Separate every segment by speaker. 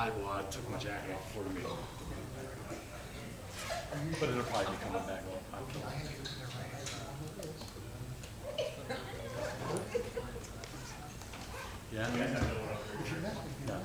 Speaker 1: I took my jacket off for the meeting. But it'll probably be coming back on. Yeah? No.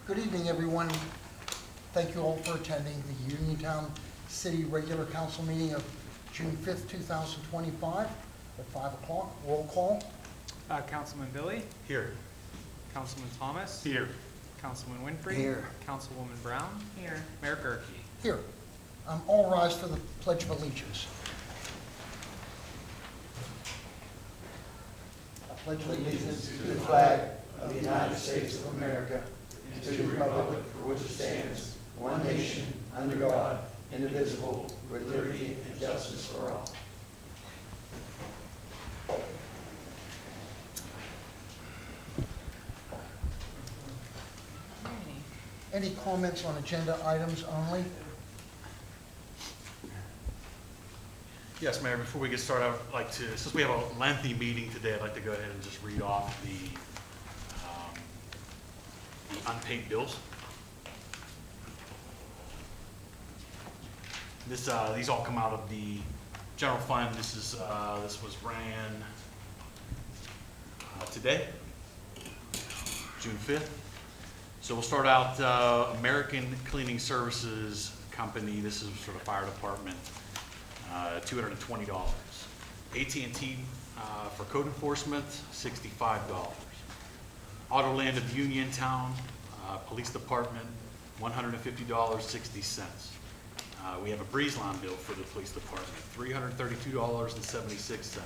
Speaker 2: Good evening, everyone. Thank you all for attending the Uniontown City Regular Council meeting of June 5th, 2025 at 5 o'clock. Roll call.
Speaker 3: Councilman Billy,
Speaker 1: Here.
Speaker 3: Councilman Thomas,
Speaker 1: Here.
Speaker 3: Councilman Winfrey,
Speaker 2: Here.
Speaker 3: Councilwoman Brown, here, Mayor Gurke.
Speaker 2: Here. All rise for the Pledge of Allegiance. I pledge allegiance
Speaker 4: To the flag of the United States of America and to the republic for which it stands, one nation, under God, indivisible, with liberty and justice for all.
Speaker 2: Any comments on agenda items only?
Speaker 1: Yes, Mayor, before we get started, I'd like to, since we have a lengthy meeting today, I'd like to go ahead and just read off the unpaid bills. These all come out of the general fund. This was ran today, June 5th. So we'll start out, American Cleaning Services Company. This is for the fire department, $220. AT&T for code enforcement, $65. Autoland of Uniontown, Police Department, $150.60. We have a breeze line bill for the police department, $332.76.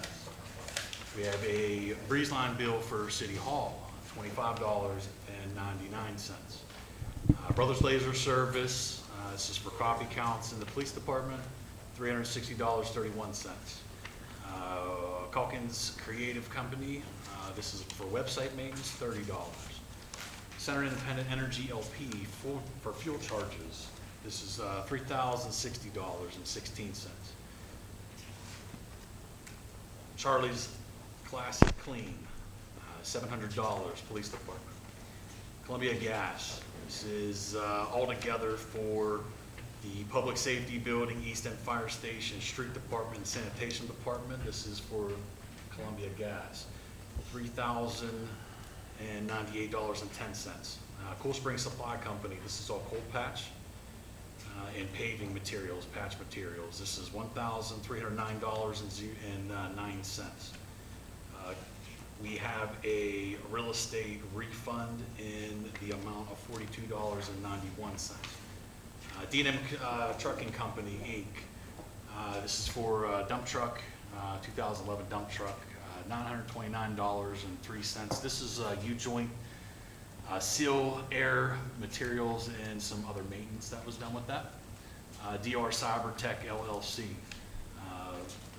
Speaker 1: We have a breeze line bill for City Hall, $25.99. Brothers Laser Service, this is for coffee counts in the police department, $360.31. Calkins Creative Company, this is for website maintenance, $30. Center Independent Energy LP for fuel charges, this is $3,060.16. Charlie's Classic Clean, $700, Police Department. Columbia Gas, this is altogether for the Public Safety Building, East End Fire Station, Street Department, and Sanitation Department. This is for Columbia Gas, $3,098.10. Cool Spring Supply Company, this is all cold patch and paving materials, patch materials. This is $1,309.09. We have a real estate refund in the amount of $42.91. D&M Trucking Company, Inc. This is for dump truck, 2011 dump truck, $929.03. This is U-joint seal air materials and some other maintenance that was done with that. DR Cyber Tech LLC.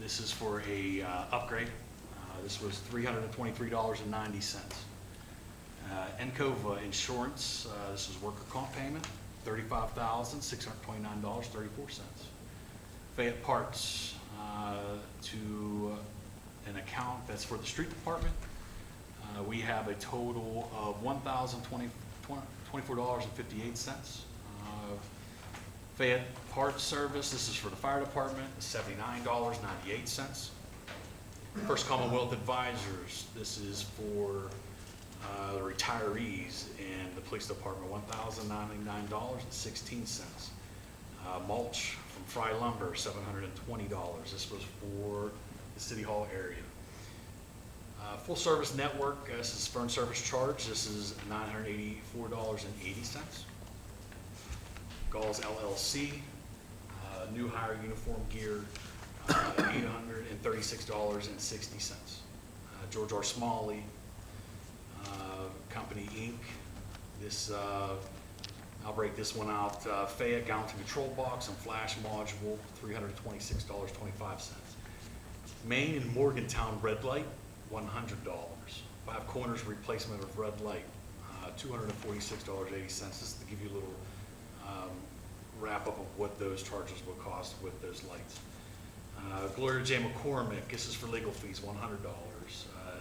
Speaker 1: This is for a upgrade. This was $323.90. Encova Insurance, this is worker comp payment, $35,629.34. Fayette Parts, to an account that's for the street department. We have a total of $1,024.58. Fayette Parts Service, this is for the fire department, $79.98. First Commonwealth Advisors, this is for the retirees in the police department, $1,099.16. Mulch from Fry Lumber, $720. This was for the City Hall area. Full Service Network, this is Fern Service Charge. This is $984.80. Gauls LLC, New Hire Uniform Gear, $836.60. George R. Smalley Company, Inc., This, I'll break this one out. Fayette Gallatin Control Box and Flash Module, $326.25. Maine and Morgantown Red Light, $100. Five Corners replacement of red light, $246.80. This is to give you a little wrap up of what those charges will cost with those lights. Gloria J. McCormick, this is for legal fees, $100.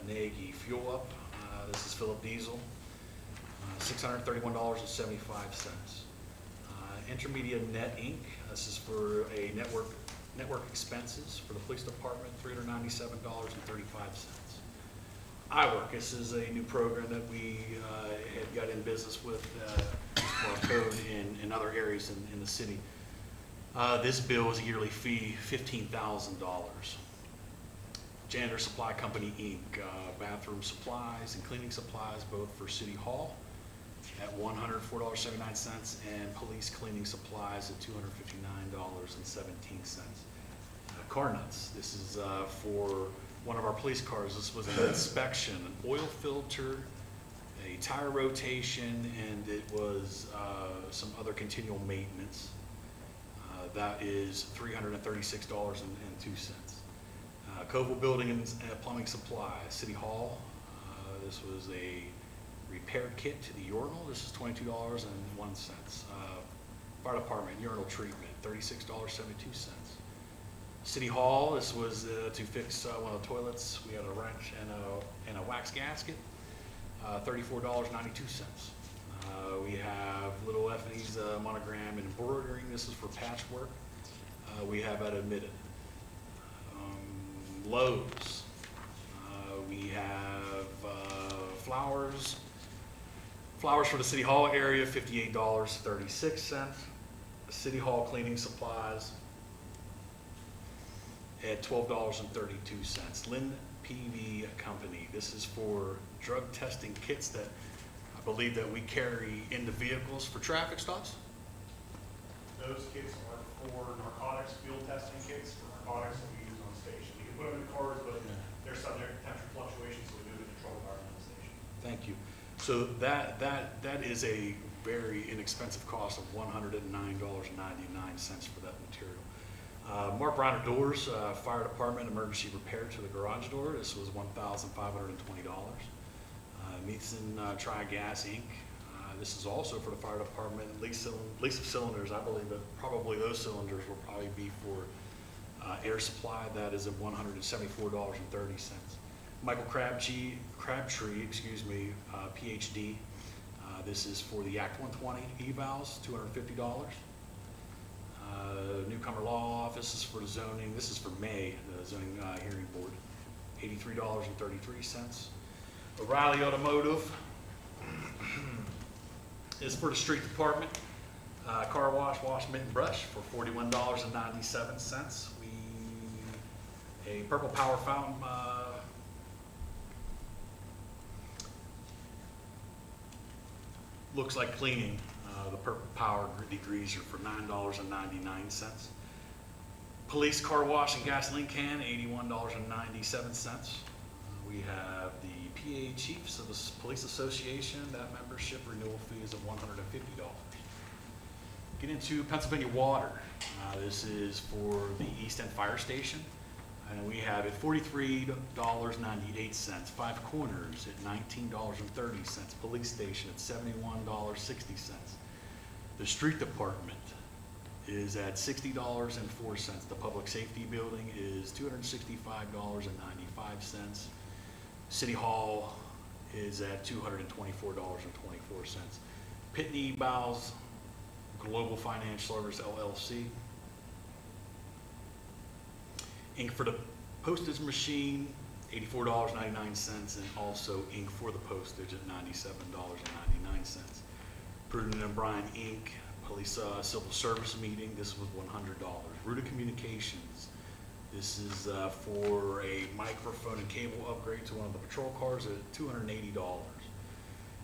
Speaker 1: Nagy Fuel Up, this is Philip Diesel, $631.75. Intermedia Net Inc., this is for a network expenses for the police department, $397.35. iWork, this is a new program that we had got in business with code in other areas in the city. This bill is a yearly fee, $15,000. Janitor Supply Company, Inc., bathroom supplies and cleaning supplies, both for City Hall at $104.79 and police cleaning supplies at $259.17. Car nuts, this is for one of our police cars. This was an inspection, an oil filter, a tire rotation, and it was some other continual maintenance. That is $336.02. Covell Building and Plumbing Supply, City Hall. This was a repair kit to the urinal. This is $22.01. Fire Department urinal treatment, $36.72. City Hall, this was to fix one of the toilets. We had a wrench and a wax gasket, $34.92. We have Little Effie's monogram and embroidering. This is for patchwork. We have that omitted. Lowe's, we have flowers for the City Hall area, $58.36. City Hall cleaning supplies at $12.32. Lynn PV Company, this is for drug testing kits that I believe that we carry into vehicles for traffic stops.
Speaker 5: Those kits are for narcotics, field testing kits for narcotics that we use on station. You can put them in cars, but they're subject to temperature fluctuations, so we do the control environment on the station.
Speaker 1: Thank you. So that is a very inexpensive cost of $109.99 for that material. Mark Bronner Doors, Fire Department Emergency Repair to the garage door. This was $1,520. Meatson Tri-Gas Inc. This is also for the fire department. Lease of cylinders. I believe that probably those cylinders will probably be for air supply. That is at $174.30. Michael Crabtree, PhD. This is for the Act 120 evals, $250. Newcomer Law Office is for the zoning. This is for May, the zoning hearing board, $83.33. O'Reilly Automotive is for the street department. Car wash, mitt and brush for $41.97. A purple power fountain, looks like cleaning. The purple power degreaser for $9.99. Police car wash and gasoline can, $81.97. We have the PA Chiefs of the Police Association. That membership renewal fee is at $150. Get into Pennsylvania Water. This is for the East End Fire Station. And we have it $43.98. Five Corners at $19.30. Police Station at $71.60. The Street Department is at $60.04. The Public Safety Building is $265.95. City Hall is at $224.24. Pitney Bowes Global Financial Service LLC. Ink for the postage machine, $84.99, and also ink for the postage at $97.99. Prudent and Bryan Inc., Police Civil Service Meeting, this was $100. Ruta Communications, this is for a microphone and cable upgrade to one of the patrol cars at $280.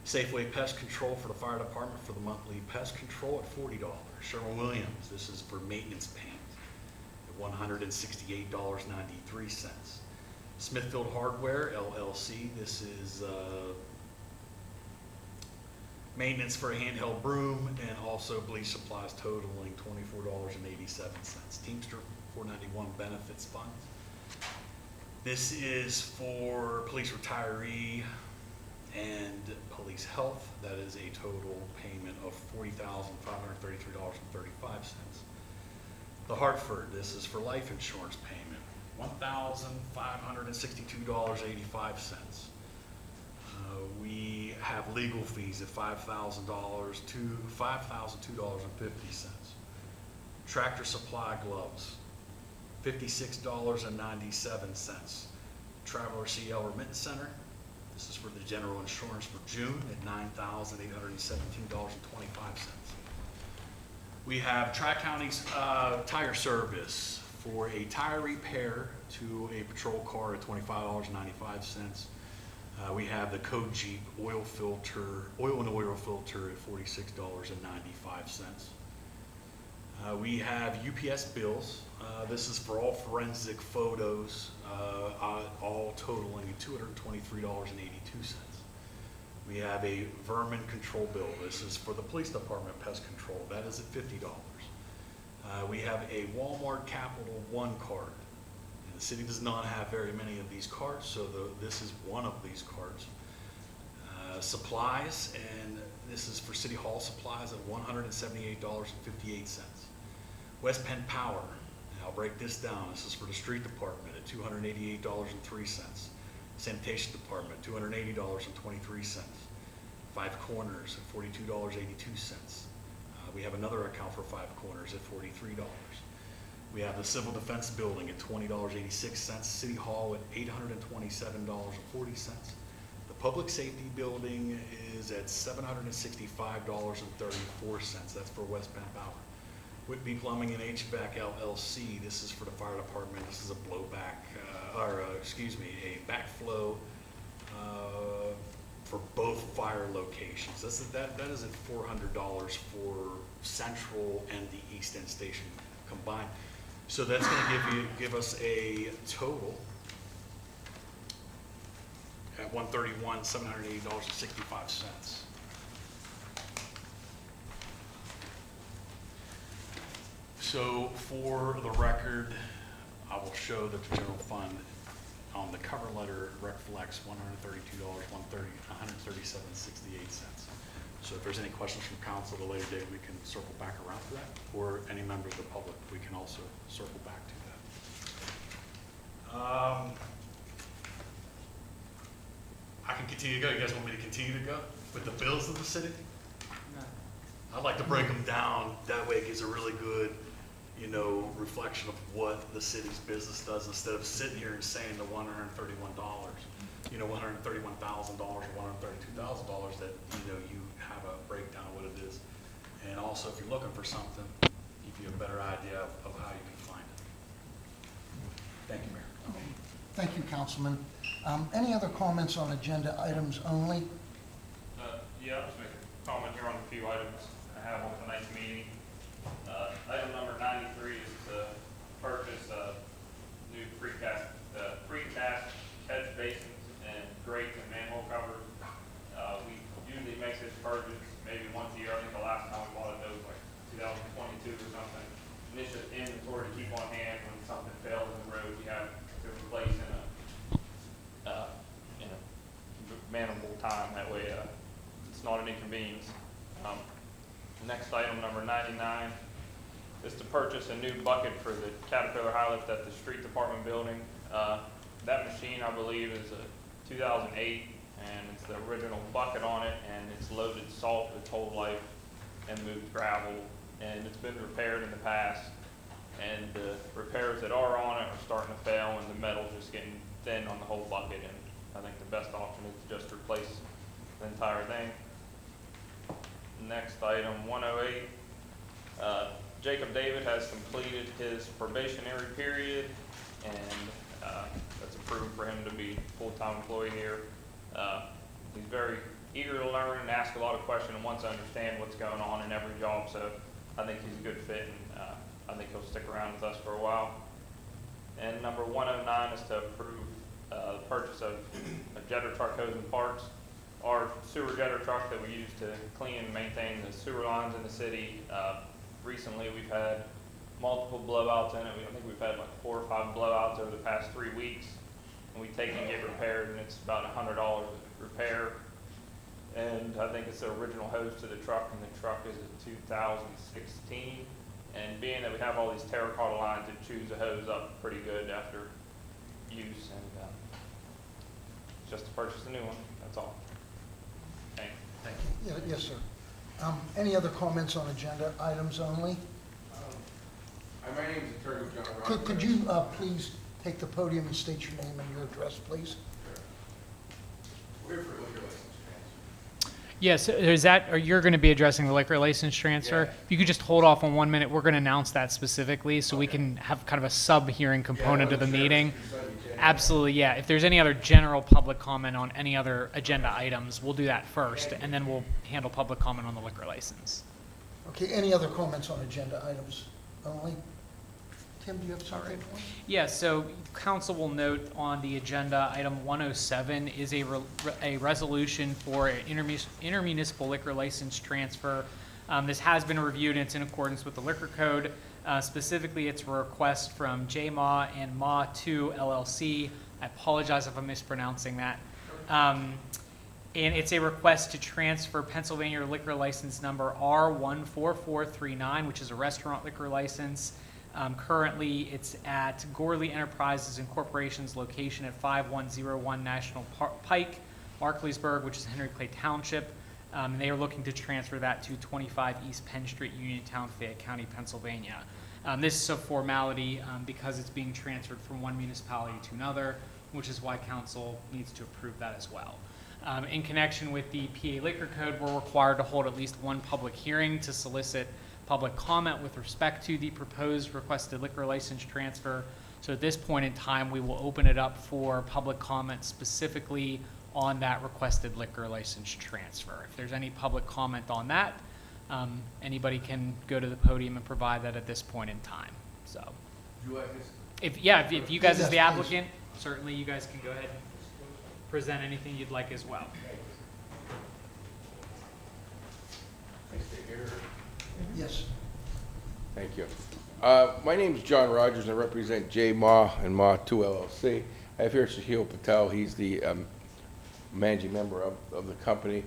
Speaker 1: Safeway Pest Control for the fire department for the monthly pest control at $40. Sherwin-Williams, this is for maintenance paint at $168.93. Smithfield Hardware LLC, this is maintenance for a handheld broom, and also bleach supplies totaling $24.87. Teamster 491 benefits funds. This is for police retiree and police health. That is a total payment of $40,533.35. The Hartford, this is for life insurance payment, $1,562.85. We have legal fees at $5,000 to $5,002.50. Tractor supply gloves, $56.97. Traveler CL Remittance Center, this is for the general insurance for June at $9,817.25. We have Tri-County's tire service for a tire repair to a patrol car at $25.95. We have the Code Jeep oil and oil filter at $46.95. We have UPS bills. This is for all forensic photos, all totaling $223.82. We have a vermin control bill. This is for the police department pest control. That is at $50. We have a Walmart Capital One card. And the city does not have very many of these cards, so this is one of these cards. Supplies, and this is for City Hall supplies at $178.58. West Penn Power, and I'll break this down. This is for the street department at $288.03. Sanitation department, $280.23. Five Corners at $42.82. We have another account for Five Corners at $43. We have the Civil Defense Building at $20.86. City Hall at $827.40. The Public Safety Building is at $765.34. That's for West Penn Power. Whitby Plumbing and HVAC LLC, this is for the fire department. This is a blowback, a backflow for both fire locations. That is at $400 for Central and the East End Station combined. So that's going to give us a total at $131,780.65. So for the record, I will show that the general fund on the cover letter reflects $137.68. So if there's any questions from council at a later date, we can circle back around to that, or any members of the public, we can also circle back to that. I can continue to go. You guys want me to continue to go with the bills of the city?
Speaker 3: No.
Speaker 1: I'd like to break them down. That way it gives a really good, reflection of what the city's business does, instead of sitting here and saying the $131, $131,000 or $132,000, that, you have a breakdown of what it is. And also, if you're looking for something, give you a better idea of how you can find it. Thank you, Mayor.
Speaker 2: Thank you, Councilman. Any other comments on agenda items only?
Speaker 6: Yeah, I'll just make a comment here on a few items I have on tonight's meeting. Item number 93 is to purchase new precast catch basins and grates and manhole covers. We usually make this purchase maybe once a year. I think the last time we bought it was like 2022 or something. And it's just inventory to keep on hand when something fails in the road. You have to replace in a manageable time. That way, it's not an inconvenience. Next item, number 99, is to purchase a new bucket for the Caterpillar high lift at the street department building. That machine, I believe, is a 2008, and it's the original bucket on it, and it's loaded salt its whole life and moved gravel, and it's been repaired in the past. And the repairs that are on it are starting to fail, and the metal's just getting thin on the whole bucket. And I think the best option is to just replace the entire thing. Next item, 108. Jacob David has completed his probationary period, and that's approved for him to be full-time employee here. He's very eager to learn and ask a lot of questions and wants to understand what's going on in every job. So I think he's a good fit, and I think he'll stick around with us for a while. And number 109 is to approve the purchase of a jetter truck hose and parts. our sewer jetter truck that we use to clean and maintain the sewer lines in the city. Recently, we've had multiple blowouts in it. I think we've had like 4 or 5 blowouts over the past 3 weeks. And we take and get repaired, and it's about $100 a repair. And I think it's the original hose to the truck, and the truck is a 2016. And being that we have all these terracotta lines, it chews the hose up pretty good after use. And just to purchase a new one, that's all. Thank you.
Speaker 2: Yeah, yes, sir. Any other comments on agenda items only?
Speaker 7: My name is Attorney John Rogers.
Speaker 2: Could you please take the podium and state your name and your address, please?
Speaker 7: We're for liquor license transfer.
Speaker 3: Yes, is that, or you're going to be addressing the liquor license transfer?
Speaker 7: Yeah.
Speaker 3: If you could just hold off on 1 minute, we're going to announce that specifically so we can have kind of a sub-hearing component of the meeting. Absolutely, yeah. If there's any other general public comment on any other agenda items, we'll do that first, and then we'll handle public comment on the liquor license.
Speaker 2: Okay, any other comments on agenda items only? Tim, do you have something?
Speaker 3: Yeah, so council will note on the agenda, item 107 is a resolution for an intermunicipal liquor license transfer. This has been reviewed and it's in accordance with the liquor code. Specifically, it's a request from JMA and Ma2 LLC. I apologize if I'm mispronouncing that. And it's a request to transfer Pennsylvania liquor license number R14439, which is a restaurant liquor license. Currently, it's at Gorley Enterprises Incorporation's location at 5101 National Pike, Markleysburg, which is Henry Clay Township. And they are looking to transfer that to 25 East Penn Street, Uniontown, Fayette County, Pennsylvania. This is a formality because it's being transferred from one municipality to another, which is why council needs to approve that as well. In connection with the PA Liquor Code, we're required to hold at least one public hearing to solicit public comment with respect to the proposed requested liquor license transfer. So at this point in time, we will open it up for public comment specifically on that requested liquor license transfer. If there's any public comment on that, anybody can go to the podium and provide that at this point in time. So,
Speaker 7: Would you like this?
Speaker 3: if you guys as the
Speaker 2: Yes, please.
Speaker 3: applicant, certainly you guys can go ahead and present anything you'd like as well.
Speaker 7: Can I stay here?
Speaker 2: Yes.
Speaker 7: Thank you. My name is John Rogers, and I represent J. Ma and Ma 2 LLC. I have here Shahil Patel. He's the managing member of the company.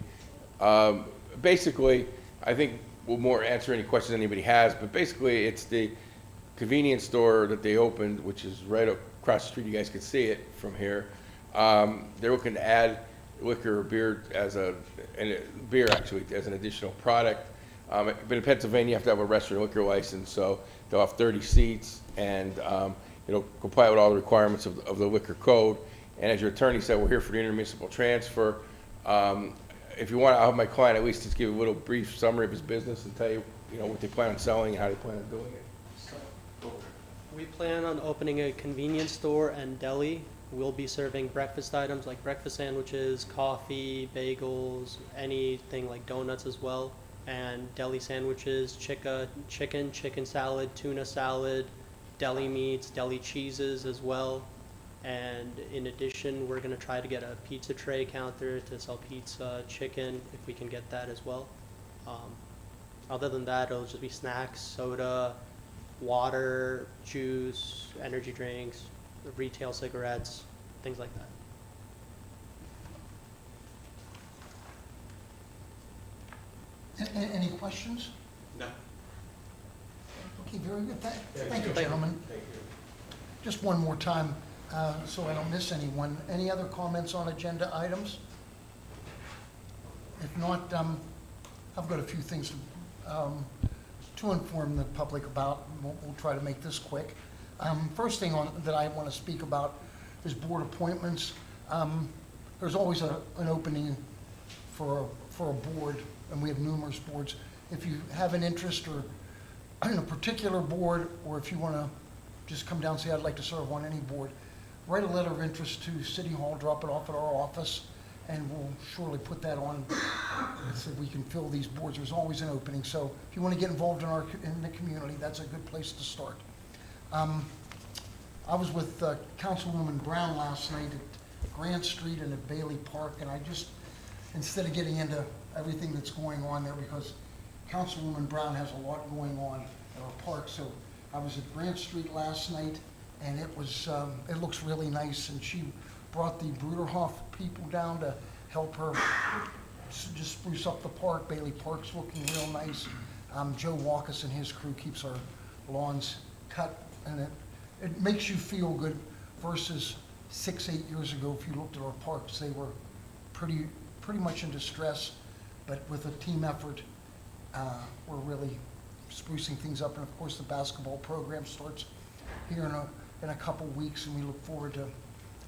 Speaker 7: Basically, I think we'll more answer any questions anybody has, but basically it's the convenience store that they opened, which is right across the street. You guys can see it from here. They're looking to add liquor or beer as beer actually as an additional product. But in Pennsylvania, you have to have a restaurant liquor license, so they'll have 30 seats and it'll comply with all the requirements of the liquor code. And as your attorney said, we're here for the intermunicipal transfer. If you want, I'll have my client at least just give a little brief summary of his business and tell you, what they plan on selling and how they plan on doing it.
Speaker 8: We plan on opening a convenience store and deli. We'll be serving breakfast items like breakfast sandwiches, coffee, bagels, anything like donuts as well, and deli sandwiches, chicken salad, tuna salad, deli meats, deli cheeses as well. And in addition, we're going to try to get a pizza tray counter to sell pizza, chicken, if we can get that as well. Other than that, it'll just be snacks, soda, water, juice, energy drinks, retail cigarettes, things like that.
Speaker 2: Any questions?
Speaker 7: No.
Speaker 2: Okay, very good. Thank you, gentlemen.
Speaker 7: Thank you.
Speaker 2: Just one more time, so I don't miss anyone. Any other comments on agenda items? If not, I've got a few things to inform the public about. We'll try to make this quick. First thing that I want to speak about is board appointments. There's always an opening for a board, and we have numerous boards. If you have an interest or in a particular board, or if you want to just come down and say, I'd like to serve on any board, write a letter of interest to City Hall, drop it off at our office, and we'll surely put that on so we can fill these boards. There's always an opening. So if you want to get involved in the community, that's a good place to start. I was with Councilwoman Brown last night at Grant Street and at Bailey Park, and I just instead of getting into everything that's going on there, because Councilwoman Brown has a lot going on at our park. So I was at Grant Street last night, and it was, it looks really nice, and she brought the Bruderhoff people down to help her just spruce up the park. Bailey Park's looking real nice. Joe Walkus and his crew keeps our lawns cut, and it makes you feel good versus 6-8 years ago. If you looked at our parks, they were pretty much in distress, but with a team effort, we're really sprucing things up. And of course, the basketball program starts here in a couple weeks, and we look forward to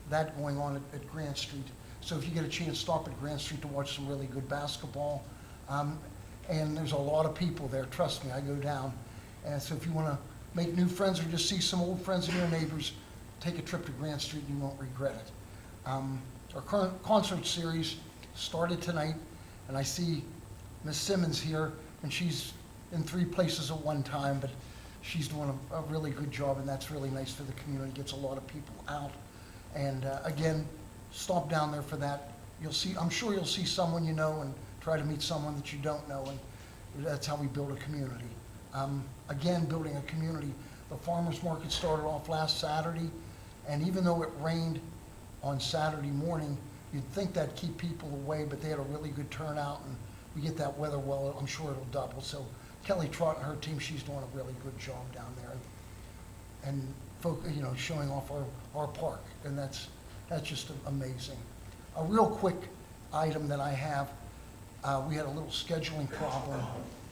Speaker 2: that going on at Grant Street. So if you get a chance, stop at Grant Street to watch some really good basketball. And there's a lot of people there, trust me, I go down. And so if you want to make new friends or just see some old friends and your neighbors, take a trip to Grant Street and you won't regret it. Our current concert series started tonight, and I see Miss Simmons here, and she's in 3 places at one time, but she's doing a really good job, and that's really nice for the community. Gets a lot of people out. And again, stop down there for that. You'll see, I'm sure you'll see someone you know, and try to meet someone that you don't know, and that's how we build a community. Again, building a community. The farmers market started off last Saturday, and even though it rained on Saturday morning, you'd think that'd keep people away, but they had a really good turnout, and we get that weather well, I'm sure it'll double. So Kelly Trott and her team, she's doing a really good job down there, and you know, showing off our park, and that's just amazing. A real quick item that I have, we had a little scheduling problem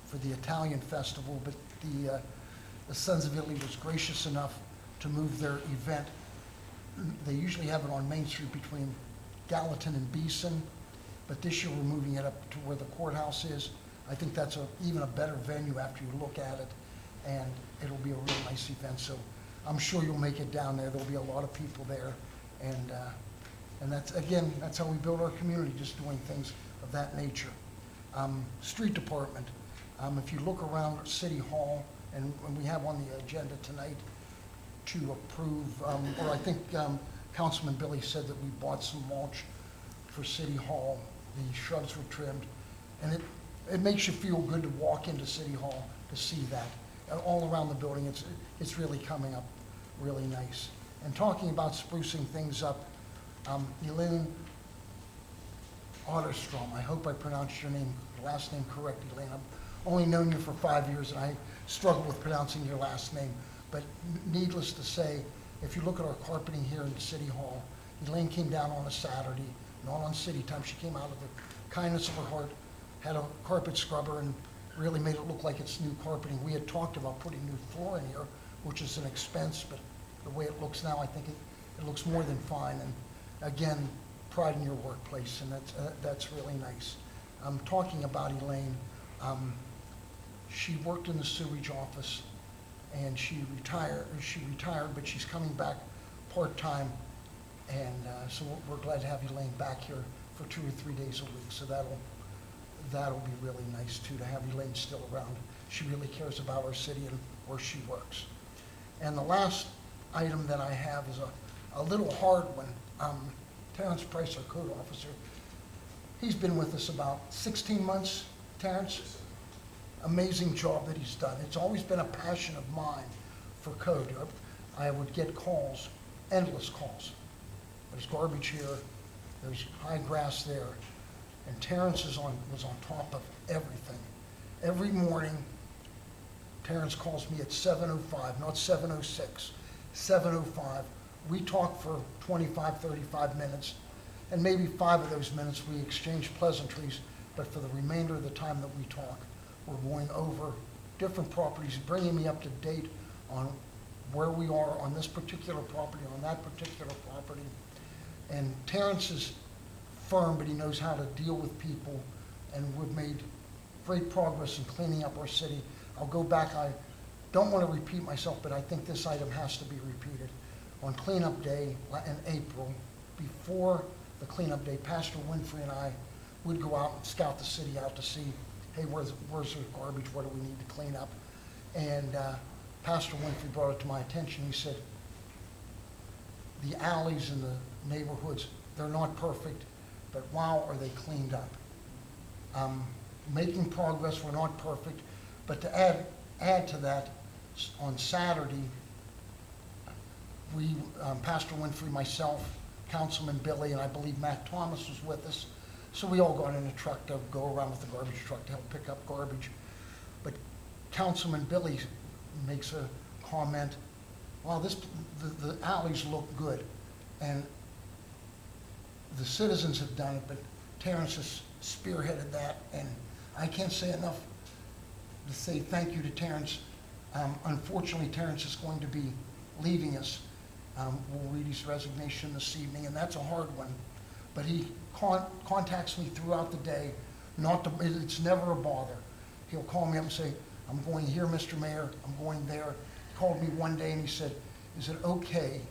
Speaker 2: for the Italian festival, but the Sons of Italy was gracious enough to move their event. They usually have it on Main Street between Gallatin and Beeson, but this year we're moving it up to where the courthouse is. I think that's even a better venue after you look at it, and it'll be a real nice event. So I'm sure you'll make it down there. There'll be a lot of people there, and that's, again, that's how we build our community, just doing things of that nature. Street department. If you look around City Hall, and we have on the agenda tonight to approve, or I think Councilman Billy said that we bought some mulch for City Hall. The shrubs were trimmed, and it makes you feel good to walk into City Hall to see that. All around the building, it's really coming up really nice. And talking about sprucing things up, Elaine Otterstrom, I hope I pronounced your last name correctly, Elaine. I've only known you for 5 years, and I struggle with pronouncing your last name. But needless to say, if you look at our carpeting here in City Hall, Elaine came down on a Saturday, not on city time. She came out of the kindness of her heart, had a carpet scrubber, and really made it look like it's new carpeting. We had talked about putting new floor in here, which is an expense, but the way it looks now, I think it looks more than fine. And again, pride in your workplace, and that's really nice. Talking about Elaine, she worked in the sewage office, and she retired, but she's coming back part-time, and so we're glad to have Elaine back here for 2 or 3 days a week. So that'll be really nice too, to have Elaine still around. She really cares about our city and where she works. And the last item that I have is a little hard one. Terrence Price, our code officer, he's been with us about 16 months, Terrence. Amazing job that he's done. It's always been a passion of mine for code. I would get calls, endless calls. There's garbage here, there's high grass there, and Terrence was on top of everything. Every morning, Terrence calls me at 7:05, not 7:06, 7:05. We talk for 25, 35 minutes, and maybe 5 of those minutes we exchange pleasantries, but for the remainder of the time that we talk, we're going over different properties, bringing me up to date on where we are on this particular property, on that particular property. And Terrence is firm, but he knows how to deal with people, and we've made great progress in cleaning up our city. I'll go back, I don't want to repeat myself, but I think this item has to be repeated. On cleanup day in April, before the cleanup day, Pastor Winfrey and I would go out and scout the city out to see, hey, where's the garbage, what do we need to clean up? And Pastor Winfrey brought it to my attention. He said, the alleys in the neighborhoods, they're not perfect. but wow, are they cleaned up. Making progress, we're not perfect, but to add to that, on Saturday, we, Pastor Winfrey, myself, Councilman Billy, and I believe Matt Thomas was with us, so we all got in a truck to go around with the garbage truck to help pick up garbage. But Councilman Billy makes a comment, well, the alleys look good, and the citizens have done it, but Terrence has spearheaded that, and I can't say enough to say thank you to Terrence. Unfortunately, Terrence is going to be leaving us. We'll read his resignation this evening, and that's a hard one. But he contacts me throughout the day. It's never a bother. He'll call me up and say, I'm going here, Mr. Mayor, I'm going there. He called me one day and he said, is it okay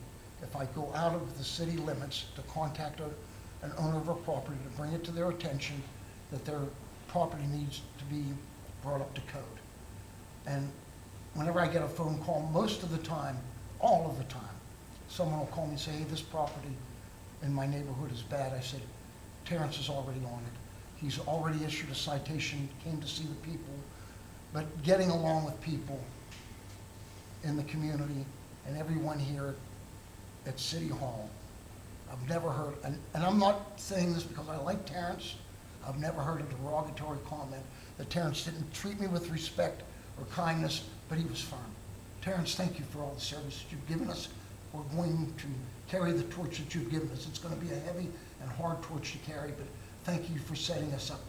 Speaker 2: if I go out of the city limits to contact an owner of a property to bring it to their attention that their property needs to be brought up to code? And whenever I get a phone call, most of the time, all of the time, someone will call me and say, hey, this property in my neighborhood is bad. I said, Terrence is already on it. He's already issued a citation, came to see the people. But getting along with people in the community and everyone here at City Hall, I've never heard, and I'm not saying this because I like Terrence, I've never heard a derogatory comment that Terrence didn't treat me with respect or kindness, but he was firm. Terrence, thank you for all the service that you've given us. We're going to carry the torch that you've given us. It's going to be a heavy and hard torch to carry, but thank you for setting us up,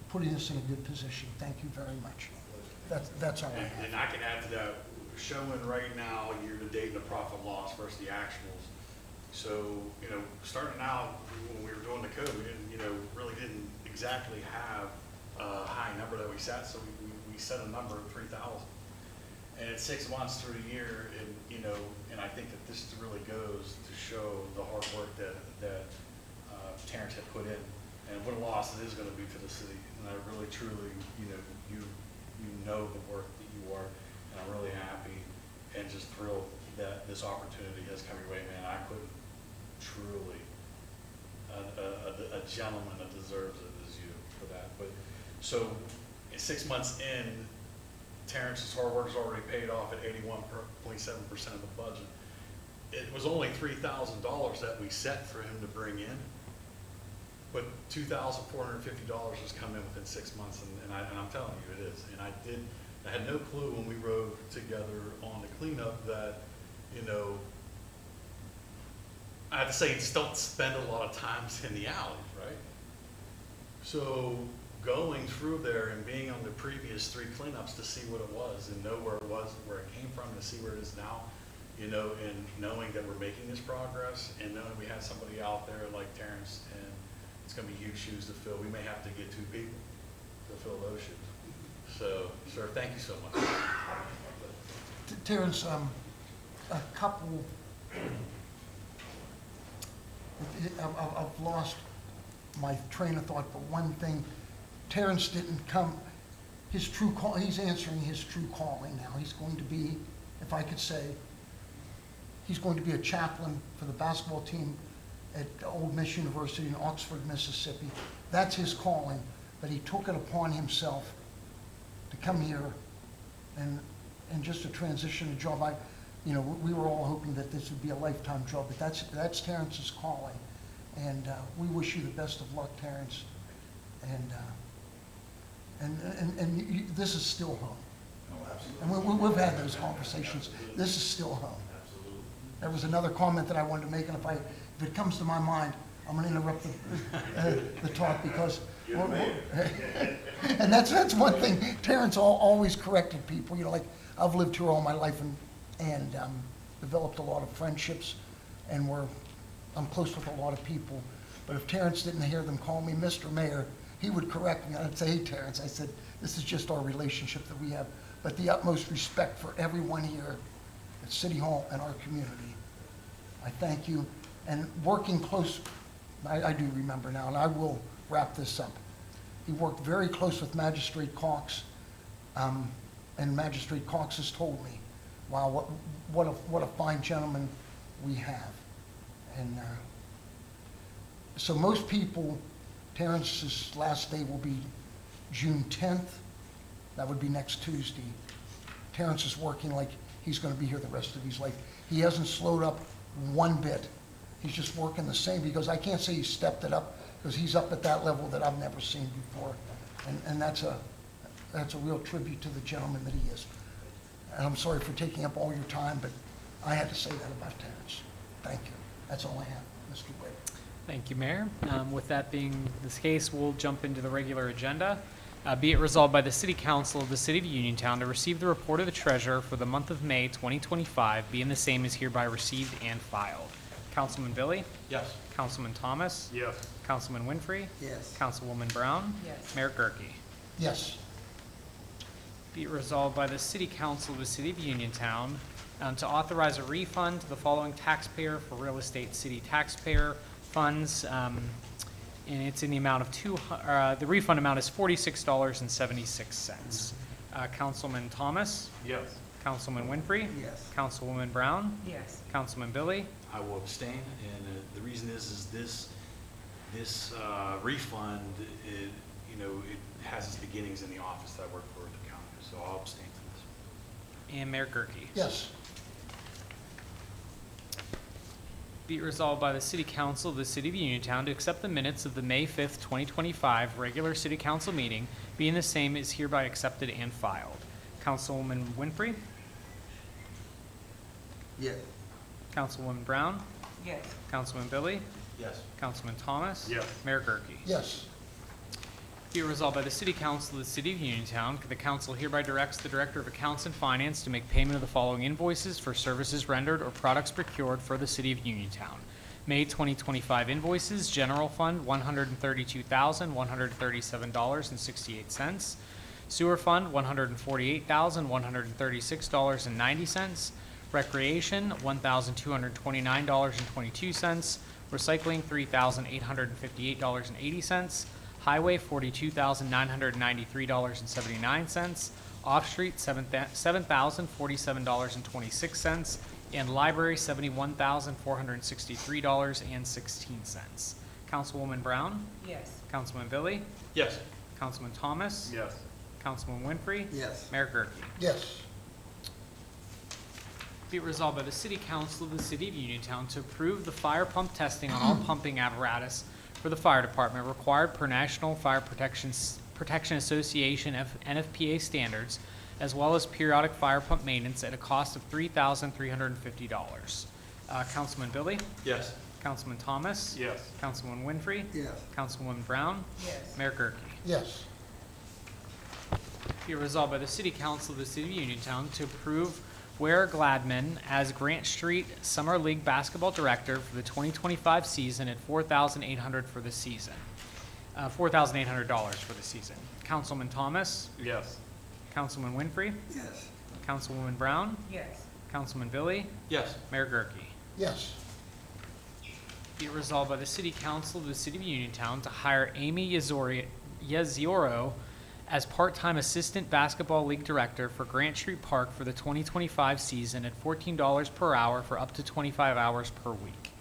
Speaker 2: putting us in a good position. Thank you very much. That's all I have.
Speaker 1: And I can add to that, showing right now year-to-date the profit loss versus the actuals. So, starting out, when we were doing the code, we didn't, really didn't exactly have a high number that we set, so we set a number of 3,000. And it's 6 months through the year, and, and I think that this really goes to show the hard work that Terrence had put in, and what a loss it is gonna be to the city. And I really, truly, you know the work that you are, and I'm really happy and just thrilled that this opportunity has come your way, man. I couldn't truly, a gentleman that deserves it is you for that. But, so, 6 months in, Terrence's hard work is already paid off at 81.7% of the budget. It was only $3,000 that we set for him to bring in, but $2,450 has come in within 6 months, and I'm telling you it is. And I had no clue when we rode together on the cleanup that, I have to say, you just don't spend a lot of times in the alleys, right? So going through there and being on the previous 3 cleanups to see what it was and know where it was, where it came from, to see where it is now, and knowing that we're making this progress, and knowing we have somebody out there like Terrence, and it's gonna be huge shoes to fill. We may have to get 2 people to fill those shoes. So, sir, thank you so much.
Speaker 2: Terrence, a couple, I've lost my train of thought, but one thing, Terrence didn't come, his true call, he's answering his true calling now. He's going to be, if I could say, he's going to be a chaplain for the basketball team at Old Miss University in Oxford, Mississippi. That's his calling, but he took it upon himself to come here and just to transition a job. We were all hoping that this would be a lifetime job, but that's Terrence's calling. And we wish you the best of luck, Terrence. And this is still home.
Speaker 4: Oh, absolutely.
Speaker 2: And we've had those conversations. This is still home.
Speaker 4: Absolutely.
Speaker 2: There was another comment that I wanted to make, and if it comes to my mind, I'm going to interrupt the talk because, and that's one thing. Terrence always corrected people. Like I've lived here all my life and developed a lot of friendships, and I'm close with a lot of people. But if Terrence didn't hear them call me Mr. Mayor, he would correct me. I'd say, hey, Terrence, I said, this is just our relationship that we have. But the utmost respect for everyone here at City Hall and our community. I thank you. And working close, I do remember now, and I will wrap this up. He worked very close with Magistrate Cox, and Magistrate Cox has told me, wow, what a fine gentleman we have. And so most people Terrence's last day will be June 10th. That would be next Tuesday. Terrence is working like he's going to be here the rest of his life. He hasn't slowed up one bit. He's just working the same, because I can't say he stepped it up, because he's up at that level that I've never seen before. And that's a real tribute to the gentleman that he is. And I'm sorry for taking up all your time, but I had to say that about Terrence. Thank you. That's all I have, Mr. Wade.
Speaker 3: Thank you, Mayor. With that being the case, we'll jump into the regular agenda. Be it resolved by the City Council of the City of Uniontown to receive the report of the treasurer for the month of May 2025, being the same is hereby received and filed. Councilman Billy?
Speaker 1: Yes.
Speaker 3: Councilman Thomas?
Speaker 5: Yes.
Speaker 3: Councilman Winfrey?
Speaker 4: Yes.
Speaker 3: Councilwoman Brown?
Speaker 9: Yes.
Speaker 3: Mayor Gurke?
Speaker 2: Yes.
Speaker 3: Be it resolved by the City Council of the City of Uniontown to authorize a refund to the following taxpayer for real estate city taxpayer funds, and it's in the amount of the refund amount is $46.76. Councilman Thomas,
Speaker 5: Yes.
Speaker 3: Councilman Winfrey,
Speaker 4: Yes.
Speaker 3: Councilwoman Brown,
Speaker 9: Yes.
Speaker 3: Councilman Billy,
Speaker 1: I will abstain, and the reason is this refund, it has its beginnings in the office that I work for at the county, so I'll abstain from this.
Speaker 3: and Mayor Gurke.
Speaker 2: Yes.
Speaker 3: Be it resolved by the City Council of the City of Uniontown to accept the minutes of the May 5th, 2025 regular City Council meeting, being the same is hereby accepted and filed. Councilwoman Winfrey,
Speaker 4: Yes.
Speaker 3: Councilwoman Brown,
Speaker 9: Yes.
Speaker 3: Councilman Billy,
Speaker 1: Yes.
Speaker 3: Councilman Thomas.
Speaker 5: Yes.
Speaker 3: Mayor Gurke.
Speaker 2: Yes.
Speaker 3: Be it resolved by the City Council of the City of Uniontown, the council hereby directs the Director of Accounts and Finance to make payment of the following invoices for services rendered or products procured for the City of Uniontown. May 2025 invoices, General Fund, $132,137.68. Sewer Fund, $148,136.90. Recreation, $1,229.22. Recycling, $3,858.80. Highway, $42,993.79. Off-street, $7,047.26. And library, $71,463.16. Councilwoman Brown,
Speaker 9: Yes.
Speaker 3: Councilman Billy,
Speaker 1: Yes.
Speaker 3: Councilman Thomas,
Speaker 5: Yes.
Speaker 3: Councilman Winfrey,
Speaker 4: Yes.
Speaker 3: Mayor Gurke.
Speaker 2: Yes.
Speaker 3: Be it resolved by the City Council of the City of Uniontown to approve the fire pump testing on all pumping apparatus for the fire department required per National Fire Protection Association NFPA standards, as well as periodic fire pump maintenance at a cost of $3,350. Councilman Billy,
Speaker 1: Yes.
Speaker 3: Councilman Thomas,
Speaker 5: Yes.
Speaker 3: Councilwoman Winfrey,
Speaker 4: Yes.
Speaker 3: Councilwoman Brown,
Speaker 9: Yes.
Speaker 3: Mayor Gurke.
Speaker 2: Yes.
Speaker 3: Be it resolved by the City Council of the City of Uniontown to approve Ware Gladman as Grant Street Summer League Basketball Director for the 2025 season at $4,800 for the season. $4,800 for the season. Councilman Thomas,
Speaker 5: Yes.
Speaker 3: Councilman Winfrey,
Speaker 4: Yes.
Speaker 3: Councilwoman Brown,
Speaker 9: Yes.
Speaker 3: Councilman Billy,
Speaker 1: Yes.
Speaker 3: Mayor Gurke.
Speaker 2: Yes.
Speaker 3: Be it resolved by the City Council of the City of Uniontown to hire Amy Yazioro as part-time Assistant Basketball League Director for Grant Street Park for the 2025 season at $14 per hour for up to 25 hours per week.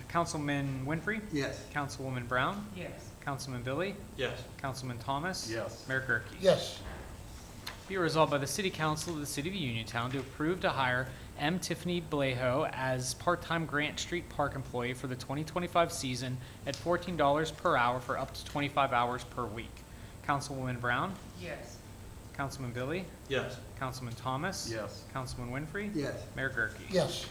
Speaker 3: Councilman Winfrey,
Speaker 4: Yes.
Speaker 3: Councilwoman Brown,
Speaker 9: Yes.
Speaker 3: Councilman Billy,
Speaker 1: Yes.
Speaker 3: Councilman Thomas.
Speaker 5: Yes.
Speaker 3: Mayor Gurke.
Speaker 2: Yes.
Speaker 3: Be it resolved by the City Council of the City of Uniontown to approve to hire M. Tiffany Blejo as part-time Grant Street Park employee for the 2025 season at $14 per hour for up to 25 hours per week. Councilwoman Brown,
Speaker 9: Yes.
Speaker 3: Councilman Billy,
Speaker 1: Yes.
Speaker 3: Councilman Thomas.
Speaker 5: Yes.
Speaker 3: Councilman Winfrey.
Speaker 4: Yes.
Speaker 3: Mayor Gurke.
Speaker 2: Yes.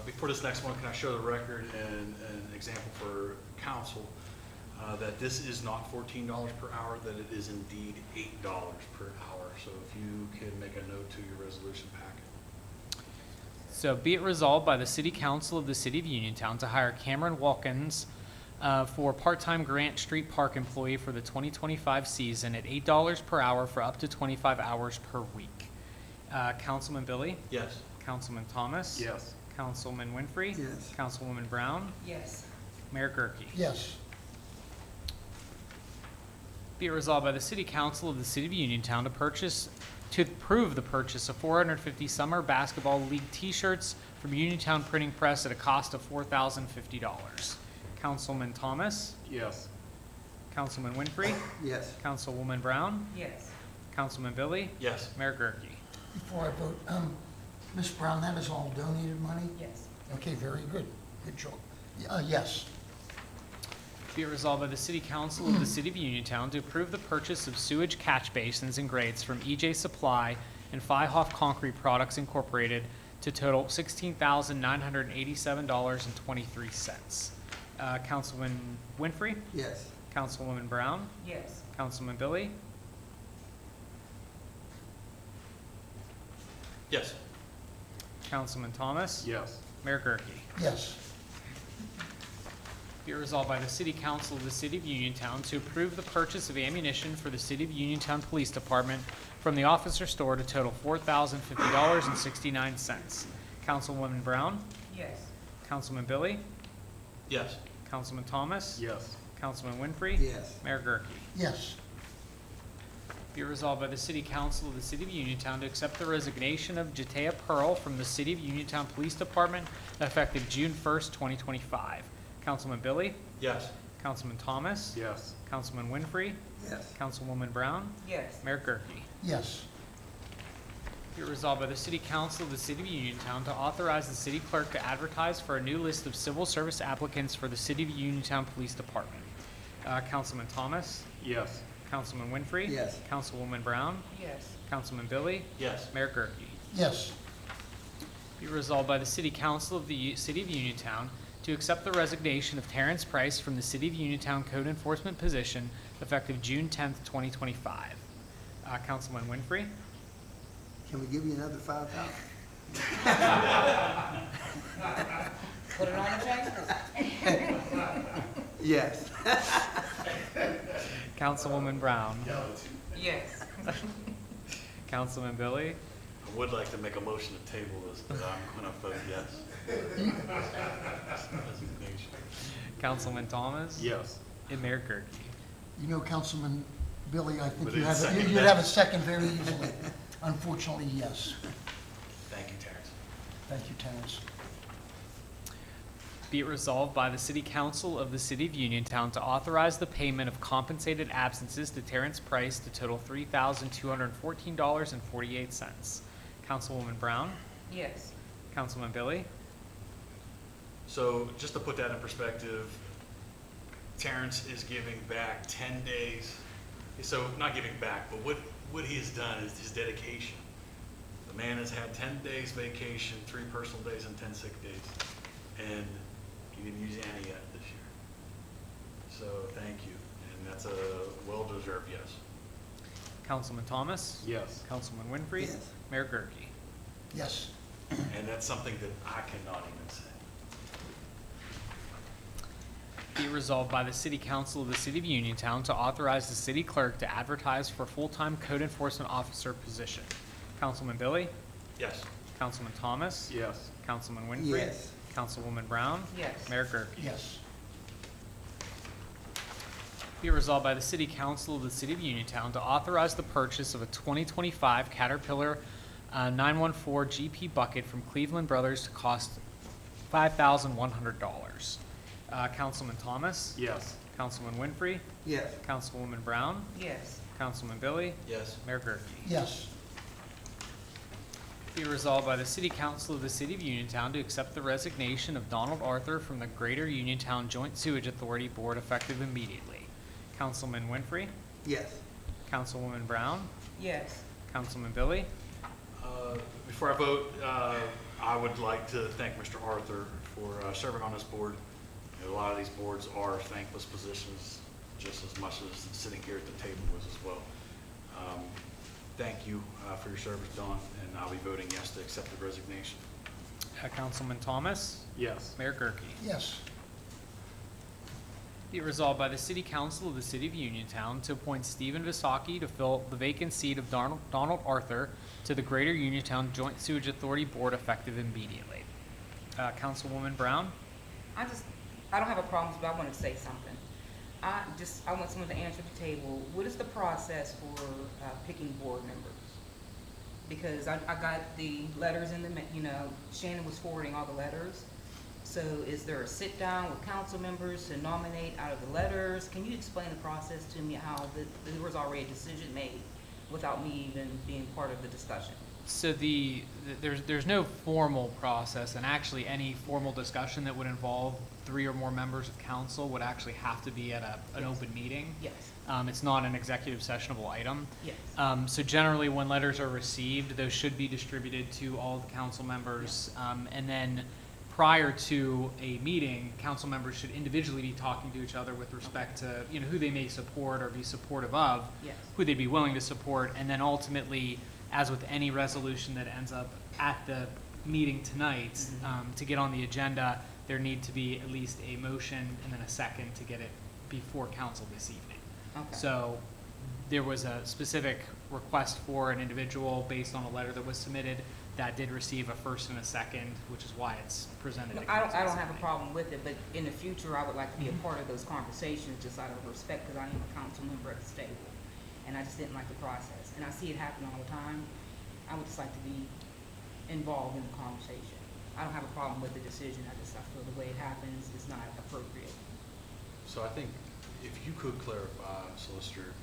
Speaker 1: Before this next one, can I show the record and an example for council that this is not $14 per hour, that it is indeed $8 per hour. So if you can make a note to your resolution packet.
Speaker 3: So be it resolved by the City Council of the City of Uniontown to hire Cameron Walkins for part-time Grant Street Park employee for the 2025 season at $8 per hour for up to 25 hours per week. Councilman Billy,
Speaker 1: Yes.
Speaker 3: Councilman Thomas.
Speaker 5: Yes.
Speaker 3: Councilman Winfrey.
Speaker 4: Yes.
Speaker 3: Councilwoman Brown,
Speaker 9: Yes.
Speaker 3: Mayor Gurke.
Speaker 2: Yes.
Speaker 3: Be it resolved by the City Council of the City of Uniontown to approve the purchase of 450 Summer Basketball League T-shirts from Uniontown Printing Press at a cost of $4,050. Councilman Thomas,
Speaker 4: Yes.
Speaker 3: Councilman Winfrey,
Speaker 4: Yes.
Speaker 3: Councilwoman Brown,
Speaker 9: Yes.
Speaker 3: Councilman Billy,
Speaker 1: Yes.
Speaker 3: Mayor Gurke.
Speaker 2: Before I vote, Ms. Brown, that is all donated money?
Speaker 9: Yes.
Speaker 2: Okay, very good. Good job. Yes.
Speaker 3: Be it resolved by the City Council of the City of Uniontown to approve the purchase of sewage catch basins and grates from EJ Supply and Feihoff Concrete Products Incorporated to total $16,987.23. Councilman Winfrey,
Speaker 4: Yes.
Speaker 3: Councilwoman Brown,
Speaker 9: Yes.
Speaker 3: Councilman Billy,
Speaker 1: Yes.
Speaker 3: Councilman Thomas,
Speaker 4: Yes.
Speaker 3: Mayor Gurke.
Speaker 2: Yes.
Speaker 3: Be it resolved by the City Council of the City of Uniontown to approve the purchase of ammunition for the City of Uniontown Police Department from the officer store to total $4,050.69. Councilwoman Brown,
Speaker 9: Yes.
Speaker 3: Councilman Billy,
Speaker 1: Yes.
Speaker 3: Councilman Thomas,
Speaker 4: Yes.
Speaker 3: Councilman Winfrey,
Speaker 4: Yes.
Speaker 3: Mayor Gurke.
Speaker 2: Yes.
Speaker 3: Be resolved by the City Council of the City of Uniontown to accept the resignation of Jatea Pearl from the City of Uniontown Police Department effective June 1st, 2025. Councilman Billy,
Speaker 1: Yes.
Speaker 3: Councilman Thomas,
Speaker 4: Yes.
Speaker 3: Councilman Winfrey,
Speaker 4: Yes.
Speaker 3: Councilwoman Brown,
Speaker 9: Yes.
Speaker 3: Mayor Gurke.
Speaker 2: Yes.
Speaker 3: Be it resolved by the City Council of the City of Uniontown to authorize the city clerk to advertise for a new list of civil service applicants for the City of Uniontown Police Department. Councilman Thomas,
Speaker 4: Yes.
Speaker 3: Councilman Winfrey,
Speaker 4: Yes.
Speaker 3: Councilwoman Brown,
Speaker 9: Yes.
Speaker 3: Councilman Billy,
Speaker 1: Yes.
Speaker 3: Mayor Gurke.
Speaker 2: Yes.
Speaker 3: Be resolved by the City Council of the City of Uniontown to accept the resignation of Terrence Price from the City of Uniontown Code Enforcement position effective June 10th, 2025. Councilman Winfrey,
Speaker 4: Can we give you another 5,000?
Speaker 9: Put it on the change.
Speaker 4: Yes.
Speaker 3: Councilwoman Brown,
Speaker 9: Yes.
Speaker 3: Councilman Billy,
Speaker 1: I would like to make a motion to table this, but I'm gonna vote yes. Resignation.
Speaker 3: Councilman Thomas,
Speaker 4: Yes.
Speaker 3: and Mayor Gurke.
Speaker 2: You know, Councilman Billy, I think
Speaker 1: Would
Speaker 2: you
Speaker 1: it
Speaker 2: have,
Speaker 1: second
Speaker 2: you'd
Speaker 1: that?
Speaker 2: have a second very easily. Unfortunately, yes.
Speaker 1: Thank you, Terrence.
Speaker 2: Thank you, Terrence.
Speaker 3: Be it resolved by the City Council of the City of Uniontown to authorize the payment of compensated absences to Terrence Price to total $3,214.48. Councilwoman Brown,
Speaker 9: Yes.
Speaker 3: Councilman Billy,
Speaker 1: So just to put that in perspective, Terrence is giving back 10 days. So not giving back, but what he has done is his dedication. The man has had 10 days vacation, 3 personal days and 10 sick days. And he didn't use any yet this year. So thank you. And that's a well-deserved yes.
Speaker 3: Councilman Thomas,
Speaker 4: Yes.
Speaker 3: Councilman Winfrey,
Speaker 4: Yes.
Speaker 3: Mayor Gurke.
Speaker 2: Yes.
Speaker 1: And that's something that I cannot even say.
Speaker 3: Be it resolved by the City Council of the City of Uniontown to authorize the city clerk to advertise for full-time code enforcement officer position. Councilman Billy,
Speaker 1: Yes.
Speaker 3: Councilman Thomas,
Speaker 4: Yes.
Speaker 3: Councilman Winfrey,
Speaker 4: Yes.
Speaker 3: Councilwoman Brown,
Speaker 9: Yes.
Speaker 3: Mayor Gurke.
Speaker 2: Yes.
Speaker 3: Be it resolved by the City Council of the City of Uniontown to authorize the purchase of a 2025 Caterpillar 914 GP bucket from Cleveland Brothers to cost $5,100. Councilman Thomas,
Speaker 4: Yes.
Speaker 3: Councilman Winfrey,
Speaker 4: Yes.
Speaker 3: Councilwoman Brown,
Speaker 9: Yes.
Speaker 3: Councilman Billy,
Speaker 1: Yes.
Speaker 3: Mayor Gurke.
Speaker 2: Yes.
Speaker 3: Be resolved by the City Council of the City of Uniontown to accept the resignation of Donald Arthur from the Greater Uniontown Joint Sewage Authority Board effective immediately. Councilman Winfrey,
Speaker 4: Yes.
Speaker 3: Councilwoman Brown,
Speaker 9: Yes.
Speaker 3: Councilman Billy,
Speaker 1: Before I vote, I would like to thank Mr. Arthur for serving on this board. You know, a lot of these boards are thankless positions, just as much as sitting here at the table is as well. Thank you for your service, Don, and I'll be voting yes to accept the resignation.
Speaker 3: Councilman Thomas,
Speaker 4: Yes.
Speaker 3: Mayor Gurke.
Speaker 2: Yes.
Speaker 3: Be it resolved by the City Council of the City of Uniontown to appoint Stephen Visacki to fill the vacant seat of Donald Arthur to the Greater Uniontown Joint Sewage Authority Board effective immediately. Councilwoman Brown,
Speaker 9: I don't have a problem, but I want to say something. I want someone to answer the table. What is the process for picking board members? Because I got the letters in the, Shannon was forwarding all the letters. So is there a sit-down with council members to nominate out of the letters? Can you explain the process to me, how there was already a decision made without me even being part of the discussion?
Speaker 3: So there's no formal process, and actually any formal discussion that would involve 3 or more members of council would actually have to be at an open meeting.
Speaker 9: Yes,
Speaker 3: It's not an executive sessionable item.
Speaker 9: yes.
Speaker 3: So generally, when letters are received, those should be distributed to all the council members. And then prior to a meeting, council members should individually be talking to each other with respect to, who they may support or be supportive of,
Speaker 9: Yes.
Speaker 3: who they'd be willing to support, and then ultimately, as with any resolution that ends up at the meeting tonight, to get on the agenda, there need to be at least a motion and then a second to get it before council this evening.
Speaker 9: Okay.
Speaker 3: So there was a specific request for an individual based on a letter that was submitted that did receive a first and a second, which is why it's presented
Speaker 9: No,
Speaker 3: to
Speaker 9: I
Speaker 3: council
Speaker 9: don't
Speaker 3: this
Speaker 9: have a
Speaker 3: evening.
Speaker 9: problem with it, but in the future, I would like to be a part of those conversations, just out of respect, because I am a council member at the stable. And I just didn't like the process, and I see it happen all the time. I would just like to be involved in the conversation. I don't have a problem with the decision, I feel the way it happens is not appropriate.
Speaker 1: So I think if you could clarify, Solicitor,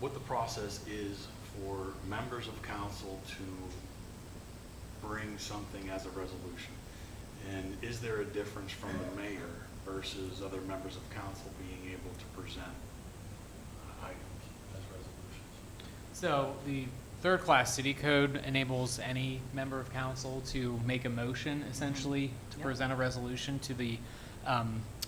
Speaker 1: what the process is for members of council to bring something as a resolution. And is there a difference from the mayor versus other members of council being able to present items as resolutions?
Speaker 3: So the third-class city code enables any member of council to make a motion, essentially, to
Speaker 9: Yep.
Speaker 3: present a resolution to the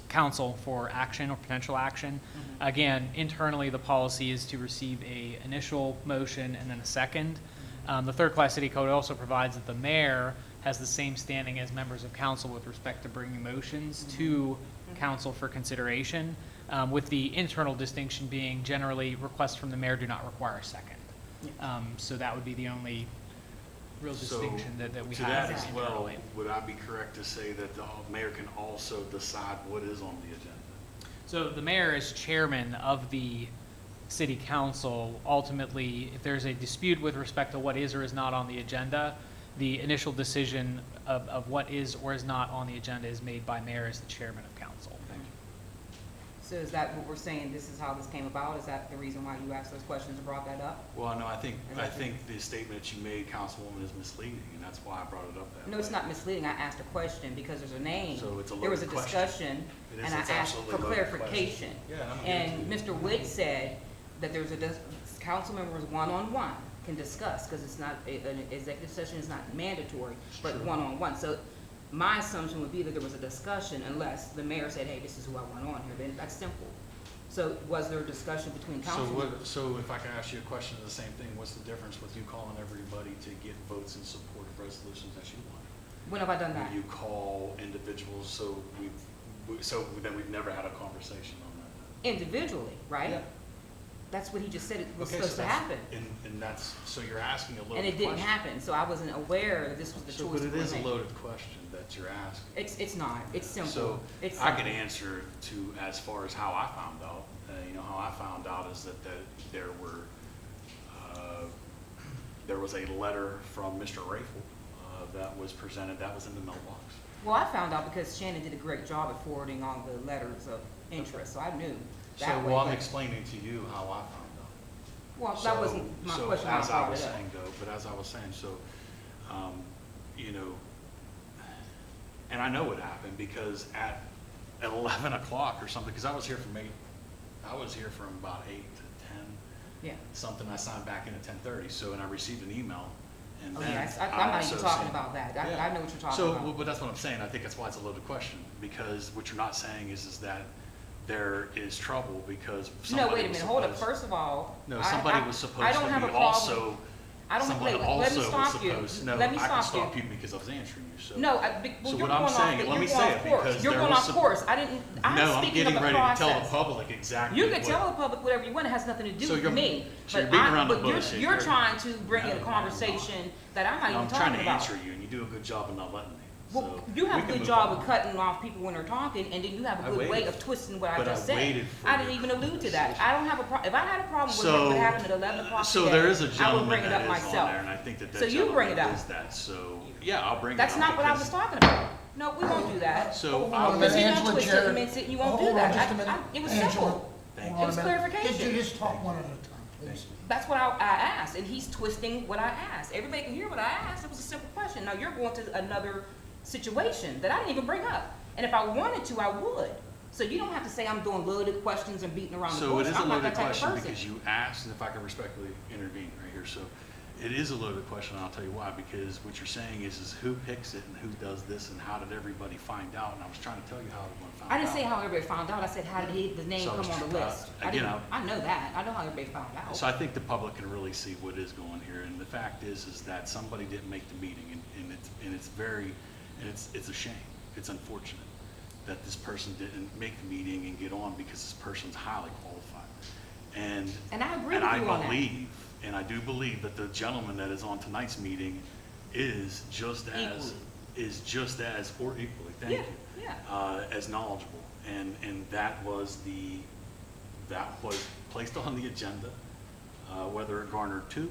Speaker 3: council for action or potential action. Again, internally, the policy is to receive a initial motion and then a second. The third-class city code also provides that the mayor has the same standing as members of council with respect to bringing motions to council for consideration, with the internal distinction being generally requests from the mayor do not require a second. So that would be the only real distinction that we
Speaker 1: To
Speaker 3: have
Speaker 1: that as well,
Speaker 3: internally.
Speaker 1: would I be correct to say that the mayor can also decide what is on the agenda?
Speaker 3: So the mayor is chairman of the city council. Ultimately, if there's a dispute with respect to what is or is not on the agenda, the initial decision of what is or is not on the agenda is made by mayor as the chairman of council.
Speaker 1: Thank you.
Speaker 9: So is that what we're saying, this is how this came about? Is that the reason why you asked those questions and brought that up?
Speaker 1: Well, no, I think
Speaker 9: Exactly.
Speaker 1: the statement you made, Councilwoman, is misleading, and that's why I brought it up that way.
Speaker 9: No, it's not misleading. I asked a question because there's a name.
Speaker 1: So it's a
Speaker 9: There was a
Speaker 1: loaded question.
Speaker 9: discussion,
Speaker 1: It is,
Speaker 9: and I
Speaker 1: it's
Speaker 9: asked
Speaker 1: absolutely
Speaker 9: for
Speaker 1: a loaded
Speaker 9: clarification.
Speaker 1: question. Yeah, and I'm gonna give it to
Speaker 9: And Mr. Witt said that there's council members one-on-one can discuss, because it's not, an executive session is not mandatory, but
Speaker 1: True.
Speaker 9: one-on-one. So my assumption would be that there was a discussion, unless the mayor said, hey, this is who I want on here, then that's simple. So was there a discussion between
Speaker 1: So
Speaker 9: council members?
Speaker 1: so if I can ask you a question of the same thing, what's the difference with you calling everybody to get votes in support of resolutions that you want?
Speaker 9: When have I done that?
Speaker 1: When you call individuals, so then we've never had a conversation on that.
Speaker 9: Individually, right?
Speaker 1: Yeah.
Speaker 9: That's what he just said it was
Speaker 1: Okay,
Speaker 9: supposed
Speaker 1: so
Speaker 9: to
Speaker 1: that's-
Speaker 9: happen.
Speaker 1: And that's, so you're asking a loaded
Speaker 9: And
Speaker 1: question.
Speaker 9: it didn't happen, so I wasn't aware that this was the
Speaker 1: So,
Speaker 9: choice
Speaker 1: but
Speaker 9: we
Speaker 1: it is a
Speaker 9: made.
Speaker 1: loaded question that you're asking.
Speaker 9: It's not, it's simple.
Speaker 1: So
Speaker 9: It's
Speaker 1: I could
Speaker 9: simple.
Speaker 1: answer to, as far as how I found out. How I found out is that there was a letter from Mr. Rafel that was presented, that was in the mailbox.
Speaker 9: Well, I found out because Shannon did a great job at forwarding all the letters of interest, so I knew
Speaker 1: So,
Speaker 9: that way.
Speaker 1: well, I'm
Speaker 9: but-
Speaker 1: explaining to you how I found out.
Speaker 9: Well, that
Speaker 1: So-
Speaker 9: wasn't my
Speaker 1: so
Speaker 9: question, I
Speaker 1: as I
Speaker 9: brought
Speaker 1: was
Speaker 9: it up.
Speaker 1: saying though, but as I was saying, so, and I know what happened because at 11 o'clock or something, because I was here from about 8 to 10,
Speaker 9: Yeah.
Speaker 1: something. I signed back in at 10:30, so, and I received an email, and
Speaker 9: Oh,
Speaker 1: then
Speaker 9: yeah, I'm
Speaker 1: I
Speaker 9: not
Speaker 1: also
Speaker 9: even talking
Speaker 1: sent-
Speaker 9: about that.
Speaker 1: Yeah.
Speaker 9: I know what you're talking
Speaker 1: So,
Speaker 9: about.
Speaker 1: but that's what I'm saying. I think that's why it's a loaded question, because what you're not saying is that there is trouble because
Speaker 9: No,
Speaker 1: somebody
Speaker 9: wait a
Speaker 1: was
Speaker 9: minute, hold up.
Speaker 1: supposed-
Speaker 9: First of all.
Speaker 1: No,
Speaker 9: I-
Speaker 1: somebody
Speaker 9: I-
Speaker 1: was
Speaker 9: I
Speaker 1: supposed
Speaker 9: don't
Speaker 1: to
Speaker 9: have a
Speaker 1: be
Speaker 9: problem-
Speaker 1: also,
Speaker 9: I don't,
Speaker 1: someone
Speaker 9: let me
Speaker 1: also was
Speaker 9: stop you.
Speaker 1: supposed, no,
Speaker 9: Let me
Speaker 1: I can
Speaker 9: stop
Speaker 1: stop
Speaker 9: you.
Speaker 1: you because I was answering you, so.
Speaker 9: No, well,
Speaker 1: So
Speaker 9: you're
Speaker 1: what
Speaker 9: going
Speaker 1: I'm
Speaker 9: off,
Speaker 1: saying,
Speaker 9: you're
Speaker 1: let me
Speaker 9: going
Speaker 1: say
Speaker 9: off
Speaker 1: it,
Speaker 9: course.
Speaker 1: because
Speaker 9: You're
Speaker 1: there
Speaker 9: going
Speaker 1: was
Speaker 9: off
Speaker 1: some-
Speaker 9: course. I'm
Speaker 1: No, I'm
Speaker 9: speaking of
Speaker 1: getting
Speaker 9: the
Speaker 1: ready to tell the
Speaker 9: process.
Speaker 1: public exactly
Speaker 9: You can
Speaker 1: what-
Speaker 9: tell the public whatever you want, it has nothing to do
Speaker 1: So
Speaker 9: with
Speaker 1: you're-
Speaker 9: me.
Speaker 1: so you're
Speaker 9: But
Speaker 1: beating around the
Speaker 9: but
Speaker 1: bush here.
Speaker 9: you're
Speaker 1: You're-
Speaker 9: trying to bring in
Speaker 1: No,
Speaker 9: a
Speaker 1: I'm
Speaker 9: conversation that I'm not
Speaker 1: I'm
Speaker 9: even
Speaker 1: trying
Speaker 9: talking
Speaker 1: to
Speaker 9: about.
Speaker 1: answer you, and you do a good job of not letting me.
Speaker 9: Well,
Speaker 1: So
Speaker 9: you have
Speaker 1: we
Speaker 9: a
Speaker 1: can
Speaker 9: good
Speaker 1: move
Speaker 9: job
Speaker 1: on.
Speaker 9: of cutting off people when they're talking, and then you have a
Speaker 1: I
Speaker 9: good way
Speaker 1: waited.
Speaker 9: of twisting what I
Speaker 1: But I
Speaker 9: just said.
Speaker 1: waited for
Speaker 9: I
Speaker 1: your
Speaker 9: didn't even allude to that.
Speaker 1: conversation.
Speaker 9: I don't have a problem, if I had a problem with
Speaker 1: So,
Speaker 9: what happened at 11 o'clock
Speaker 1: so
Speaker 9: today,
Speaker 1: there is a
Speaker 9: I would
Speaker 1: gentleman
Speaker 9: bring it
Speaker 1: that
Speaker 9: up
Speaker 1: is on
Speaker 9: myself.
Speaker 1: there, and I think that
Speaker 9: So you bring it
Speaker 1: gentleman
Speaker 9: up.
Speaker 1: is that, so, yeah, I'll bring it up.
Speaker 9: That's not what I was
Speaker 1: because-
Speaker 9: talking about. No, we won't do that.
Speaker 1: So
Speaker 2: Hold
Speaker 1: I
Speaker 2: on a
Speaker 1: would-
Speaker 2: minute,
Speaker 9: Because you don't
Speaker 2: Angela,
Speaker 9: twist it
Speaker 2: Jared.
Speaker 9: and mince it, you won't do
Speaker 2: Hold on
Speaker 9: that.
Speaker 2: just a minute.
Speaker 9: It was
Speaker 2: Angela,
Speaker 9: simple.
Speaker 1: Thank
Speaker 2: hold on
Speaker 9: It was
Speaker 2: a minute.
Speaker 9: clarification.
Speaker 2: Could you just talk one at a time, please?
Speaker 9: That's what I asked, and he's twisting what I asked. Everybody can hear what I asked. It was a simple question. Now you're going to another situation that I didn't even bring up. And if I wanted to, I would. So you don't have to say I'm doing loaded questions and beating around the
Speaker 1: So
Speaker 9: bush.
Speaker 1: it is a
Speaker 9: I'm not
Speaker 1: loaded
Speaker 9: that type of
Speaker 1: question
Speaker 9: person.
Speaker 1: because you asked, and if I can respectfully intervene right here, so it is a loaded question, and I'll tell you why, because what you're saying is who picks it and who does this and how did everybody find out, and I was trying to tell you how everyone found out.
Speaker 9: I didn't say how everybody found out. I said how did the name
Speaker 1: So,
Speaker 9: come on the list. I
Speaker 1: again,
Speaker 9: didn't. I know that. I know how everybody found out.
Speaker 1: So I think the public can really see what is going here, and the fact is that somebody didn't make the meeting, and it's very, and it's a shame, it's unfortunate that this person didn't make the meeting and get on because this person's highly qualified. And
Speaker 9: And I agree with you on that.
Speaker 1: And I do believe that the gentleman that is on tonight's meeting is just as, or equally, thank
Speaker 9: Yeah,
Speaker 1: you.
Speaker 9: yeah.
Speaker 1: As knowledgeable, and that was placed on the agenda, whether it garnered two,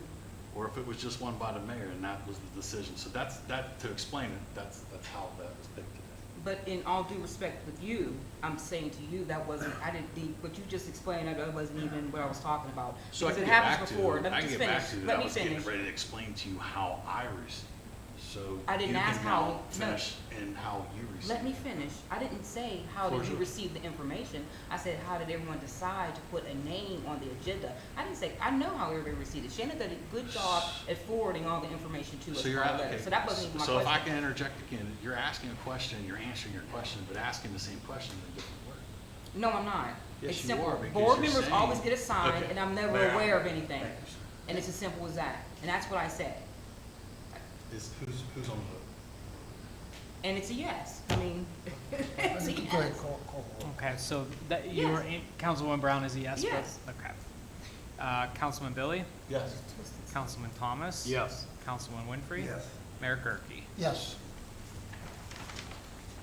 Speaker 1: or if it was just one by the mayor, and that was the decision. So to explain it, that's how that was picked today.
Speaker 9: But in all due respect with you, I'm saying to you, that wasn't, what you just explained, that wasn't even what I was talking about.
Speaker 1: So I
Speaker 9: Because
Speaker 1: can
Speaker 9: it
Speaker 1: get
Speaker 9: happens
Speaker 1: back to,
Speaker 9: before. Let me
Speaker 1: I can
Speaker 9: just
Speaker 1: get back
Speaker 9: finish.
Speaker 1: to that.
Speaker 9: Let
Speaker 1: I
Speaker 9: me
Speaker 1: was getting
Speaker 9: finish.
Speaker 1: ready to explain to you how I received. So
Speaker 9: I didn't
Speaker 1: you can
Speaker 9: ask
Speaker 1: now
Speaker 9: how- no.
Speaker 1: finish and how you received.
Speaker 9: Let me finish. I didn't say how did
Speaker 1: Floor's
Speaker 9: you
Speaker 1: yours.
Speaker 9: receive the information. I said how did everyone decide to put a name on the agenda. I didn't say, I know how everybody received it. Shannon did a good job at forwarding all the information to us.
Speaker 1: So
Speaker 9: in
Speaker 1: you're
Speaker 9: our
Speaker 1: at,
Speaker 9: letter.
Speaker 1: okay.
Speaker 9: So that wasn't even my
Speaker 1: So if I
Speaker 9: question.
Speaker 1: can interject again, you're asking a question, you're answering your question, but asking the same question in a different word.
Speaker 9: No, I'm not.
Speaker 1: Yes,
Speaker 9: It's
Speaker 1: you
Speaker 9: simple.
Speaker 1: are, because
Speaker 9: Board
Speaker 1: you're
Speaker 9: members
Speaker 1: saying-
Speaker 9: always get assigned,
Speaker 1: Okay.
Speaker 9: and I'm never
Speaker 1: Mayor,
Speaker 9: aware of anything.
Speaker 1: Thank you, sir.
Speaker 9: And it's as simple as that. And that's what I said.
Speaker 1: Who's on the vote?
Speaker 9: And it's a yes. I mean, it's a
Speaker 2: Go ahead,
Speaker 9: yes.
Speaker 2: call roll.
Speaker 3: Okay, so that, you were, Councilwoman Brown is a yes? but-
Speaker 9: Yes.
Speaker 3: Okay. Councilman Billy?
Speaker 1: Yes.
Speaker 3: Councilman Thomas?
Speaker 1: Yes.
Speaker 3: Councilman Winfrey?
Speaker 4: Yes.
Speaker 3: Mayor Gurke?
Speaker 2: Yes,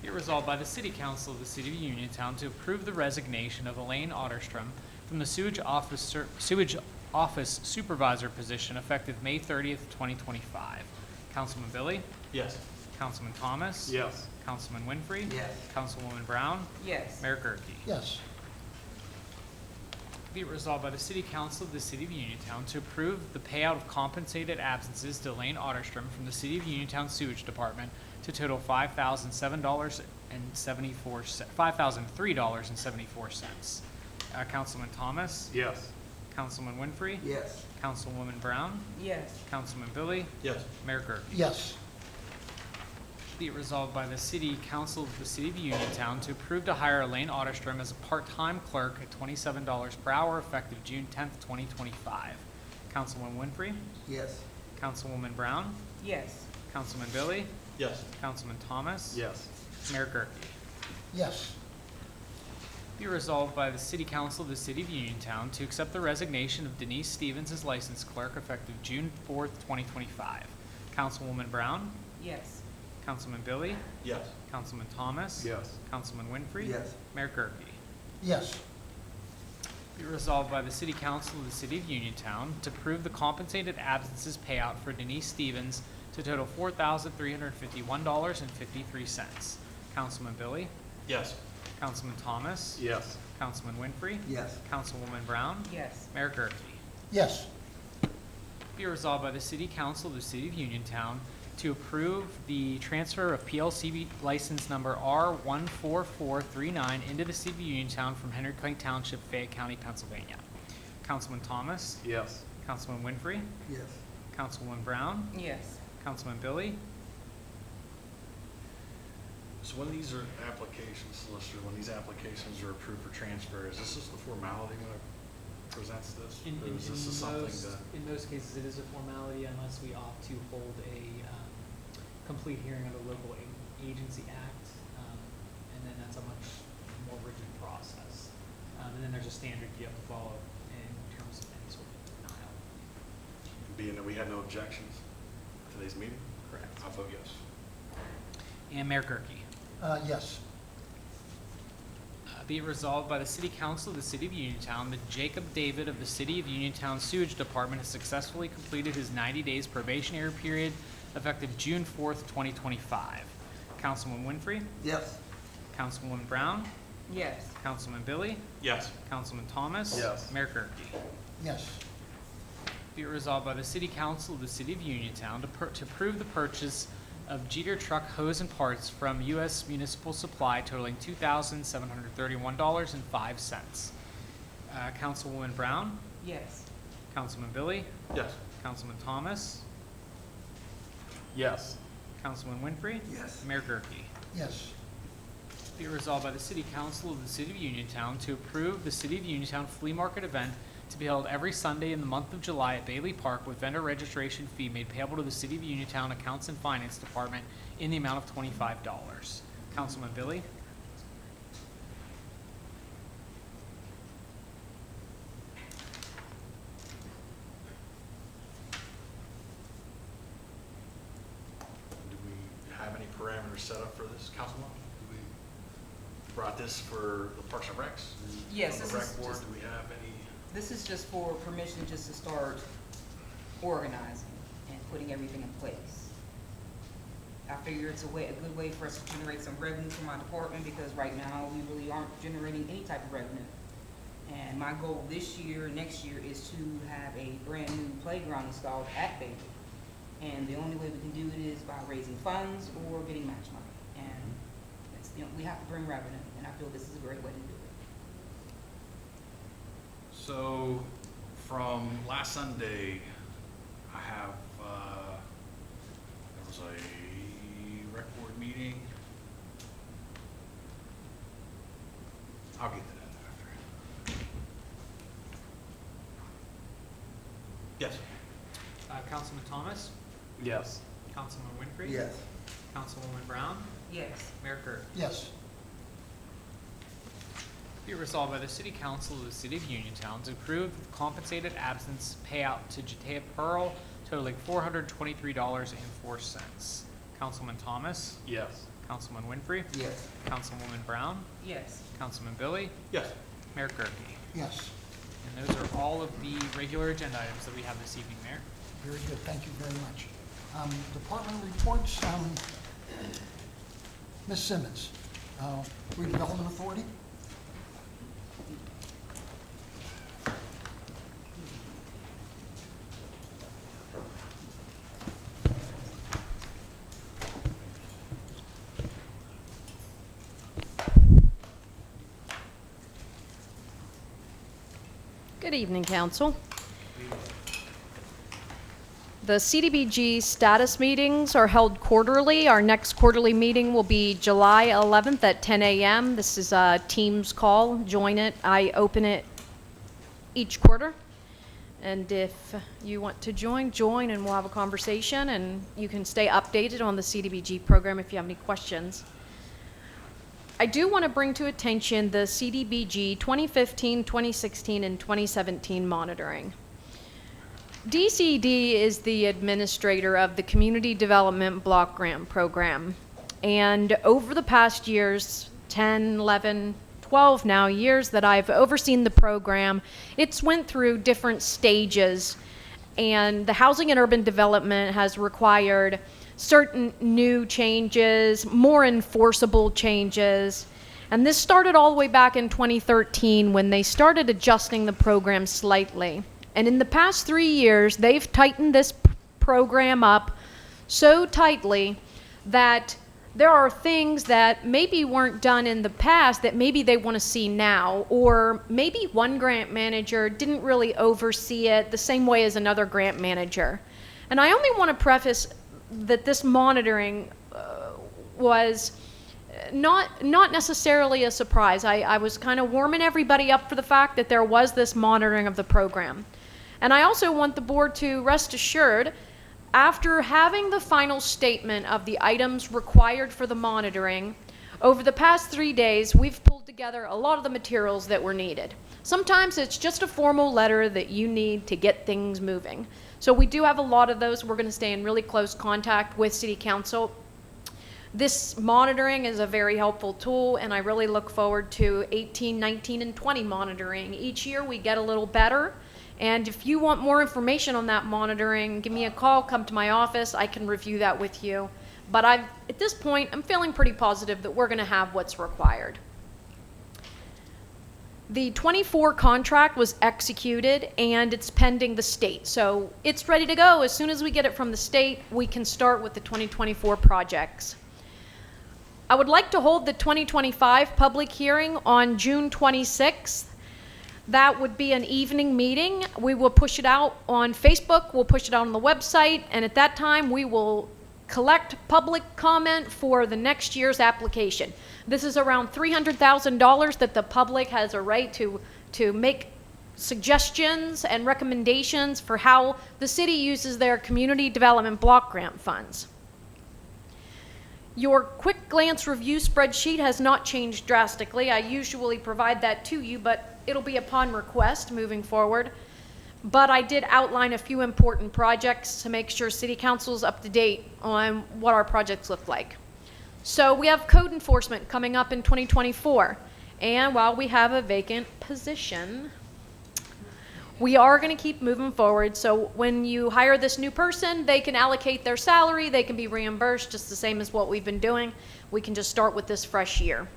Speaker 3: Be it resolved by the City Council of the City of Uniontown to approve the resignation of Elaine Otterstrom from the sewage office supervisor position effective May 30th, 2025. Councilman Billy?
Speaker 1: Yes.
Speaker 3: Councilman Thomas?
Speaker 1: Yes.
Speaker 3: Councilman Winfrey?
Speaker 4: Yes.
Speaker 3: Councilwoman Brown?
Speaker 9: Yes.
Speaker 3: Mayor Gurke?
Speaker 2: yes,
Speaker 3: Be it resolved by the City Council of the City of Uniontown to approve the payout of compensated absences to Elaine Otterstrom from the City of Uniontown Sewage Department to total $5,3.74. Councilman Thomas?
Speaker 1: Yes.
Speaker 3: Councilman Winfrey?
Speaker 4: Yes.
Speaker 3: Councilwoman Brown?
Speaker 9: Yes.
Speaker 3: Councilman Billy?
Speaker 1: Yes.
Speaker 3: Mayor Gurke?
Speaker 2: yes,
Speaker 3: Be it resolved by the City Council of the City of Uniontown to approve to hire Elaine Otterstrom as a part-time clerk at $27 per hour effective June 10th, 2025. Councilwoman Winfrey?
Speaker 4: Yes.
Speaker 3: Councilwoman Brown?
Speaker 9: Yes.
Speaker 3: Councilman Billy?
Speaker 1: Yes.
Speaker 3: Councilman Thomas?
Speaker 1: Yes.
Speaker 3: Mayor Gurke?
Speaker 2: yes,
Speaker 3: Be resolved by the City Council of the City of Uniontown to accept the resignation of Denise Stevens as license clerk effective June 4th, 2025. Councilwoman Brown?
Speaker 9: Yes.
Speaker 3: Councilman Billy?
Speaker 1: Yes.
Speaker 3: Councilman Thomas?
Speaker 1: Yes.
Speaker 3: Councilman Winfrey?
Speaker 4: Yes.
Speaker 3: Mayor Gurke?
Speaker 2: yes,
Speaker 3: Be resolved by the City Council of the City of Uniontown to approve the compensated absences payout for Denise Stevens to total $4,351.53. Councilman Billy?
Speaker 1: Yes.
Speaker 3: Councilman Thomas?
Speaker 1: Yes.
Speaker 3: Councilman Winfrey?
Speaker 4: Yes.
Speaker 3: Councilwoman Brown?
Speaker 9: Yes.
Speaker 3: Mayor Gurke?
Speaker 2: yes,
Speaker 3: Be resolved by the City Council of the City of Uniontown to approve the transfer of PLCB license number R14439 into the City of Uniontown from Henry Clay Township, Fayette County, Pennsylvania. Councilman Thomas?
Speaker 1: Yes.
Speaker 3: Councilman Winfrey?
Speaker 4: Yes.
Speaker 3: Councilwoman Brown?
Speaker 9: Yes.
Speaker 3: Councilman Billy?
Speaker 1: So when these are applications, Solicitor, when these applications are approved for transfer, is this just the formality when it presents this? Or is this something that?
Speaker 3: In most cases, it is a formality unless we opt to hold a complete hearing under the Local Agency Act, and then that's a much more rigid process. And then there's a standard you have to follow in terms of any sort of denial.
Speaker 1: Being that we had no objections to today's meeting?
Speaker 3: Correct.
Speaker 1: I vote yes.
Speaker 3: And Mayor Gurke.
Speaker 2: yes,
Speaker 3: Be it resolved by the City Council of the City of Uniontown that Jacob David of the City of Uniontown Sewage Department has successfully completed his 90 days probationary period effective June 4th, 2025. Councilman Winfrey,
Speaker 4: Yes.
Speaker 3: Councilwoman Brown,
Speaker 9: Yes.
Speaker 3: Councilman Billy,
Speaker 1: Yes.
Speaker 3: Councilman Thomas.
Speaker 4: Yes.
Speaker 3: Mayor Gurke.
Speaker 2: Yes.
Speaker 3: Be it resolved by the City Council of the City of Uniontown to approve the purchase of Jeter Truck hose and parts from U.S. Municipal Supply totaling $2,731.05. Councilwoman Brown,
Speaker 9: Yes.
Speaker 3: Councilman Billy,
Speaker 1: Yes.
Speaker 3: Councilman Thomas,
Speaker 6: Yes.
Speaker 3: Councilman Winfrey,
Speaker 4: Yes.
Speaker 3: Mayor Gurke.
Speaker 2: Yes.
Speaker 3: Be it resolved by the City Council of the City of Uniontown to approve the City of Uniontown Flea Market event to be held every Sunday in the month of July at Bailey Park with vendor registration fee made payable to the City of Uniontown Accounts and Finance Department in the amount of $25. Councilman Billy?
Speaker 1: Do we have any parameters set up for this, Councilman? Do we brought this for the Parks and Recs?
Speaker 9: Yes,
Speaker 1: On
Speaker 9: this
Speaker 1: the
Speaker 9: is
Speaker 1: rec board,
Speaker 9: just-
Speaker 1: do we have any?
Speaker 9: This is just for permission just to start organizing and putting everything in place. I figure it's a good way for us to generate some revenue from our department, because right now, we really aren't generating any type of revenue. And my goal this year, next year, is to have a brand-new playground installed at Bailey. And the only way we can do it is by raising funds or getting match money. And it's, we have to bring revenue, and I feel this is a great way to do it.
Speaker 1: So, from last Sunday, I have, there was a rec board meeting. I'll get to that after. Yes.
Speaker 3: Councilman Thomas,
Speaker 6: Yes.
Speaker 3: Councilman Winfrey.
Speaker 4: Yes.
Speaker 3: Councilwoman Brown,
Speaker 9: Yes.
Speaker 3: Mayor Gurke.
Speaker 2: Yes.
Speaker 3: Be it resolved by the City Council of the City of Uniontown to approve compensated absence payout to Jatea Pearl totaling $423.04. Councilman Thomas,
Speaker 6: Yes.
Speaker 3: Councilman Winfrey,
Speaker 4: Yes.
Speaker 3: Councilwoman Brown,
Speaker 9: Yes.
Speaker 3: Councilman Billy,
Speaker 1: Yes.
Speaker 3: Mayor Gurke.
Speaker 2: Yes.
Speaker 3: And those are all of the regular agenda items that we have this evening, Mayor.
Speaker 2: Very good, thank you very much. Department reports, Ms. Simmons, Redevelopment Authority?
Speaker 10: Good evening, Council. The CDBG status meetings are held quarterly. Our next quarterly meeting will be July 11th at 10 a.m. This is a Teams call. Join it. I open it each quarter. And if you want to join, and we'll have a conversation, and you can stay updated on the CDBG program if you have any questions. I do want to bring to attention the CDBG 2015, 2016, and 2017 monitoring. DCD is the administrator of the Community Development Block Grant Program. And over the past years, 10, 11, 12 now years that I've overseen the program, it's went through different stages. And the Housing and Urban Development has required certain new changes, more enforceable changes. And this started all the way back in 2013 when they started adjusting the program slightly. And in the past 3 years, they've tightened this program up so tightly that there are things that maybe weren't done in the past that maybe they want to see now, or maybe one grant manager didn't really oversee it the same way as another grant manager. And I only want to preface that this monitoring was not necessarily a surprise. I was kind of warming everybody up for the fact that there was this monitoring of the program. And I also want the board to rest assured, after having the final statement of the items required for the monitoring, over the past 3 days, we've pulled together a lot of the materials that were needed. Sometimes it's just a formal letter that you need to get things moving. So we do have a lot of those. We're going to stay in really close contact with City Council. This monitoring is a very helpful tool, and I really look forward to 18, 19, and 20 monitoring. Each year we get a little better. And if you want more information on that monitoring, give me a call, come to my office, I can review that with you. But at this point, I'm feeling pretty positive that we're going to have what's required. The 24 contract was executed and it's pending the state. So it's ready to go. As soon as we get it from the state, we can start with the 2024 projects. I would like to hold the 2025 public hearing on June 26th. That would be an evening meeting. We will push it out on Facebook, we'll push it out on the website, and at that time we will collect public comment for the next year's application. This is around $300,000 that the public has a right to make suggestions and recommendations for how the city uses their community development block grant funds. Your quick glance review spreadsheet has not changed drastically. I usually provide that to you, but it'll be upon request moving forward. But I did outline a few important projects to make sure City Council's up to date on what our projects look like. So we have code enforcement coming up in 2024. And while we have a vacant position, we are going to keep moving forward. So when you hire this new person, they can allocate their salary, they can be reimbursed just the same as what we've been doing. We can just start with this fresh year.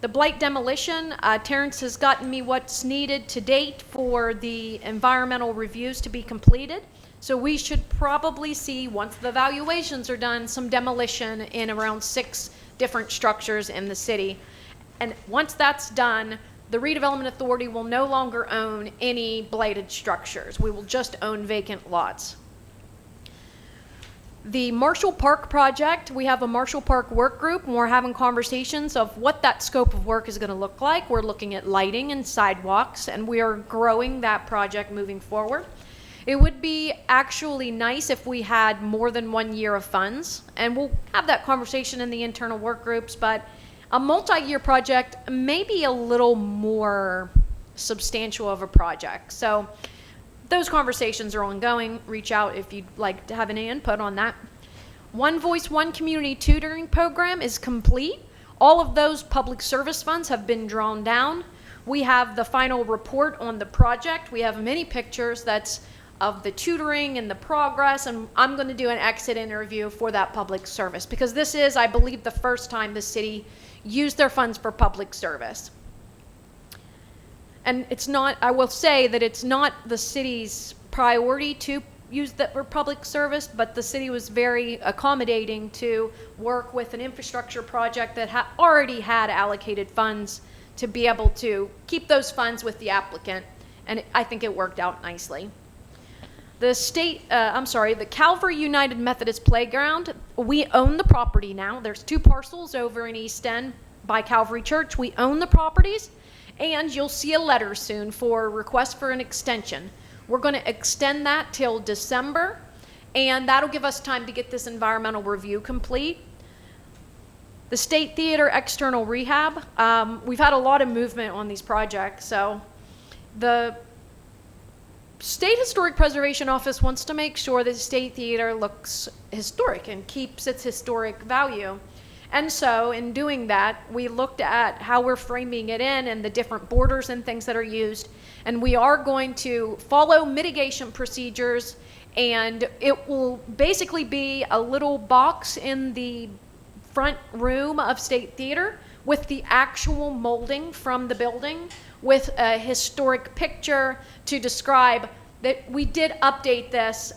Speaker 10: The blight demolition, Terrence has gotten me what's needed to date for the environmental reviews to be completed. So we should probably see, once the evaluations are done, some demolition in around 6 different structures in the city. And once that's done, the redevelopment authority will no longer own any blighted structures. We will just own vacant lots. The Marshall Park project, we have a Marshall Park work group, and we're having conversations of what that scope of work is going to look like. We're looking at lighting and sidewalks, and we are growing that project moving forward. It would be actually nice if we had more than 1 year of funds, and we'll have that conversation in the internal work groups, but a multi-year project may be a little more substantial of a project. So those conversations are ongoing. Reach out if you'd like to have any input on that. One Voice, One Community tutoring program is complete. All of those public service funds have been drawn down. We have the final report on the project. We have many pictures that's of the tutoring and the progress, and I'm going to do an exit interview for that public service because this is, I believe, the first time the city used their funds for public service. And it's not, I will say that it's not the city's priority to use that for public service, but the city was very accommodating to work with an infrastructure project that already had allocated funds to be able to keep those funds with the applicant, and I think it worked out nicely. The Calvary United Methodist Playground, we own the property now. There's 2 parcels over in East End by Calvary Church. We own the properties, and you'll see a letter soon for a request for an extension. We're going to extend that till December, and that'll give us time to get this environmental review complete. The State Theater external rehab, we've had a lot of movement on these projects, so the State Historic Preservation Office wants to make sure that the State Theater looks historic and keeps its historic value. And so in doing that, we looked at how we're framing it in and the different borders and things that are used. And we are going to follow mitigation procedures, and it will basically be a little box in the front room of State Theater with the actual molding from the building, with a historic picture to describe that we did update this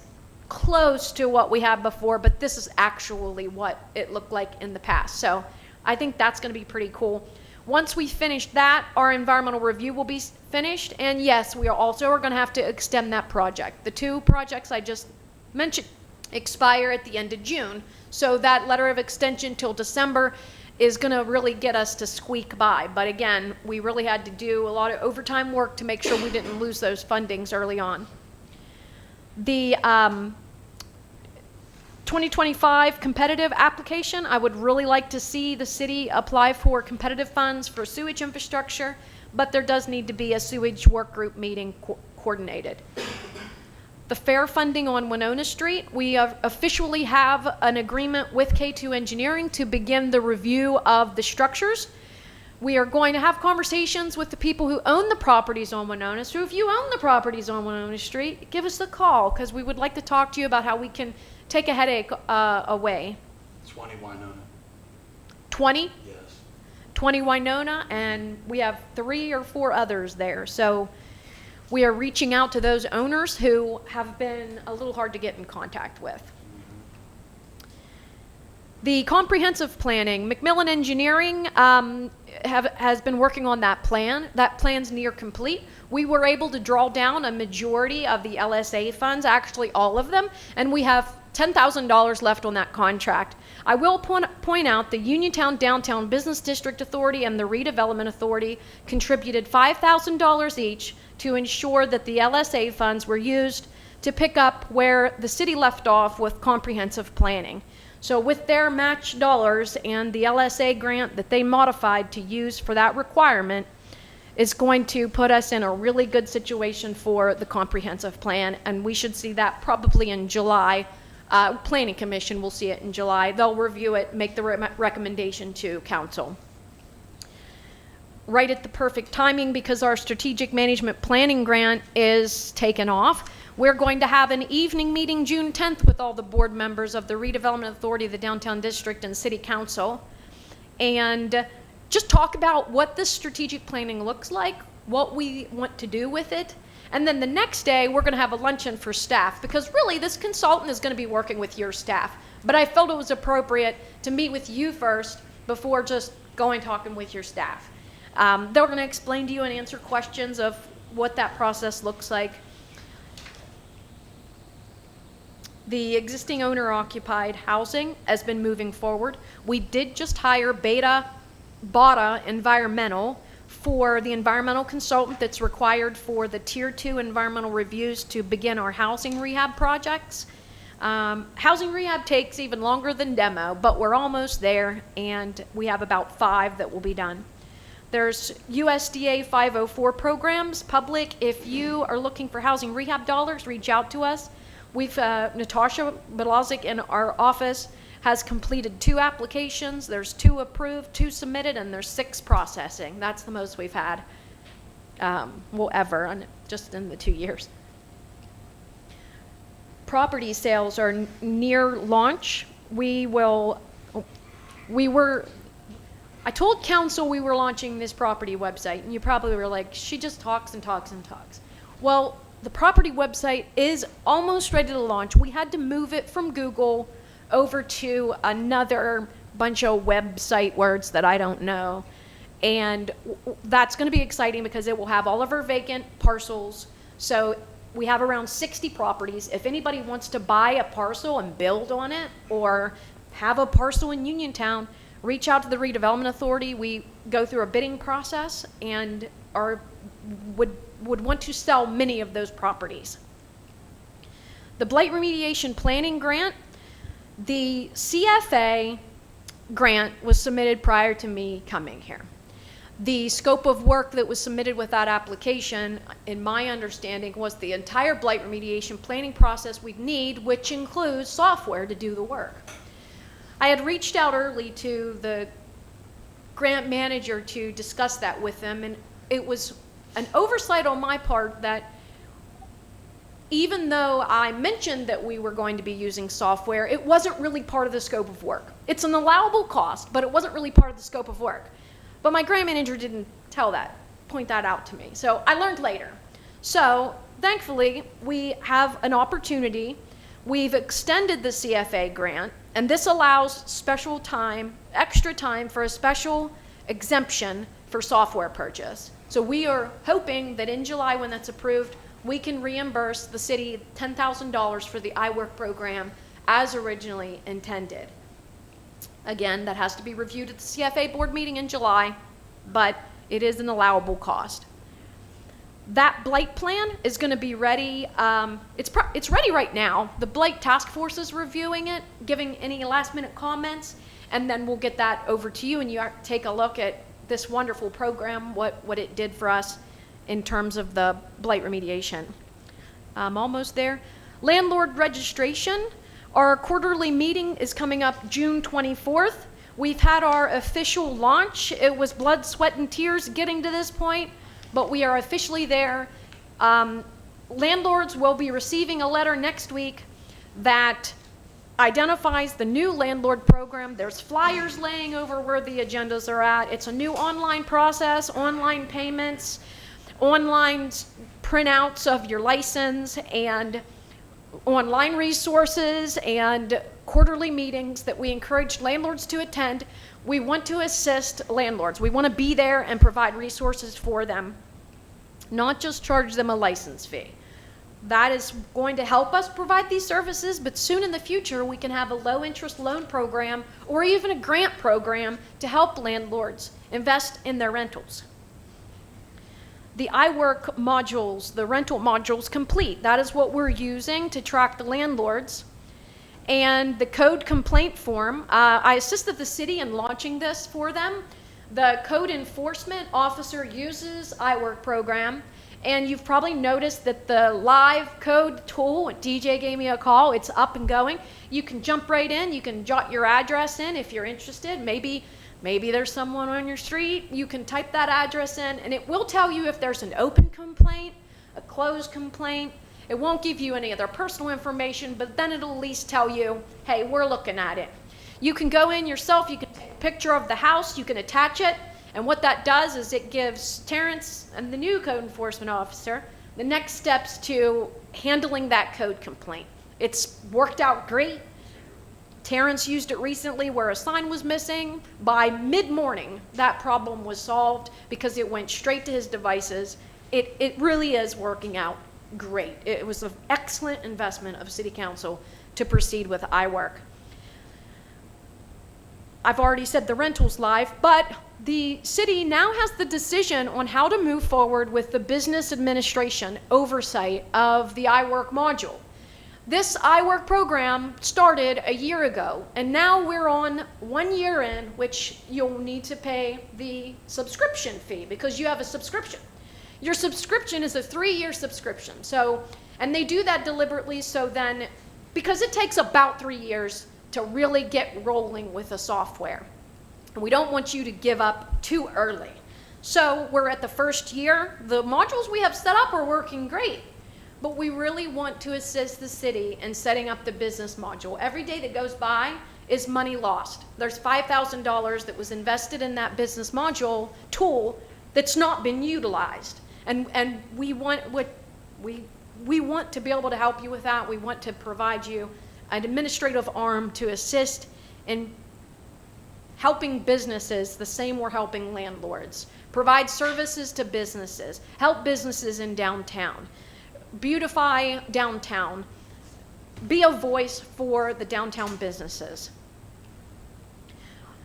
Speaker 10: close to what we had before, but this is actually what it looked like in the past. So I think that's going to be pretty cool. Once we finish that, our environmental review will be finished, and yes, we are also going to have to extend that project. The 2 projects I just mentioned expire at the end of June, so that letter of extension till December is going to really get us to squeak by. But again, we really had to do a lot of overtime work to make sure we didn't lose those fundings early on. The 2025 competitive application, I would really like to see the city apply for competitive funds for sewage infrastructure, but there does need to be a sewage work group meeting coordinated. The fair funding on Winona Street, we officially have an agreement with K2 Engineering to begin the review of the structures. We are going to have conversations with the people who own the properties on Winona. So if you own the properties on Winona Street, give us a call because we would like to talk to you about how we can take a headache away.
Speaker 1: 20 Winona.
Speaker 10: 20?
Speaker 1: Yes.
Speaker 10: 20 Winona, and we have 3 or 4 others there. So we are reaching out to those owners who have been a little hard to get in contact with. The comprehensive planning, McMillan Engineering has been working on that plan. That plan's near complete. We were able to draw down a majority of the LSA funds, actually all of them, and we have $10,000 left on that contract. I will point out the Uniontown Downtown Business District Authority and the Redevelopment Authority contributed $5,000 each to ensure that the LSA funds were used to pick up where the city left off with comprehensive planning. So with their match dollars and the LSA grant that they modified to use for that requirement is going to put us in a really good situation for the comprehensive plan, and we should see that probably in July. Planning Commission will see it in July. They'll review it, make the recommendation to council. Right at the perfect timing, because our strategic management planning grant is taken off, we're going to have an evening meeting June 10th with all the board members of the Redevelopment Authority, the Downtown District, and City Council, and just talk about what this strategic planning looks like, what we want to do with it. And then the next day, we're going to have a luncheon for staff, because really this consultant is going to be working with your staff. But I felt it was appropriate to meet with you first before just talking with your staff. They're going to explain to you and answer questions of what that process looks like. The existing owner-occupied housing has been moving forward. We did just hire Bada Environmental for the environmental consultant that's required for the Tier 2 environmental reviews to begin our housing rehab projects. Housing rehab takes even longer than demo, but we're almost there, and we have about 5 that will be done. There's USDA 504 programs, public. If you are looking for housing rehab dollars, reach out to us. We've, Natasha Belazik in our office has completed 2 applications. There's 2 approved, 2 submitted, and there's 6 processing. That's the most we've had, ever, just in the 2 years. Property sales are near launch. I told council we were launching this property website, and you probably were like, she just talks and talks and talks. Well, the property website is almost ready to launch. We had to move it from Google over to another bunch of website words that I don't know. And that's going to be exciting because it will have all of our vacant parcels. So we have around 60 properties. If anybody wants to buy a parcel and build on it, or have a parcel in Uniontown, reach out to the Redevelopment Authority. We go through a bidding process and would want to sell many of those properties. The Blight Remediation Planning Grant, the CFA grant was submitted prior to me coming here. The scope of work that was submitted with that application, in my understanding, was the entire blight remediation planning process we'd need, which includes software to do the work. I had reached out early to the grant manager to discuss that with them, and it was an oversight on my part that even though I mentioned that we were going to be using software, it wasn't really part of the scope of work. It's an allowable cost, but it wasn't really part of the scope of work. But my grant manager didn't point that out to me. So I learned later. So thankfully, we have an opportunity. We've extended the CFA grant, and this allows extra time for a special exemption for software purchase. So we are hoping that in July, when that's approved, we can reimburse the city $10,000 for the iWork program as originally intended. Again, that has to be reviewed at the CFA board meeting in July, but it is an allowable cost. That blight plan is going to be ready. It's ready right now. The blight task force is reviewing it, giving any last minute comments, and then we'll get that over to you, and you take a look at this wonderful program, what it did for us in terms of the blight remediation. Almost there. Landlord registration. Our quarterly meeting is coming up June 24th. We've had our official launch. It was blood, sweat, and tears getting to this point, but we are officially there. Landlords will be receiving a letter next week that identifies the new landlord program. There's flyers laying over where the agendas are at. It's a new online process, online payments, online printouts of your license, and online resources and quarterly meetings that we encourage landlords to attend. We want to assist landlords. We want to be there and provide resources for them, not just charge them a license fee. That is going to help us provide these services, but soon in the future, we can have a low-interest loan program or even a grant program to help landlords invest in their rentals. The iWork modules, the rental modules complete. That is what we're using to track the landlords. And the code complaint form, I assisted the city in launching this for them. The code enforcement officer uses iWork program. And you've probably noticed that the live code tool, DJ gave me a call, it's up and going. You can jump right in, you can jot your address in if you're interested. Maybe there's someone on your street, you can type that address in, and it will tell you if there's an open complaint, a closed complaint. It won't give you any other personal information, but then it'll at least tell you, hey, we're looking at it. You can go in yourself, you can take a picture of the house, you can attach it, and what that does is it gives Terrence and the new code enforcement officer the next steps to handling that code complaint. It's worked out great. Terrence used it recently where a sign was missing. By mid-morning, that problem was solved because it went straight to his devices. It really is working out great. It was an excellent investment of City Council to proceed with iWork. I've already said the rental's live, but the city now has the decision on how to move forward with the business administration oversight of the iWork module. This iWork program started a year ago, and now we're on 1 year in, which you'll need to pay the subscription fee because you have a subscription. Your subscription is a 3-year subscription. And they do that deliberately so then, because it takes about 3 years to really get rolling with the software. We don't want you to give up too early. So we're at the first year. The modules we have set up are working great, but we really want to assist the city in setting up the business module. Every day that goes by is money lost. There's $5,000 that was invested in that business module tool that's not been utilized. And we want to be able to help you with that. We want to provide you an administrative arm to assist in helping businesses the same we're helping landlords. Provide services to businesses. Help businesses in downtown. Beautify downtown. Be a voice for the downtown businesses.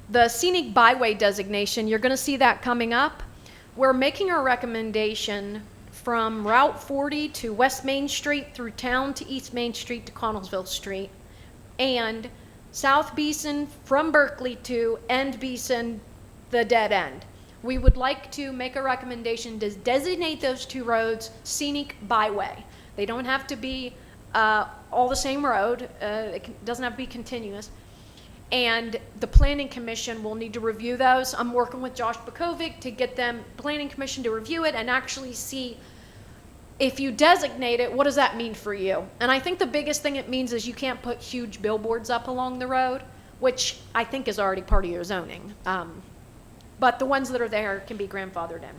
Speaker 10: The scenic byway designation, you're going to see that coming up. We're making a recommendation from Route 40 to West Main Street through town to East Main Street to Connellsville Street, and South Beeson from Berkeley to End Beeson, the dead end. We would like to make a recommendation to designate those two roads scenic byway. They don't have to be all the same road. It doesn't have to be continuous. And the Planning Commission will need to review those. I'm working with Josh Bukovic to get them, Planning Commission, to review it and actually see if you designate it, what does that mean for you? And I think the biggest thing it means is you can't put huge billboards up along the road, which I think is already part of your zoning. But the ones that are there can be grandfathered in.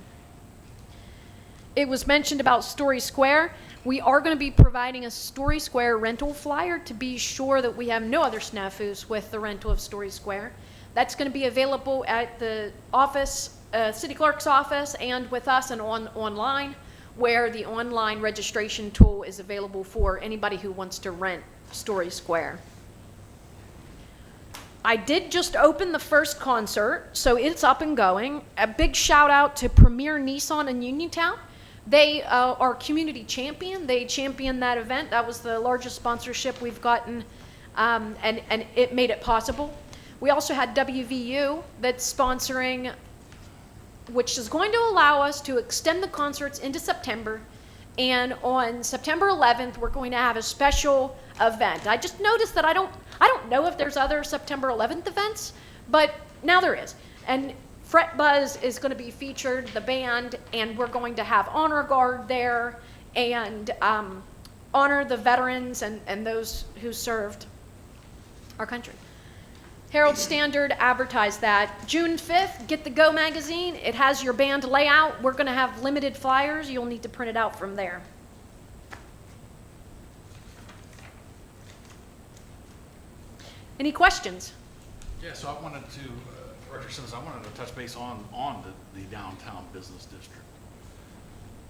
Speaker 10: It was mentioned about Story Square. We are going to be providing a Story Square rental flyer to be sure that we have no other snafus with the rental of Story Square. That's going to be available at the office, city clerk's office, and with us and online, where the online registration tool is available for anybody who wants to rent Story Square. I did just open the first concert, so it's up and going. A big shout out to Premier Nissan in Uniontown. They are community champion. They championed that event. That was the largest sponsorship we've gotten, and it made it possible. We also had WVU that's sponsoring, which is going to allow us to extend the concerts into September. And on September 11th, we're going to have a special event. I just noticed that I don't know if there's other September 11th events, but now there is. And Fret Buzz is going to be featured, the band, and we're going to have Honor Guard there and honor the veterans and those who served. our country. Herald Standard advertised that. June 5th, get the Go magazine. It has your band layout. We're going to have limited flyers. You'll need to print it out from there. Any questions?
Speaker 1: Yeah, so I wanted to, Director Simmons, I wanted to touch base on the downtown business district.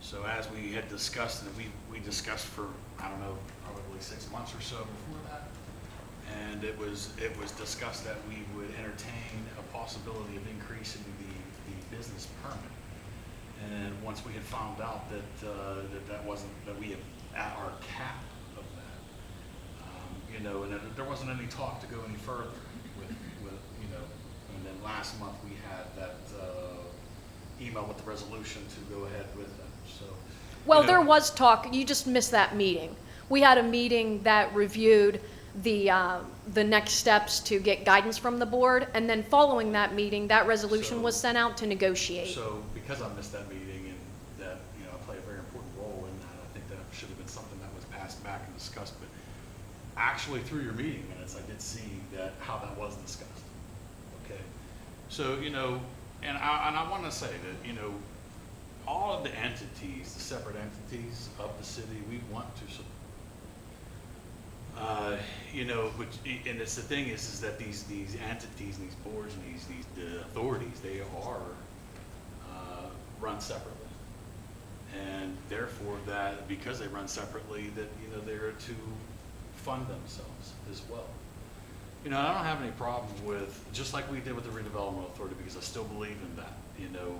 Speaker 1: So as we had discussed, and we discussed for, I don't know, probably 6 months or so before that, and it was discussed that we would entertain a possibility of increasing the business permit. And once we had found out that we had at our cap of that, you know, and that there wasn't any talk to go any further with you know, and then last month we had that email with the resolution to go ahead with them. So,
Speaker 10: Well,
Speaker 1: you know,
Speaker 10: there was talk. You just missed that meeting. We had a meeting that reviewed the next steps to get guidance from the board, and then following that meeting, that resolution was sent out to negotiate.
Speaker 1: So because I missed that meeting and that, you know, I play a very important role in that, I think that should have been something that was passed back and discussed. But actually through your meeting minutes, I did see that how that was discussed. Okay. So, you know, and I want to say that, you know, all of the entities, the separate entities of the city, we want to support. You know, and it's the thing is that these entities and these boards and the authorities, they are run separately, and therefore that because they run separately, that you know they're to fund themselves as well. You know, I don't have any problem with, just like we did with the redevelopment authority, because I still believe in that. You know,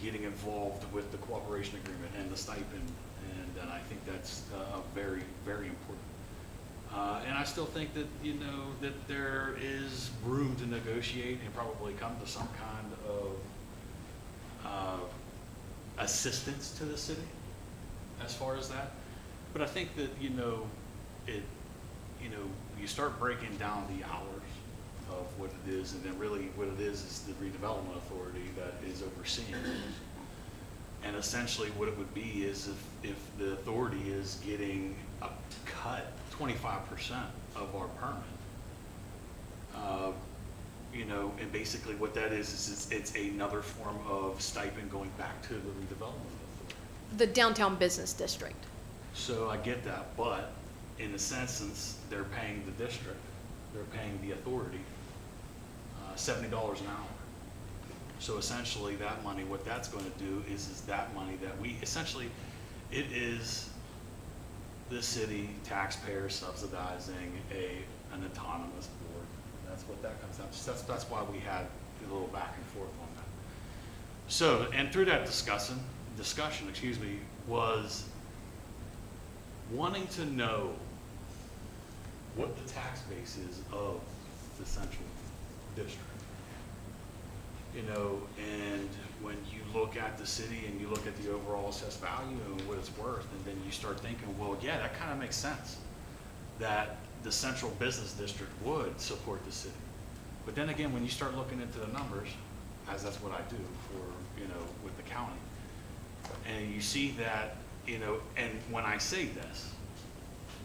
Speaker 1: getting involved with the cooperation agreement and the stipend. And I think that's very, very important. And I still think that, you know, that there is room to negotiate and probably come to some kind of assistance to the city as far as that. But I think that, you know, you start breaking down the hours of what it is, and then really what it is the redevelopment authority that is overseeing it. And essentially what it would be is if the authority is getting a cut 25% of our permit, you know, and basically what that is it's another form of stipend going back to the redevelopment authority.
Speaker 10: The downtown business district.
Speaker 1: So I get that, but in a sense, since they're paying the district, they're paying the authority $70 an hour. So essentially that money, what that's going to do is that money that we, essentially, it is the city taxpayers subsidizing an autonomous board. That's what that comes down to. That's why we had a little back and forth on that. So, and through that discussion, was wanting to know what the tax base is of the central district. You know, and when you look at the city and you look at the overall assessed value and what it's worth, and then you start thinking, well, yeah, that kind of makes sense that the central business district would support the city. But then again, when you start looking into the numbers, as that's what I do for, you know, with the county, and you see that, you know, and when I say this,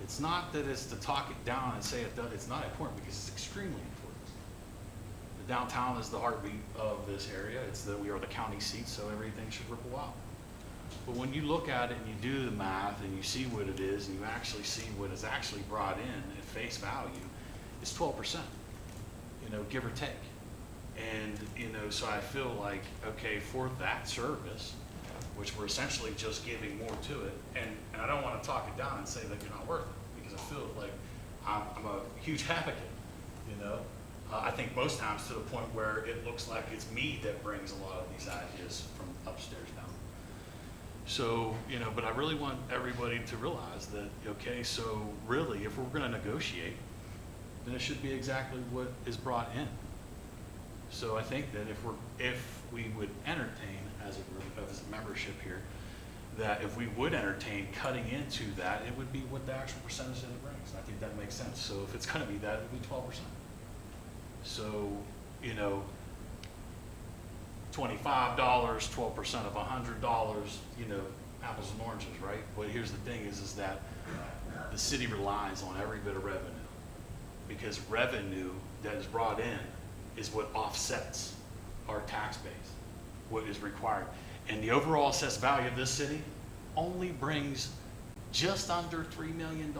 Speaker 1: it's not that it's to talk it down and say it's not important, because it's extremely important. The downtown is the heartbeat of this area. It's that we are the county seat, so everything should ripple out. But when you look at it and you do the math and you see what it is, and you actually see what is actually brought in at face value, it's 12%, you know, give or take. And, you know, so I feel like, okay, for that service, which we're essentially just giving more to it, and I don't want to talk it down and say that you're not worth it, because I feel like I'm a huge advocate, you know. I think most times to the point where it looks like it's me that brings a lot of these ideas from upstairs down. So, you know, but I really want everybody to realize that, okay, so really, if we're going to negotiate, then it should be exactly what is brought in. So I think that if we would entertain as a group, as a membership here, that if we would entertain cutting into that, it would be what the actual percentage that it brings. And I think that makes sense. So if it's going to be that, it would be 12%. So, you know, $25, 12% of $100, you know, apples and oranges, right? But here's the thing is that the city relies on every bit of revenue because revenue that is brought in is what offsets our tax base, what is required. And the overall assessed value of this city only brings just under $3 million.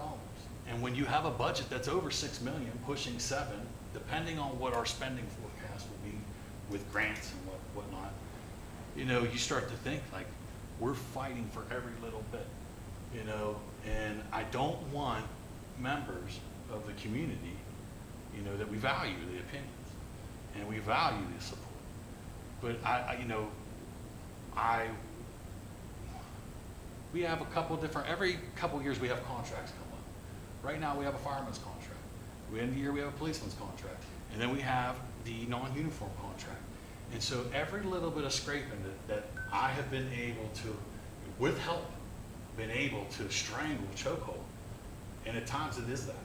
Speaker 1: And when you have a budget that's over 6 million, pushing 7, depending on what our spending forecast will be with grants and whatnot, you know, you start to think like we're fighting for every little bit, you know, and I don't want members of the community, you know, that we value the opinions and we value the support. But we have a couple different, every couple years we have contracts come up. Right now we have a fireman's contract. At the end of the year we have a policeman's contract. And then we have the non-uniform contract. And so every little bit of scraping that I have been able to, with help, been able to strangle chokehold. And at times it is that,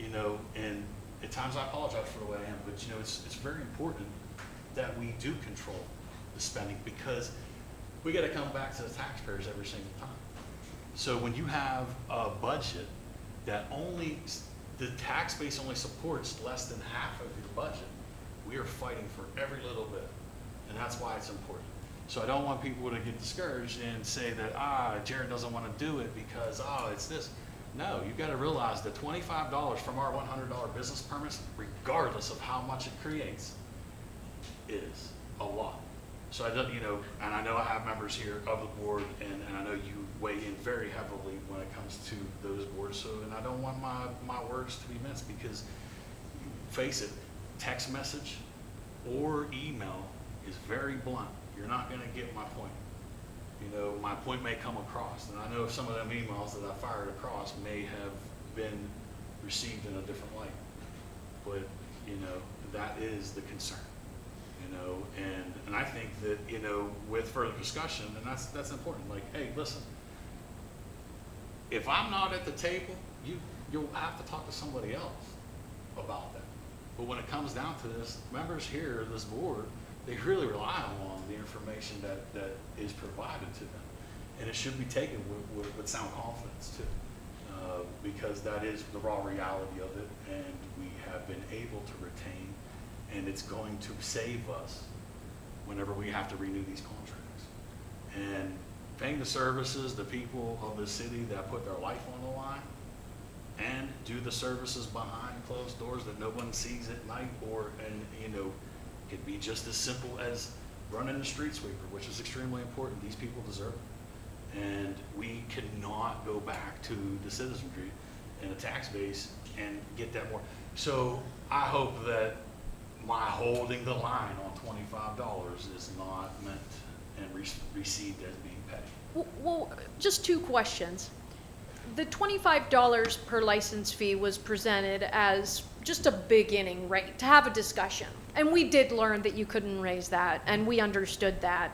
Speaker 1: you know, and at times I apologize for the way I am, but you know, it's very important that we do control the spending, because we got to come back to the taxpayers every single time. So when you have a budget that only, the tax base only supports less than half of your budget, we are fighting for every little bit. And that's why it's important. So I don't want people to get discouraged and say that, Jared doesn't want to do it because, it's this. No, you've got to realize that $25 from our $100 business permits, regardless of how much it creates, is a lot. So I don't, you know, and I know I have members here of the board, and I know you weigh in very heavily when it comes to those boards. So, and I don't want my words to be missed, because face it, text message or email is very blunt. You're not going to get my point. You know, my point may come across, and I know some of them emails that I fired across may have been received in a different light. But, you know, that is the concern. You know, and I think that, you know, with further discussion, and that's important. Like, hey, listen, if I'm not at the table, you'll have to talk to somebody else about that. But when it comes down to this, members here, this board, they really rely on the information that is provided to them, and it should be taken with sound confidence too, because that is the raw reality of it, and we have been able to retain. And it's going to save us whenever we have to renew these contracts. And paying the services, the people of the city that put their life on the line, and do the services behind closed doors that no one sees at night, and you know, it could be just as simple as running the street sweeper, which is extremely important. These people deserve it. And we cannot go back to the citizenry and the tax base and get that more. So I hope that my holding the line on $25 is not meant and received as being petty.
Speaker 10: Well, just two questions. The $25 per license fee was presented as just a beginning rate to have a discussion. And we did learn that you couldn't raise that, and we understood that.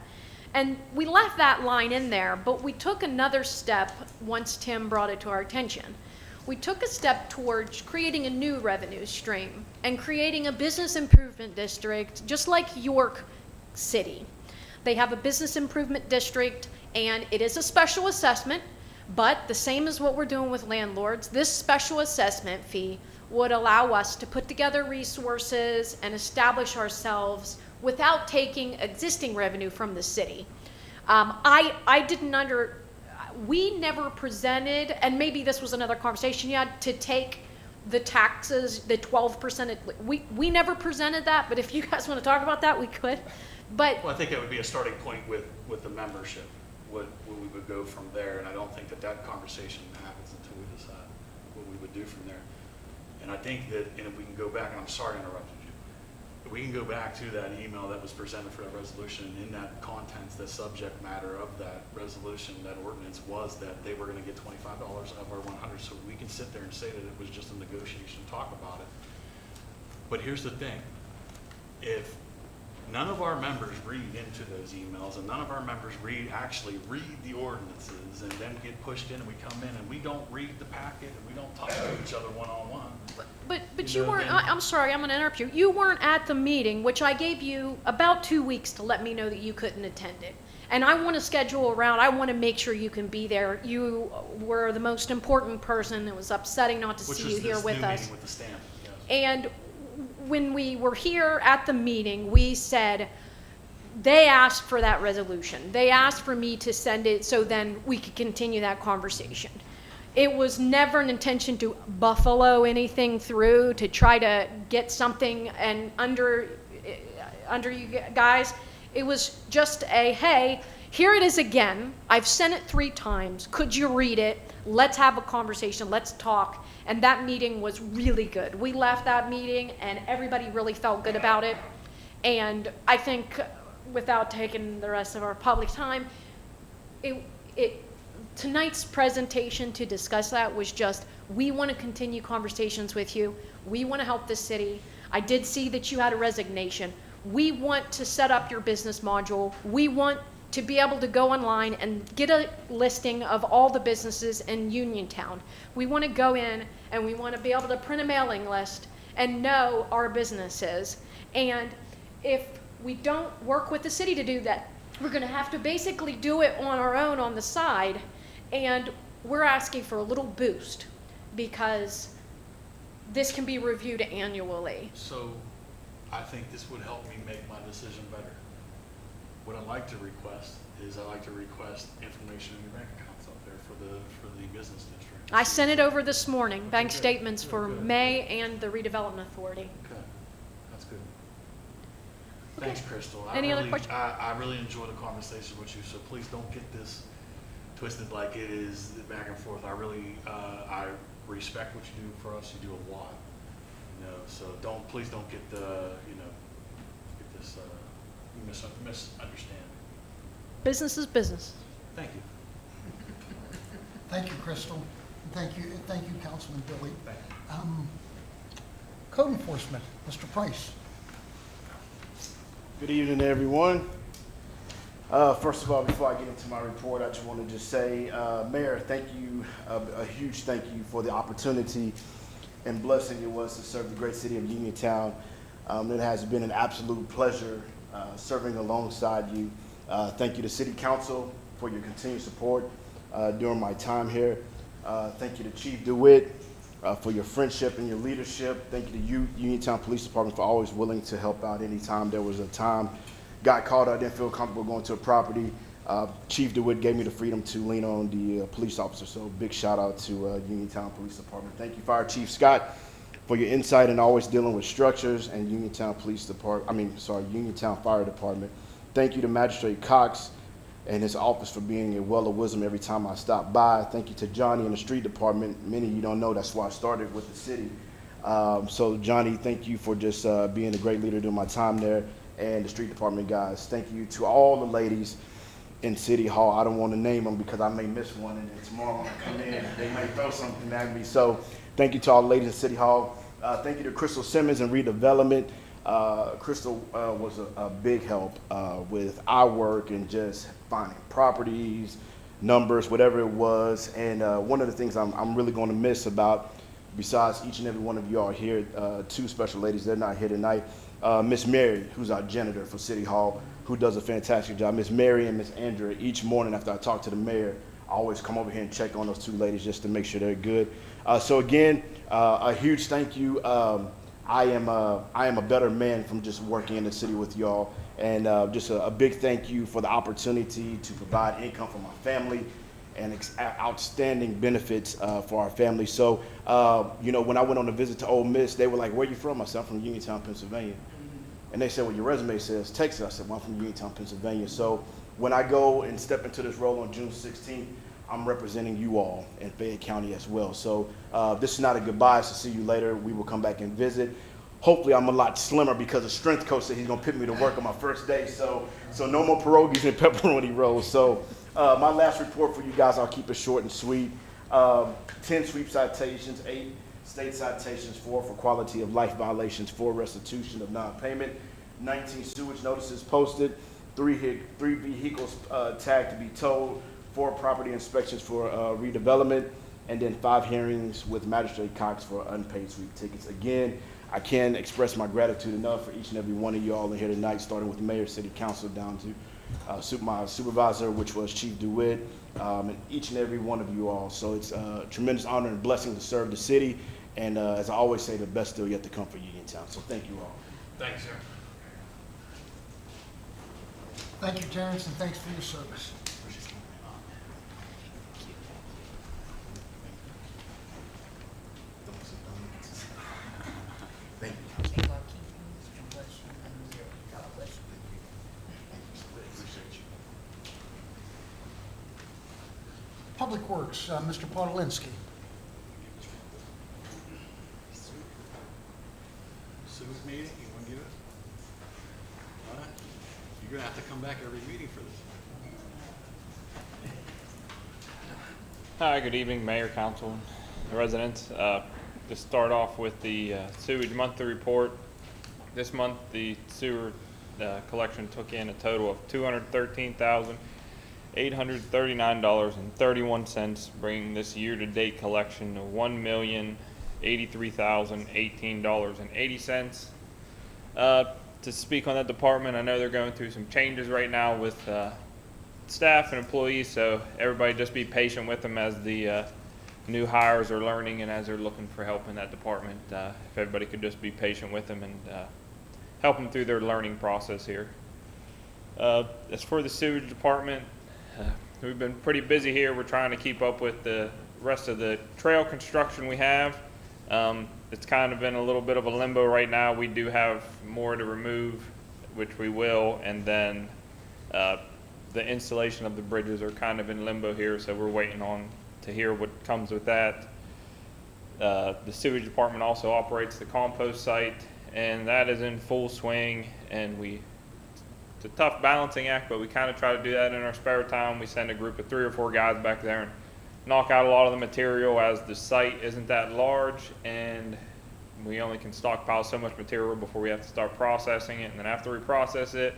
Speaker 10: And we left that line in there, but we took another step once Tim brought it to our attention. We took a step towards creating a new revenue stream and creating a business improvement district, just like York City. They have a business improvement district, and it is a special assessment, but the same as what we're doing with landlords, this special assessment fee would allow us to put together resources and establish ourselves without taking existing revenue from the city. We never presented, and maybe this was another conversation you had, to take the taxes, the 12%. We never presented that, but if you guys want to talk about that, we could. But
Speaker 1: well, I think it would be a starting point with the membership, what we would go from there, and I don't think that conversation happens until we decide what we would do from there. And I think that, and if we can go back, and I'm sorry I interrupted you, if we can go back to that email that was presented for that resolution, in that contents, the subject matter of that resolution, that ordinance was that they were going to get $25 of our 100, so we can sit there and say that it was just a negotiation, talk about it. But here's the thing, if none of our members read into those emails, and none of our members actually read the ordinances, and then get pushed in, and we come in and we don't read the packet, and we don't talk to each other one-on-one.
Speaker 10: But you weren't, I'm sorry, I'm going to interrupt you. You weren't at the meeting, which I gave you about 2 weeks to let me know that you couldn't attend it. And I want to schedule around, I want to make sure you can be there. You were the most important person. It was upsetting not to
Speaker 1: Which
Speaker 10: see
Speaker 1: was
Speaker 10: you here
Speaker 1: this
Speaker 10: with
Speaker 1: new
Speaker 10: us.
Speaker 1: meeting with the stamp, yes.
Speaker 10: And when we were here at the meeting, we said, they asked for that resolution. They asked for me to send it so then we could continue that conversation. It was never an intention to buffalo anything through, to try to get something and under you guys. It was just a, hey, here it is again. I've sent it 3 times. Could you read it? Let's have a conversation. Let's talk. And that meeting was really good. We left that meeting and everybody really felt good about it. And I think, without taking the rest of our public time, tonight's presentation to discuss that was just, we want to continue conversations with you. We want to help the city. I did see that you had a resignation. We want to set up your business module. We want to be able to go online and get a listing of all the businesses in Uniontown. We want to go in and we want to be able to print a mailing list and know our businesses. And if we don't work with the city to do that, we're going to have to basically do it on our own on the side. And we're asking for a little boost because this can be reviewed annually.
Speaker 1: So I think this would help me make my decision better. What I'd like to request is I'd like to request information in your bank accounts up there for the business district.
Speaker 10: I sent it over this morning,
Speaker 1: Okay,
Speaker 10: bank
Speaker 1: good.
Speaker 10: statements for
Speaker 1: Good.
Speaker 10: May and the redevelopment authority.
Speaker 1: Okay, that's good.
Speaker 10: Okay.
Speaker 1: Thanks, Crystal.
Speaker 10: Any other questions?
Speaker 1: I really enjoyed the conversation with you, so please don't get this twisted like it is back and forth. I respect what you do for us. You do a lot, so please don't get get this misunderstanding.
Speaker 10: Business is business.
Speaker 1: Thank you.
Speaker 2: Thank you, Crystal. Thank you, Councilman Billy.
Speaker 1: Thank you.
Speaker 2: Code enforcement, Mr. Price.
Speaker 4: Good evening, everyone. First of all, before I get into my report, I just want to just say, Mayor, thank you, a huge thank you for the opportunity and blessing it was to serve the great city of Uniontown. It has been an absolute pleasure serving alongside you. Thank you to City Council for your continued support during my time here. Thank you to Chief DeWitt for your friendship and your leadership. Thank you to Uniontown Police Department for always willing to help out anytime there was a time got called out, didn't feel comfortable going to a property. Chief DeWitt gave me the freedom to lean on the police officer, so big shout out to Uniontown Police Department. Thank you, Fire Chief Scott, for your insight and always dealing with structures, and Uniontown Uniontown Fire Department. Thank you to Magistrate Cox and his office for being a well of wisdom every time I stop by. Thank you to Johnny in the street department. Many of you don't know that's why I started with the city. So Johnny, thank you for just being a great leader during my time there, and the street department guys. Thank you to all the ladies in City Hall. I don't want to name them because I may miss one, and then tomorrow when I come in, they may throw something at me. So thank you to all the ladies in City Hall. Thank you to Crystal Simmons and Redevelopment. Crystal was a big help with our work and just finding properties, numbers, whatever it was. And one of the things I'm really going to miss about, besides each and every one of you all here, 2 special ladies, they're not here tonight. Miss Mary, who's our janitor for City Hall, who does a fantastic job. Miss Mary and Miss Andrea, each morning after I talk to the mayor, I always come over here and check on those 2 ladies just to make sure they're good. So again, a huge thank you. I am a better man from just working in the city with y'all, and just a big thank you for the opportunity to provide income for my family and outstanding benefits for our family. So, when I went on a visit to Ole Miss, they were like, "Where you from?" I said, "I'm from Uniontown, Pennsylvania." And they said, "Well, your resume says Texas." I said, "Well, I'm from Uniontown, Pennsylvania." So when I go and step into this role on June 16th, I'm representing you all in Fayette County as well. So this is not a goodbye. So see you later. We will come back and visit. Hopefully I'm a lot slimmer because the strength coach said he's gonna put me to work on my first day. So no more pierogies and pepperoni rolls. So my last report for you guys, I'll keep it short and sweet. 10 sweep citations, 8 state citations, 4 for quality of life violations, 4 restitution of non-payment, 19 sewage notices posted, 3 vehicles tagged to be towed, 4 property inspections for redevelopment, and then 5 hearings with Magistrate Cox for unpaid sweep tickets. Again, I can't express my gratitude enough for each and every one of you all in here tonight, starting with the mayor, city council, down to my supervisor, which was Chief DeWitt, and each and every one of you all. So it's a tremendous honor and blessing to serve the city. And as I always say, the best still yet to come for Uniontown. So thank you all.
Speaker 1: Thanks, sir.
Speaker 2: Thank you, Terrence, and thanks for your service.
Speaker 9: May God keep you and bless you and God bless you.
Speaker 2: Public Works, Mr. Podolinsky.
Speaker 1: Sue's meeting, you want to give it? All right. You're going to have to come back every meeting for this.
Speaker 6: Hi, good evening, Mayor, Council, and residents. To start off with the sewage monthly report. This month, the sewer collection took in a total of $213,839.31, bringing this year-to-date collection to $1,083,018.80. To speak on that department, I know they're going through some changes right now with staff and employees, so everybody just be patient with them as the new hires are learning and as they're looking for help in that department. If everybody could just be patient with them and help them through their learning process here. As for the sewage department, we've been pretty busy here. We're trying to keep up with the rest of the trail construction we have. It's kind of in a little bit of a limbo right now. We do have more to remove, which we will, and then the installation of the bridges are kind of in limbo here, so we're waiting on to hear what comes with that. The sewage department also operates the compost site, and that is in full swing, and it's a tough balancing act, but we kind of try to do that in our spare time. We send a group of 3 or 4 guys back there and knock out a lot of the material, as the site isn't that large, and we only can stockpile so much material before we have to start processing it, and then after we process it,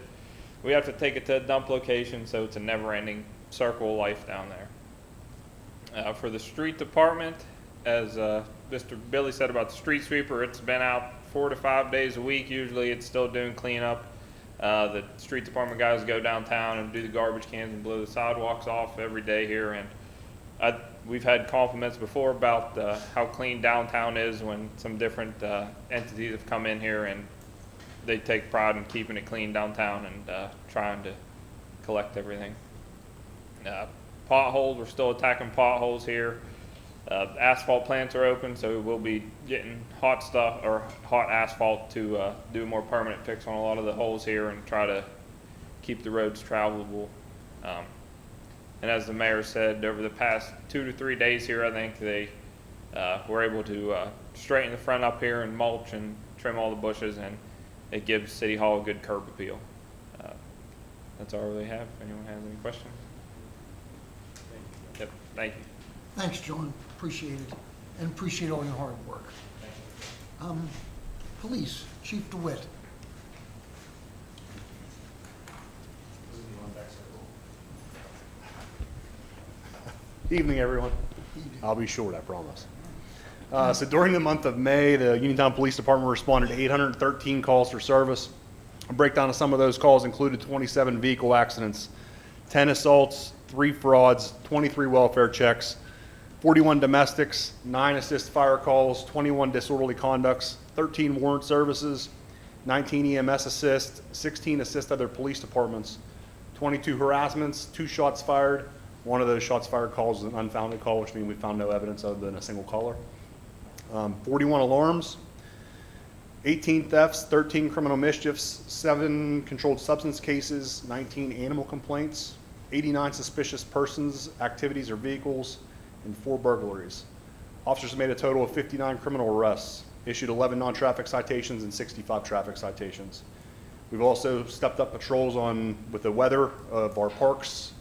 Speaker 6: we have to take it to a dump location, so it's a never-ending circle of life down there. For the street department, as Mr. Billy said about the street sweeper, it's been out 4 to 5 days a week. Usually it's still doing cleanup. The street department guys go downtown and do the garbage cans and blow the sidewalks off every day here. And we've had compliments before about how clean downtown is when some different entities have come in here, and they take pride in keeping it clean downtown and trying to collect everything. Potholes, we're still attacking potholes here. Asphalt plants are open, so we'll be getting hot stuff or hot asphalt to do a more permanent fix on a lot of the holes here and try to keep the roads travelable. And as the mayor said, over the past 2 to 3 days here, I think they were able to straighten the front up here and mulch and trim all the bushes, and it gives City Hall a good curb appeal. That's all I really have. If anyone has any questions? Yep, thank you.
Speaker 2: Thanks, John. Appreciate it, and appreciate all your hard work. Police, Chief DeWitt.
Speaker 11: Evening, everyone. I'll be short, I promise. So during the month of May, the Uniontown Police Department responded to 813 calls for service. A breakdown of some of those calls included 27 vehicle accidents, 10 assaults, 3 frauds, 23 welfare checks, 41 domestics, 9 assist fire calls, 21 disorderly conducts, 13 warrant services, 19 EMS assist, 16 assist other police departments, 22 harassments, 2 shots fired. One of those shots fired calls is an unfounded call, which means we found no evidence other than a single caller. 41 alarms, 18 thefts, 13 criminal mischiefs, 7 controlled substance cases, 19 animal complaints, 89 suspicious persons, activities, or vehicles, and 4 burglaries. Officers made a total of 59 criminal arrests, issued 11 non-traffic citations and 65 traffic citations. We've also stepped up patrols with the weather of our parks,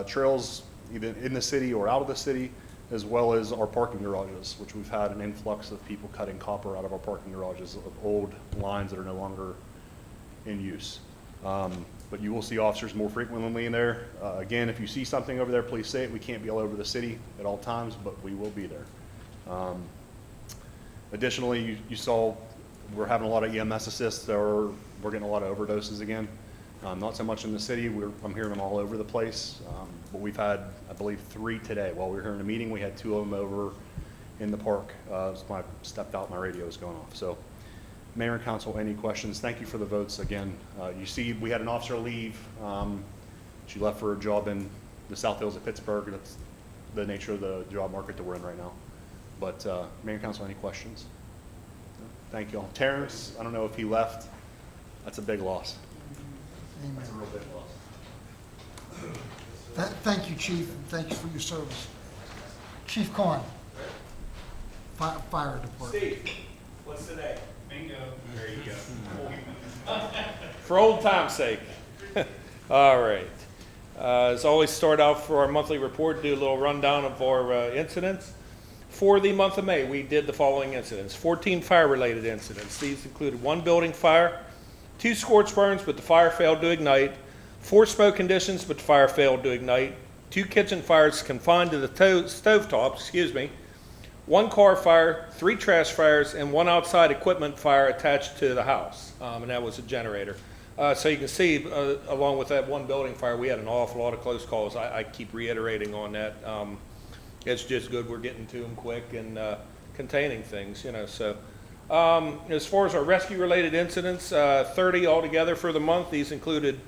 Speaker 11: trails, either in the city or out of the city, as well as our parking garages, which we've had an influx of people cutting copper out of our parking garages of old lines that are no longer in use. But you will see officers more frequently in there. Again, if you see something over there, please say it. We can't be all over the city at all times, but we will be there. Additionally, you saw we're having a lot of EMS assists, or we're getting a lot of overdoses again. Not so much in the city. I'm hearing them all over the place. But we've had, I believe, 3 today. While we were here in a meeting, we had 2 of them over in the park. As I stepped out, my radio was going off. So, Mayor and Council, any questions? Thank you for the votes again. You see, we had an officer leave. She left for a job in the South Hills of Pittsburgh. That's the nature of the job market that we're in right now. But Mayor and Council, any questions? No? Thank you all. Terrence, I don't know if he left. That's a big loss.
Speaker 2: Amen.
Speaker 11: That's a real big loss.
Speaker 2: Thank you, Chief, and thank you for your service. Chief Kahn, Fire Department.
Speaker 7: Steve, what's today?
Speaker 5: Bingo.
Speaker 7: There you go. For old time's sake. All right. As always, start out for our monthly report, do a little rundown of our incidents. For the month of May, we did the following incidents: 14 fire-related incidents. These included 1 building fire, 2 scorch burns, but the fire failed to ignite, 4 smoke conditions, but the fire failed to ignite, 2 kitchen fires confined to the stovetop, 1 car fire, 3 trash fires, and 1 outside equipment fire attached to the house, and that was a generator. So you can see, along with that 1 building fire, we had an awful lot of close calls. I keep reiterating on that. It's just good we're getting to them quick and containing things, you know. So as far as our rescue-related incidents, 30 altogether for the month. These included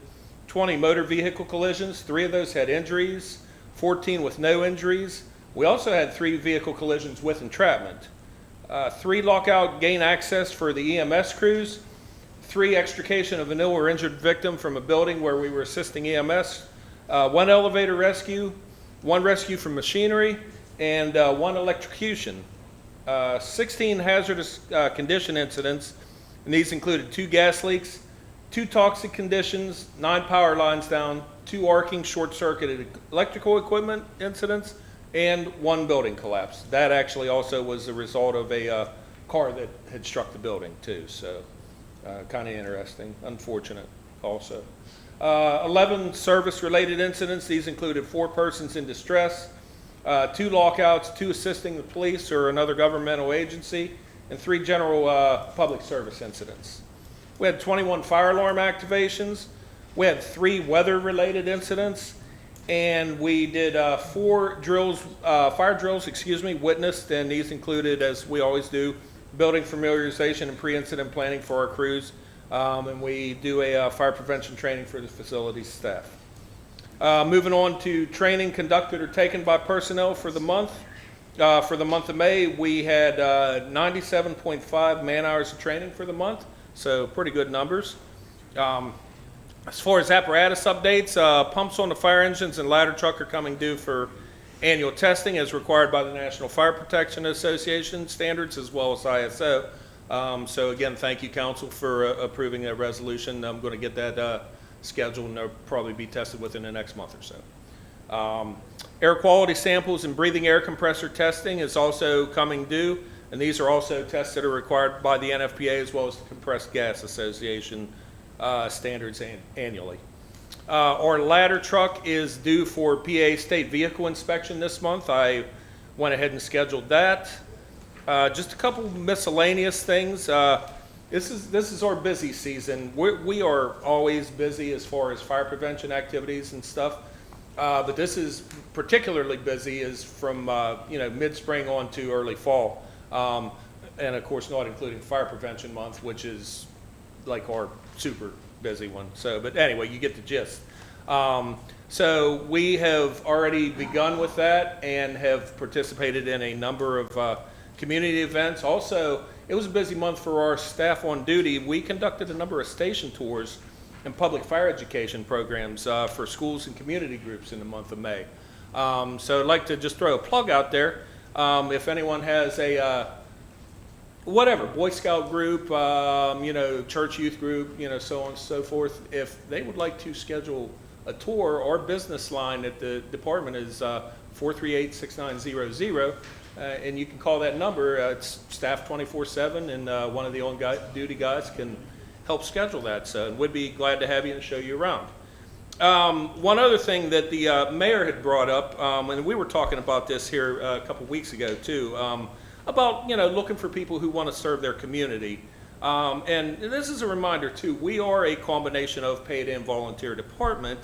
Speaker 7: 20 motor vehicle collisions. 3 of those had injuries, 14 with no injuries. We also had 3 vehicle collisions with entrapment. 3 lockout gain access for the EMS crews. 3 extrication of an ill or injured victim from a building where we were assisting EMS. 1 elevator rescue. 1 rescue from machinery, and 1 electrocution. 16 hazardous condition incidents, and these included 2 gas leaks, 2 toxic conditions, 9 power lines down, 2 arcing short-circuited electrical equipment incidents, and 1 building collapse. That actually also was the result of a car that had struck the building too, so kind of interesting, unfortunate also. 11 service-related incidents. These included 4 persons in distress, 2 lockouts, 2 assisting the police or another governmental agency, and 3 general public service incidents. We had 21 fire alarm activations. We had 3 weather-related incidents, and we did 4 drills, fire drills, witnessed, and these included, as we always do, building familiarization and pre-incident planning for our crews. And we do a fire prevention training for the facility staff. Moving on to training conducted or taken by personnel for the month. For the month of May, we had 97.5 man-hours of training for the month, so pretty good numbers. As far as apparatus updates, pumps on the fire engines and ladder truck are coming due for annual testing as required by the National Fire Protection Association standards as well as ISO. So again, thank you, Council, for approving that resolution. I'm going to get that scheduled, and they'll probably be tested within the next month or so. Air quality samples and breathing air compressor testing is also coming due, and these are also tests that are required by the NFPA as well as the Compressed Gas Association standards annually. Our ladder truck is due for PA state vehicle inspection this month. I went ahead and scheduled that. Just a couple miscellaneous things. This is our busy season. We are always busy as far as fire prevention activities and stuff, but this is particularly busy is from mid-spring on to early fall, and of course not including Fire Prevention Month, which is like our super busy one. So, but anyway, you get the gist. So we have already begun with that and have participated in a number of community events. Also, it was a busy month for our staff on duty. We conducted a number of station tours and public fire education programs for schools and community groups in the month of May. So I'd like to just throw a plug out there. If anyone has a whatever, Boy Scout group, church youth group, so on and so forth, if they would like to schedule a tour, our business line at the department is 438-6900. And you can call that number. It's staff 24/7, and one of the on-duty guys can help schedule that. So we'd be glad to have you and show you around. One other thing that the mayor had brought up, and we were talking about this here a couple weeks ago too, about looking for people who want to serve their community.
Speaker 12: And this is a reminder too, we are a combination of paid and volunteer department,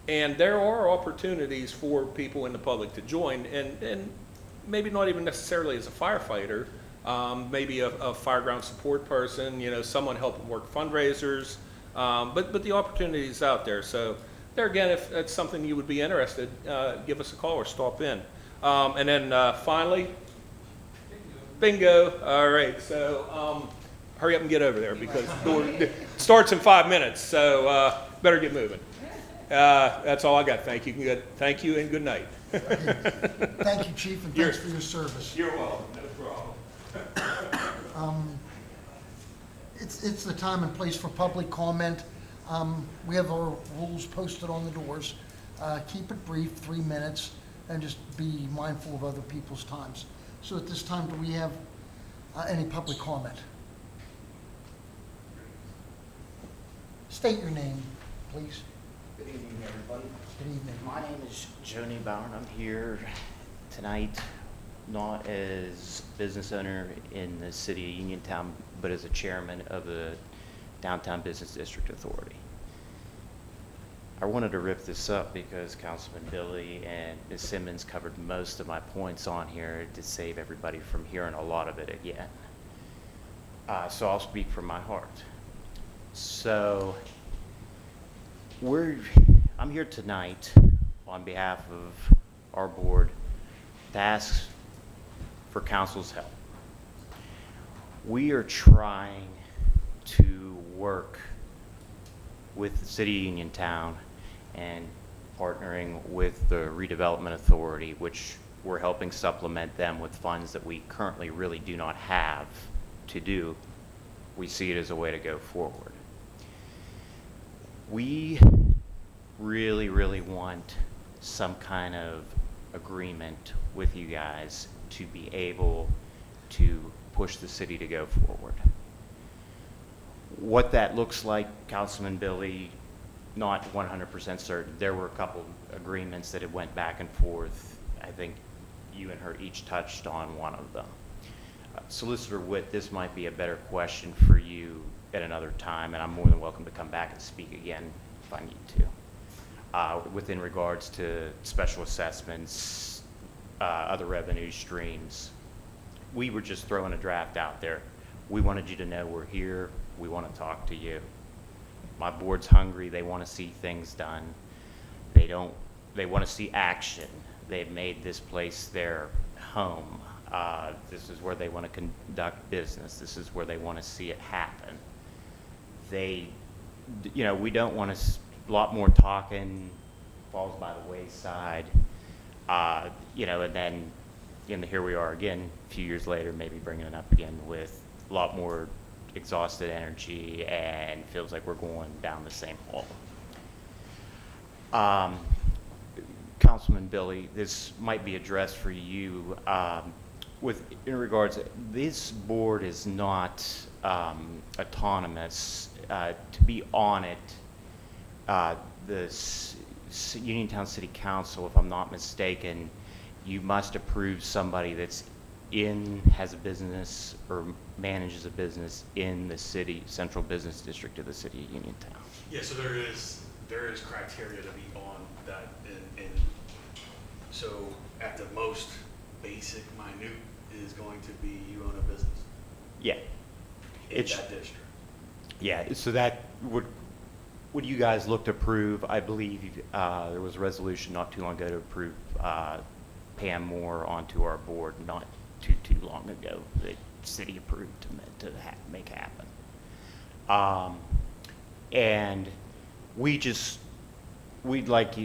Speaker 12: and there are opportunities for people in the public to join, and maybe not even necessarily as a firefighter, maybe a fireground support person, you know, someone helping work fundraisers, but the opportunity is out there. So there again, if that's something you would be interested, give us a call or stop in. And then finally, bingo. All right, so hurry up and get over there because it starts in 5 minutes, so better get moving. That's all I got. Thank you. Thank you and good night.
Speaker 2: Thank you, Chief, and thanks for your service.
Speaker 12: You're welcome. No problem.
Speaker 2: It's the time and place for public comment. We have our rules posted on the doors. Keep it brief, 3 minutes, and just be mindful of other people's times. So at this time, do we have any public comment? State your name, please.
Speaker 13: Good evening, everybody.
Speaker 2: Good evening.
Speaker 13: My name is Joe Neubauer, and I'm here tonight not as business owner in the city of Uniontown, but as a chairman of the Downtown Business District Authority. I wanted to rip this up because Councilman Billy and Ms. Simmons covered most of my points on here to save everybody from hearing a lot of it again. So I'll speak from my heart. So I'm here tonight on behalf of our board to ask for council's help. We are trying to work with the city of Uniontown and partnering with the redevelopment authority, which we're helping supplement them with funds that we currently really do not have to do. We see it as a way to go forward. We really, really want some kind of agreement with you guys to be able to push the city to go forward. What that looks like, Councilman Billy, not 100% certain. There were a couple agreements that had went back and forth. I think you and her each touched on one of them. Solicitor Witt, this might be a better question for you at another time, and I'm more than welcome to come back and speak again if I need to. Within regards to special assessments, other revenue streams, we were just throwing a draft out there. We wanted you to know we're here. We want to talk to you. My board's hungry. They want to see things done. They want to see action. They've made this place their home. This is where they want to conduct business. This is where they want to see it happen. We don't want a lot more talking falls by the wayside, and then, here we are again, a few years later, maybe bringing it up again with a lot more exhausted energy and feels like we're going down the same hole. Councilman Billy, this might be addressed for you. In regards, this board is not autonomous. To be on it, the Uniontown City Council, if I'm not mistaken, you must approve somebody that's has a business or manages a business in the central business district of the city of Uniontown.
Speaker 1: Yeah, so there is criteria to be on that, and so at the most basic, minute is going to be you own a business.
Speaker 13: Yeah.
Speaker 1: In that district.
Speaker 13: Yeah, so that would you guys look to approve? I believe there was a resolution not too long ago to approve Pam Moore onto our board not too long ago that city approved to make happen. And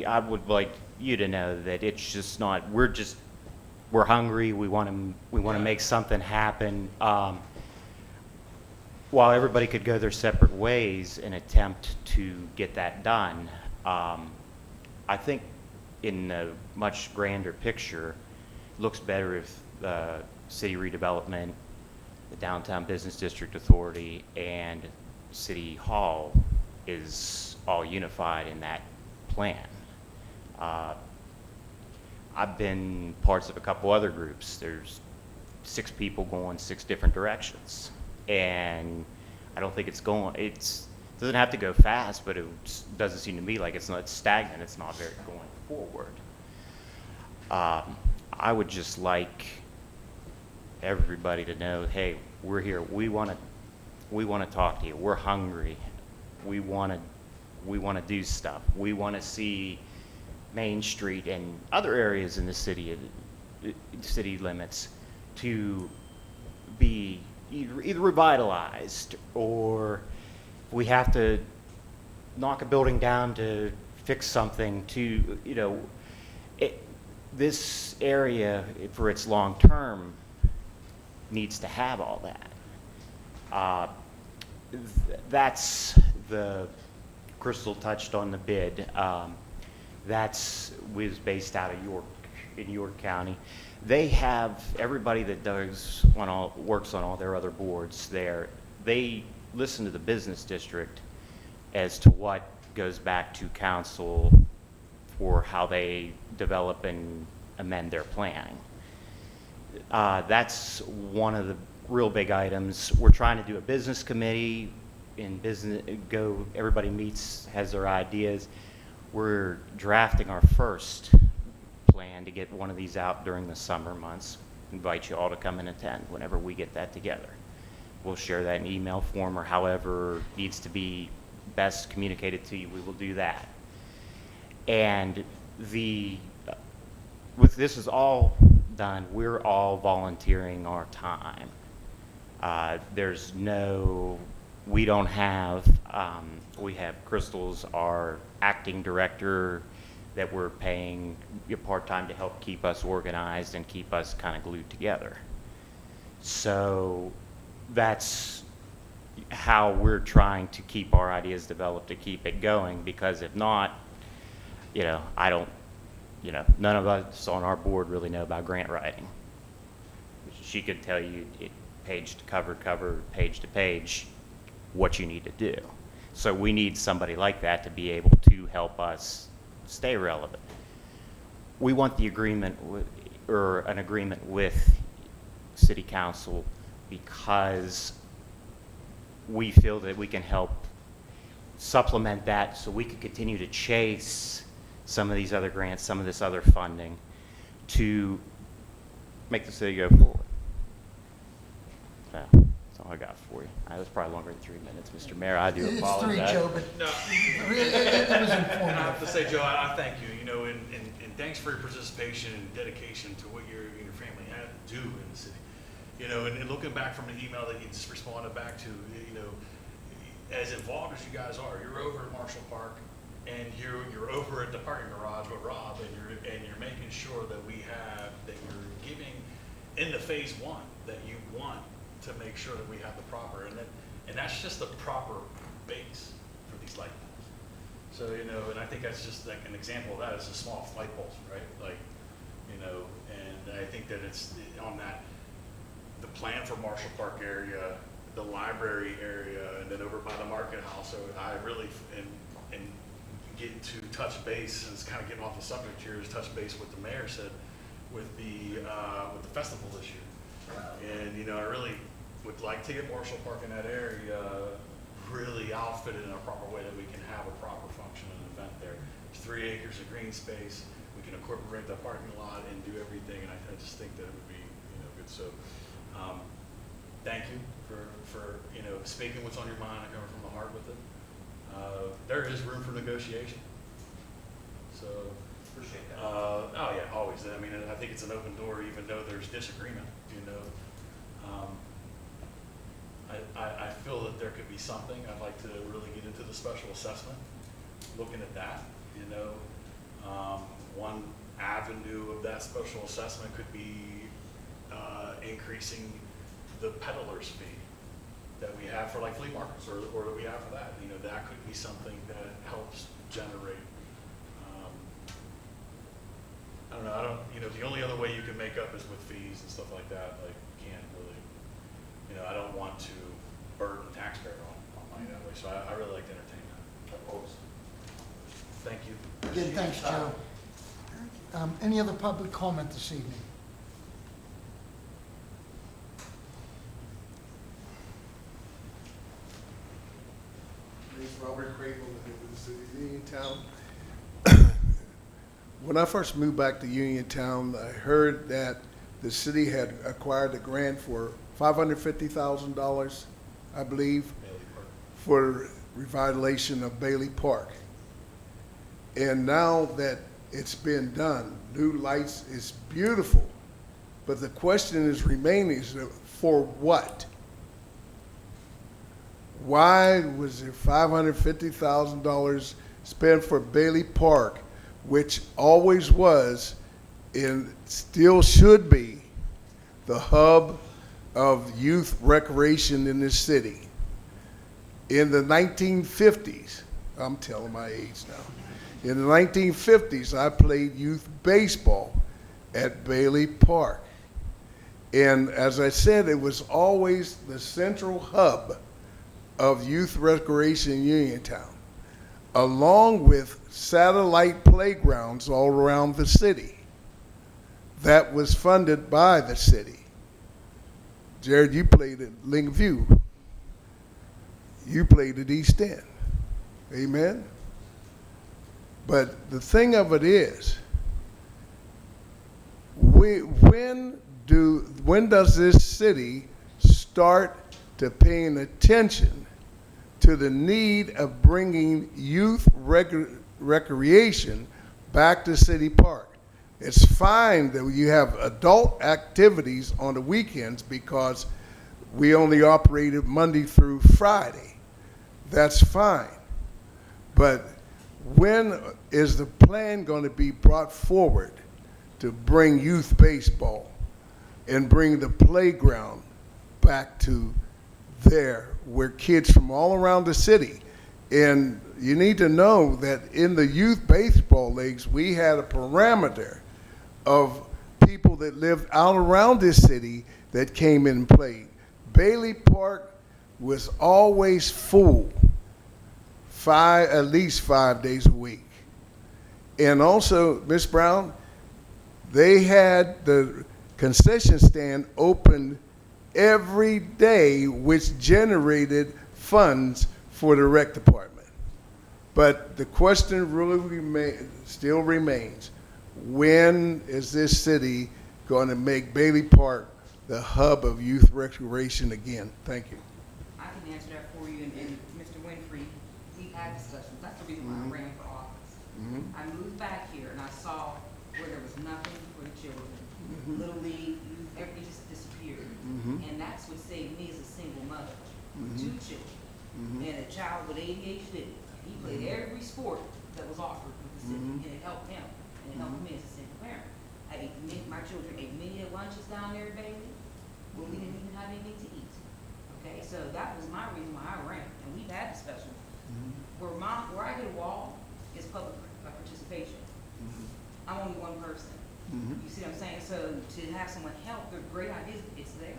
Speaker 13: I would like you to know that it's just not, we're hungry, we want to make something happen. While everybody could go their separate ways and attempt to get that done, I think in a much grander picture, it looks better if the city redevelopment, the Downtown Business District Authority, and City Hall is all unified in that plan. I've been parts of a couple other groups. There's 6 people going 6 different directions. And I don't think doesn't have to go fast, but it doesn't seem to me like it's not stagnant. It's not very going forward. I would just like everybody to know, hey, we're here. We want to talk to you. We're hungry. We want to do stuff. We want to see Main Street and other areas in the city limits to be either revitalized, or we have to knock a building down to fix something to, this area for its long term needs to have all that. That's the Crystal touched on the bid. Was based out of in York County. They have everybody that works on all their other boards there. They listen to the business district as to what goes back to council for how they develop and amend their planning. That's one of the real big items. We're trying to do a business committee everybody meets, has their ideas. We're drafting our first plan to get one of these out during the summer months. Invite you all to come and attend whenever we get that together. We'll share that in email form, or however needs to be best communicated to you, we will do that. And with this is all done, we're all volunteering our time. We have Crystal's our acting director that we're paying part-time to help keep us organized and keep us kind of glued together. So that's how we're trying to keep our ideas developed, to keep it going, because if not, none of us on our board really know about grant writing. She could tell you page to cover, page to page, what you need to do. So we need somebody like that to be able to help us stay relevant. We want the agreement an agreement with City Council, because we feel that we can help supplement that so we can continue to chase some of these other grants, some of this other funding to make the city go forward. So that's all I got for you. That was probably longer than 3 minutes, Mr. Mayor. I do apologize.
Speaker 2: It's 3, Joe, but
Speaker 1: No,
Speaker 2: it was
Speaker 1: I have
Speaker 2: informative.
Speaker 1: to say, Joe, I thank you, and thanks for your participation and dedication to what you and your family had to do in the city. And looking back from the email that you just responded back to, as involved as you guys are, you're over at Marshall Park, and you're over at the parking garage with Rob, and you're making sure that you're giving in the phase 1 that you want to make sure that we have the proper, and that's just the proper base for these light poles. So, and I think that's just like an example of that is a small light poles, right? And I think that it's on that, the plan for Marshall Park area, the library area, and then over by the market house. So I really, and getting to touch base, and it's kind of getting off the subject here, is touch base with the mayor said with the festival this year. And, I really would like to get Marshall Park in that area really outfitted in a proper way that we can have a proper function and event there. There's 3 acres of green space. We can incorporate the parking lot and do everything, and I just think that it would be, good. So, thank you for speaking what's on your mind and coming from the heart with it. There is room for negotiation. So,
Speaker 6: Appreciate that.
Speaker 1: oh yeah, always. I mean, I think it's an open door, even though there's disagreement. I feel that there could be something. I'd like to really get into the special assessment, looking at that. One avenue of that special assessment could be increasing the peddler's fee that we have for like flea markets, or that we have for that. That could be something that helps generate. I don't know. The only other way you can make up is with fees and stuff like that. Like, you can't really, I don't want to burden taxpayer on money that way. So I really like to entertain that. Thank you.
Speaker 2: Again, thanks, Joe. Any other public comment this evening?
Speaker 14: City of Uniontown. When I first moved back to Uniontown, I heard that the city had acquired a grant for $550,000, I believe, for revitalization of Bailey Park. And now that it's been done, new lights is beautiful, but the question is remaining, is for what? Why was there $550,000 spent for Bailey Park, which always was and still should be the hub of youth recreation in this city? In the 1950s, I'm telling my age now, in the 1950s, I played youth baseball at Bailey Park. And as I said, it was always the central hub of youth recreation in Uniontown, along with satellite playgrounds all around the city that was funded by the city. Jared, you played at Lincoln. You played at East End. Amen? But the thing of it is, when does this city start to paying attention to the need of bringing youth recreation back to City Park? It's fine that you have adult activities on the weekends because we only operated Monday through Friday. That's fine. But when is the plan going to be brought forward to bring youth baseball and bring the playground back to there where kids from all around the city? And you need to know that in the youth baseball leagues, we had a parameter of people that lived out around this city that came in and played. Bailey Park was always full, at least 5 days a week. And also, Miss Brown, they had the concession stand open every day, which generated funds for the rec department. But the question really still remains, when is this city going to make Bailey Park the hub of youth recreation again? Thank you.
Speaker 9: I can answer that for you, and Mr. Winfrey, we've had discussions. That's the reason why I ran for office. I moved back here and I saw where there was nothing for the children. Little league, everything just disappeared. And that's what saved me as a single mother. 2 children. And a child with ADHD. He played every sport that was offered with the city, and it helped him. And it helped me as a single parent. My children ate many lunches down there at Bailey, when we didn't even have anything to eat. Okay, so that was my reason why I ran, and we've had discussions. Where I get a wall is public participation. I'm only one person. You see what I'm saying? So to have someone help, they're great ideas, it's there.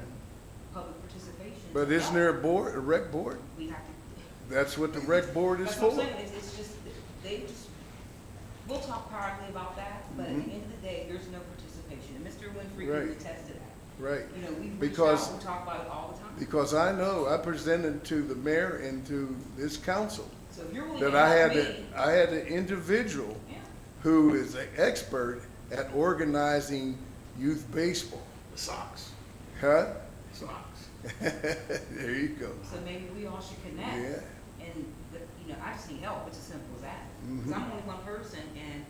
Speaker 9: Public participation.
Speaker 14: But isn't there a board, a rec board?
Speaker 9: We have to.
Speaker 14: That's what the rec board is
Speaker 9: That's
Speaker 14: for.
Speaker 9: what I'm saying, it's just, we'll talk privately about that, but at the end of the day, there's no participation. And Mr. Winfrey can attest to that.
Speaker 14: Right.
Speaker 9: You know, we
Speaker 14: Because
Speaker 9: talk about it all the time.
Speaker 14: Because I know I presented to the mayor and to this council
Speaker 9: So if you're willing
Speaker 14: that
Speaker 9: to help me.
Speaker 14: I had an individual who is an expert at organizing youth baseball.
Speaker 1: The Sox.
Speaker 14: Huh?
Speaker 1: Sox.
Speaker 14: There you go.
Speaker 9: So maybe we all should connect.
Speaker 14: Yeah.
Speaker 9: And, I just need help. It's as simple as that. Because I'm only one person, and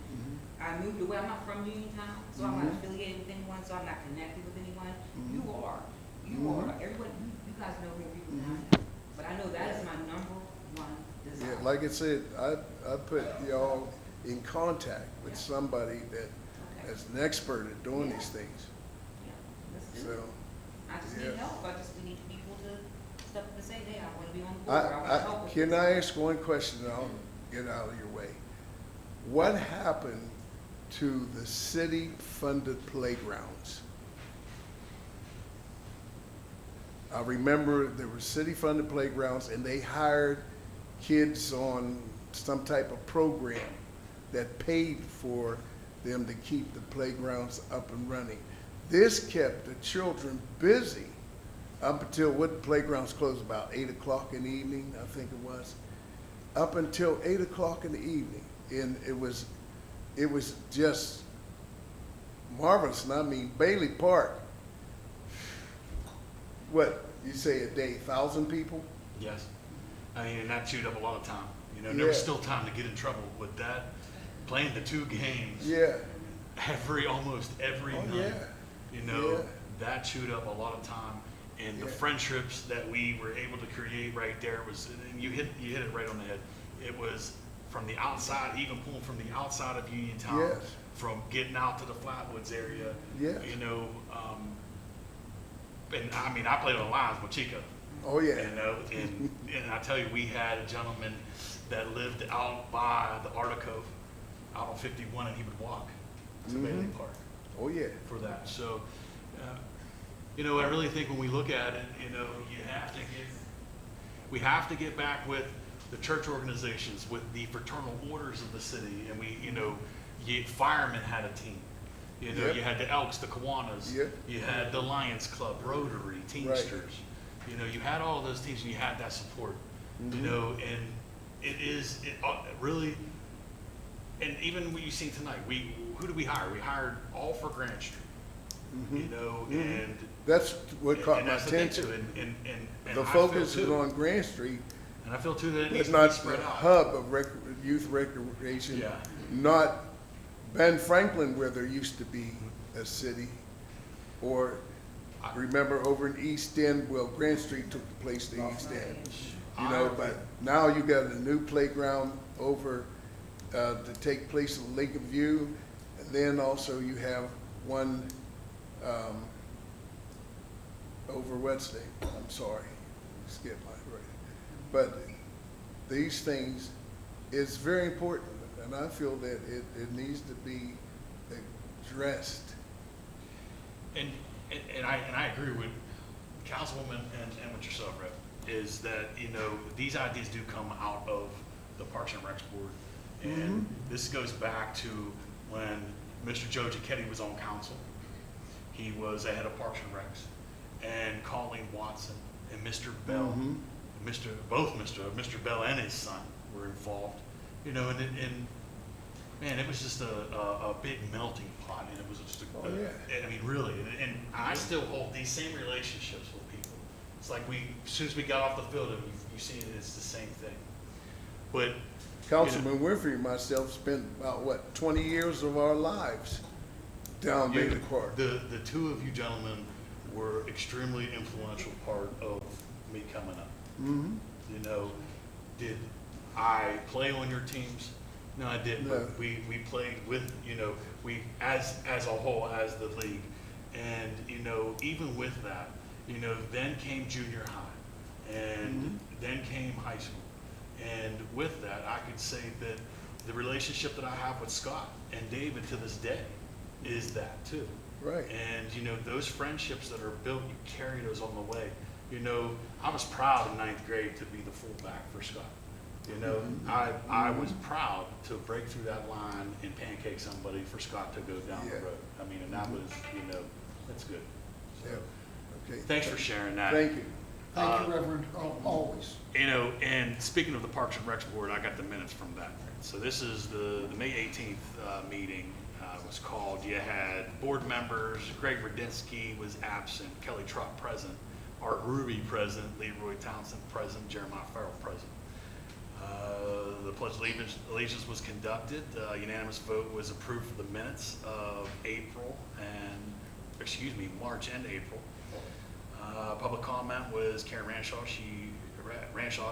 Speaker 9: I moved away. I'm not from Uniontown, so I'm not affiliated with anyone, so I'm not connected with anyone. You are. Everyone, you guys know more people than I know. But I know that is my number one desire.
Speaker 14: Yeah, like I said, I put y'all in contact with somebody that is an expert at doing these things.
Speaker 9: Let's do
Speaker 14: So,
Speaker 9: it. I just
Speaker 14: yeah.
Speaker 9: need help. We need people to step up and say, hey, I want to be on the board. I want to help with
Speaker 14: Can
Speaker 9: this.
Speaker 14: I ask one question and I'll get out of your way? What happened to the city-funded playgrounds? I remember there were city-funded playgrounds and they hired kids on some type of program that paid for them to keep the playgrounds up and running. This kept the children busy up until what playgrounds closed about 8 o'clock in the evening, I think it was. up until 8 o'clock in the evening. And it was just marvelous. And I mean, Bailey Park, what, you say a day, 1,000 people?
Speaker 1: Yes. I mean, and that chewed up a lot of time. You know, there was
Speaker 14: Yeah.
Speaker 1: still time to get in trouble with that. Playing the 2 games
Speaker 14: Yeah.
Speaker 1: almost every
Speaker 14: Oh,
Speaker 1: night.
Speaker 14: yeah.
Speaker 1: You know,
Speaker 14: Yeah.
Speaker 1: that chewed up a lot of time. And the
Speaker 14: Yeah.
Speaker 1: friendships that we were able to create right there was, and you hit it right on the head. It was from the outside, even pulling from the outside of Uniontown,
Speaker 14: Yes.
Speaker 1: from getting out to the Flatwoods area.
Speaker 14: Yes.
Speaker 1: You know, and I mean, I played on the lines with Chico.
Speaker 14: Oh, yeah.
Speaker 1: You know, and I tell you, we had a gentleman that lived out by the Artico, out on 51, and he would walk to Bailey Park
Speaker 14: Oh, yeah.
Speaker 1: for that. So, you know, I really think when we look at it, you know, we have to get back with the church organizations, with the fraternal orders of the city, and firemen had a team. You know,
Speaker 14: Yep.
Speaker 1: you had the Elks, the Kiwanis,
Speaker 14: Yep.
Speaker 1: you had the Lions Club, Rotary, Teamsters. You know, you had all those teams, and you had that support. You know, and it really, and even what you see tonight, who did we hire? We hired all for Grant Street. You know, and
Speaker 14: That's what caught
Speaker 1: and
Speaker 14: my
Speaker 1: that's the thing, too.
Speaker 14: attention.
Speaker 1: And
Speaker 14: The
Speaker 1: I feel,
Speaker 14: focus is
Speaker 1: too,
Speaker 14: on Grant Street.
Speaker 1: and I feel too that it needs
Speaker 14: It's
Speaker 1: to be
Speaker 14: not
Speaker 1: spread
Speaker 14: the
Speaker 1: out.
Speaker 14: hub of youth recreation.
Speaker 1: Yeah.
Speaker 14: Not Ben Franklin, where there used to be a city, or remember over in East End, well, Grant Street took the place to East End. You know, but now you got a new playground over to take place in Lake View, and then also you have one over Wednesday. I'm sorry, skip my right. But these things is very important, and I feel that it needs to be addressed.
Speaker 1: And I agree with Councilwoman and with yourself, Rep, is that, you know, these ideas do come out of the Parks and Recs Board. And this goes back to when Mr. Joe Giacchetti was on council. He was the head of Parks and Recs. And Colleen Watson and Mr. Bell, Mr. Bell and his son were involved. You know, and man, it was just a big melting pot, and it was just I mean, really, and I still hold these same relationships with people. It's like as soon as we got off the field, you see it's the same thing. But
Speaker 14: Councilman Winfrey and myself spent about, 20 years of our lives down Bailey Park.
Speaker 1: The 2 of you gentlemen were extremely influential part of me coming up. You know, did I play on your teams? No, I didn't.
Speaker 14: No.
Speaker 1: But we played with, you know, we as a whole, as the league. And, you know, even with that, you know, then came junior high, and then came high school. And with that, I could say that the relationship that I have with Scott and David to this day is that too.
Speaker 14: Right.
Speaker 1: And, you know, those friendships that are built, you carry those on the way. You know, I was proud in 9th grade to be the fullback for Scott. You know, I was proud to break through that line and pancake somebody for Scott to go down the road. I mean, and that was, you know, that's good. So,
Speaker 14: Okay.
Speaker 1: thanks for sharing that.
Speaker 14: Thank you.
Speaker 2: Thank you, Reverend, always.
Speaker 1: You know, and speaking of the Parks and Recs Board, I got the minutes from that. So this is the May 18th meeting was called. You had board members, Greg Rudinsky was absent, Kelly Trott present, Art Ruby present, Leroy Townsend present, Jeremiah Farrell present. The Pledge of Allegiance was conducted. Unanimous vote was approved for the minutes of March and April. Public comment was Karen Ranshaw.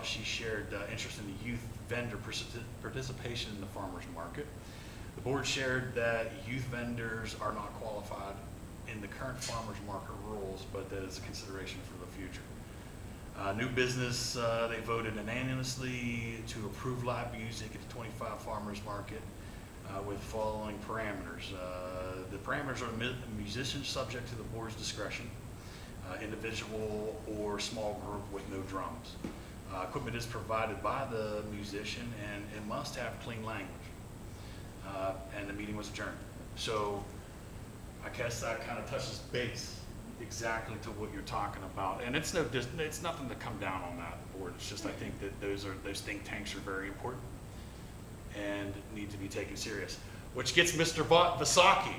Speaker 1: She shared interest in the youth vendor participation in the farmers market. The board shared that youth vendors are not qualified in the current farmers market rules, but that is a consideration for the future. New business, they voted unanimously to approve live music at the 25 farmers market with following parameters. The parameters are musicians subject to the board's discretion, individual or small group with no drums. Equipment is provided by the musician and it must have clean language. And the meeting was adjourned. So I guess that kind of touches base exactly to what you're talking about, and it's it's nothing to come down on that board. It's just I think that those think tanks are very important and need to be taken serious. Which gets Mr. Vasaki.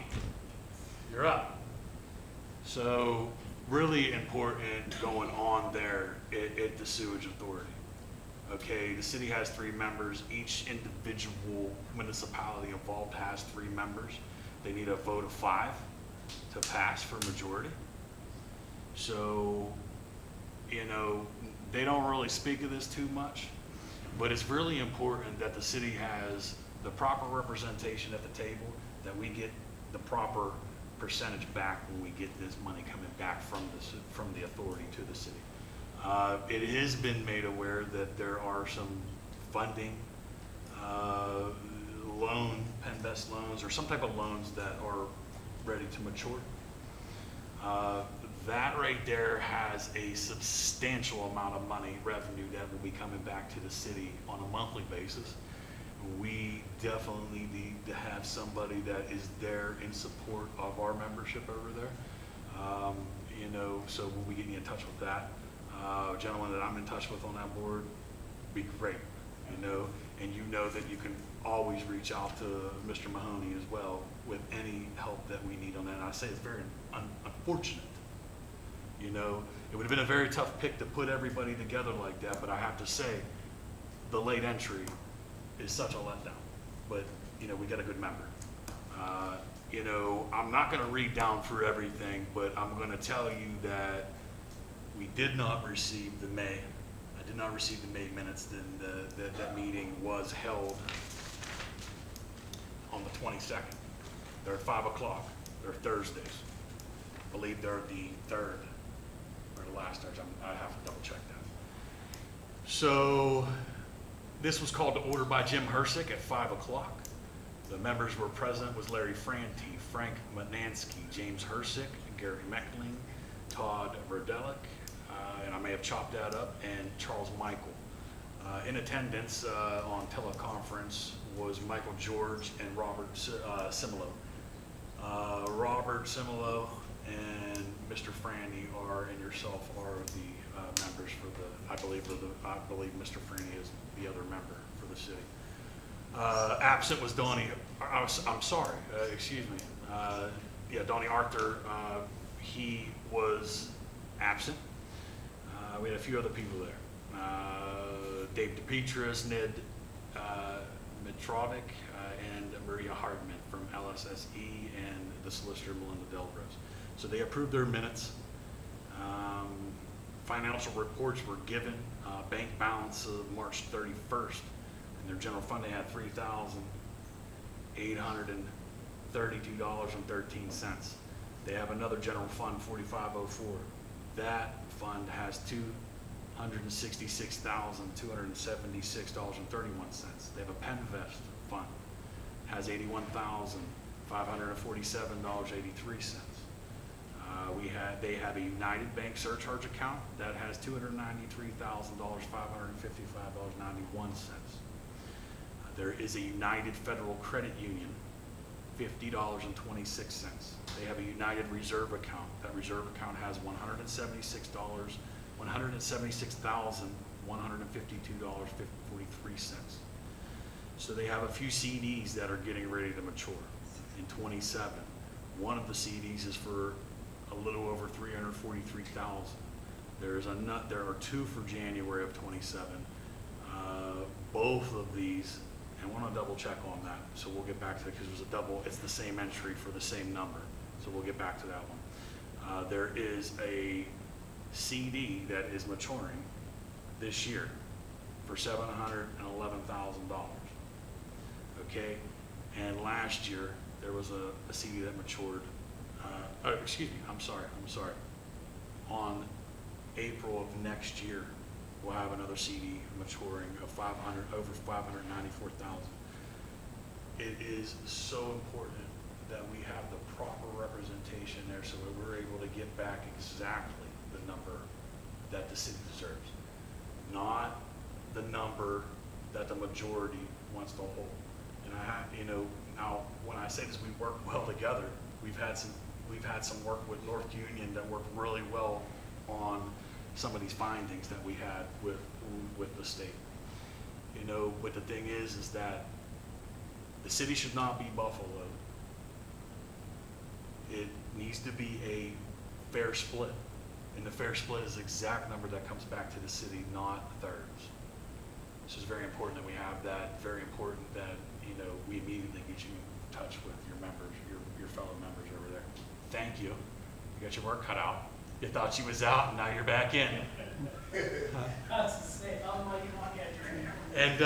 Speaker 1: You're up. So really important going on there at the sewage authority. Okay, the city has 3 members. Each individual municipality involved has 3 members. They need a vote of 5 to pass for majority. So, you know, they don't really speak of this too much, but it's really important that the city has the proper representation at the table, that we get the proper percentage back when we get this money coming back from the authority to the city. It has been made aware that there are some funding, Penvest loans, or some type of loans that are ready to mature. That right there has a substantial amount of money, revenue, that will be coming back to the city on a monthly basis. We definitely need to have somebody that is there in support of our membership over there. You know, so we'll be getting in touch with that. Gentleman that I'm in touch with on that board, be great, you know, and you know that you can always reach out to Mr. Mahoney as well with any help that we need on that. And I say it's very unfortunate. You know, it would have been a very tough pick to put everybody together like that, but I have to say the late entry is such a letdown. But, you know, we got a good member. You know, I'm not going to read down through everything, but I'm going to tell you that we did not receive the May. I did not receive the May minutes. Then that meeting was held on the 22nd. They're at 5 o'clock. They're Thursdays. I believe they're the 3rd or the last Thursday. I have to double check that. So this was called to order by Jim Hersick at 5 o'clock. The members were present was Larry Franti, Frank Manansky, James Hersick, Gary Meckling, Todd Verdelick, and I may have chopped that up, and Charles Michael. In attendance on teleconference was Michael George and Robert Similo. Robert Similo and Mr. Franny and yourself are the members for the, I believe Mr. Franny is the other member for the city. Absent was Donnie, I'm sorry, excuse me. Yeah, Donnie Arthur, he was absent. We had a few other people there. Dave DePetris, Ned Mitrovic, and Maria Hartman from LSSE, and the solicitor Melinda Delrose. So they approved their minutes. Financial reports were given. Bank balance of March 31st. And their general fund, they had $3,832.13. They have another general fund, 4504. That fund has $266,276.31. They have a Penvest fund, has $81,547.83. They have a United Bank surcharge account that has $293,555.91. There is a United Federal Credit Union, $50.26. They have a United Reserve account. That reserve account has $176,152.43. So they have a few CDs that are getting ready to mature in 27. One of the CDs is for a little over $343,000. There are 2 for January of 27. Both of these, and we're gonna double check on that, so we'll get back to it because it was a double. It's the same entry for the same number, so we'll get back to that one. There is a CD that is maturing this year for $711,000. Okay, and last year there was a CD that matured. Excuse me, I'm sorry. On April of next year, we'll have another CD maturing of over $594,000. It is so important that we have the proper representation there so that we're able to get back exactly the number that the city deserves, not the number that the majority wants to hold. And now when I say this, we work well together. We've had some we've had some work with North Union that worked really well on some of these findings that we had with the state. You know, but the thing is that the city should not be Buffalo. It needs to be a fair split. And the fair split is the exact number that comes back to the city, not thirds. This is very important that we have that, very important that, you know, we immediately get you in touch with your members, your fellow members over there. Thank you. You got your work cut out. You thought she was out and now you're back in. And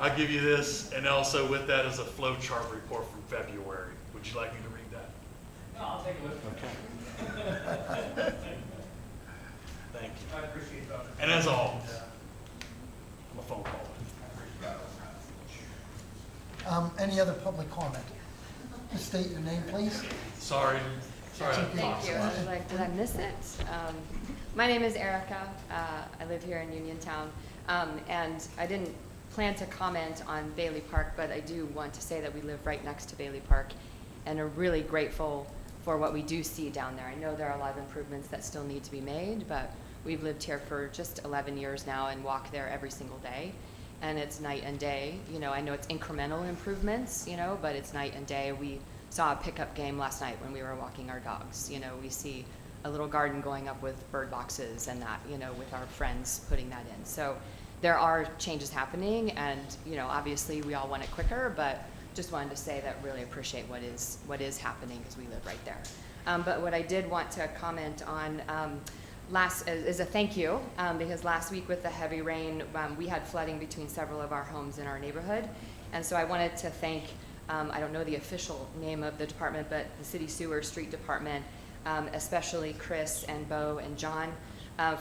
Speaker 1: I'll give you this, and also with that is a flow chart report from February. Would you like me to read that?
Speaker 15: No, I'll take a look.
Speaker 1: Okay. Thank you.
Speaker 15: I appreciate that.
Speaker 1: And as always, I'm a phone call.
Speaker 2: Any other public comment? Just state your name, please.
Speaker 1: Sorry.
Speaker 16: Thank you. I was like, did I miss it? My name is Erica. I live here in Uniontown. And I didn't plan to comment on Bailey Park, but I do want to say that we live right next to Bailey Park and are really grateful for what we do see down there. I know there are a lot of improvements that still need to be made, but we've lived here for just 11 years now and walk there every single day. And it's night and day. You know, I know it's incremental improvements, you know, but it's night and day. We saw a pickup game last night when we were walking our dogs. You know, we see a little garden going up with bird boxes and that, you know, with our friends putting that in. So there are changes happening, and, you know, obviously we all want it quicker, but just wanted to say that really appreciate what is happening because we live right there. But what I did want to comment on is a thank you, because last week with the heavy rain, we had flooding between several of our homes in our neighborhood. And so I wanted to thank, I don't know the official name of the department, but the City Sewer Street Department, especially Chris and Bo and John,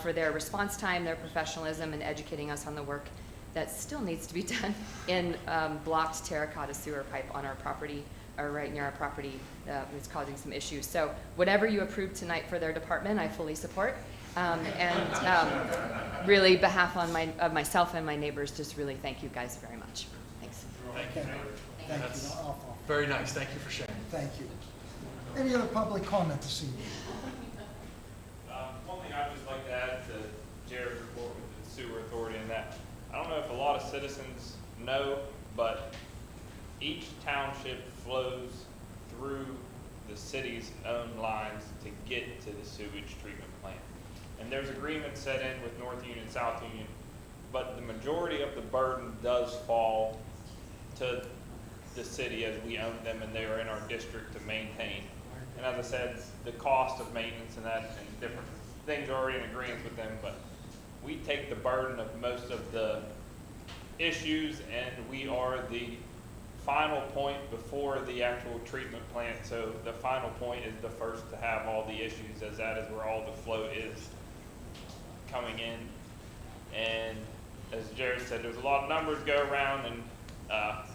Speaker 16: for their response time, their professionalism, and educating us on the work that still needs to be done in blocked terracotta sewer pipe on our property, or right near our property, is causing some issues. So whatever you approve tonight for their department, I fully support. Really, behalf of myself and my neighbors, just really thank you guys very much. Thanks.
Speaker 1: Thank you.
Speaker 2: Thank
Speaker 1: That's
Speaker 2: you.
Speaker 1: very nice. Thank you for sharing.
Speaker 2: Thank you. Any other public comment this evening?
Speaker 6: One thing I'd just like to add to Jared's report with the sewer authority, and that I don't know if a lot of citizens know, but each township flows through the city's own lines to get to the sewage treatment plant. And there's agreements set in with North Union, South Union, but the majority of the burden does fall to the city as we own them and they are in our district to maintain. And as I said, the cost of maintenance and that and different things are already in agreement with them, but we take the burden of most of the issues, and we are the final point before the actual treatment plant. So the final point is the first to have all the issues, as that is where all the flow is coming in. And as Jared said, there's a lot of numbers go around, and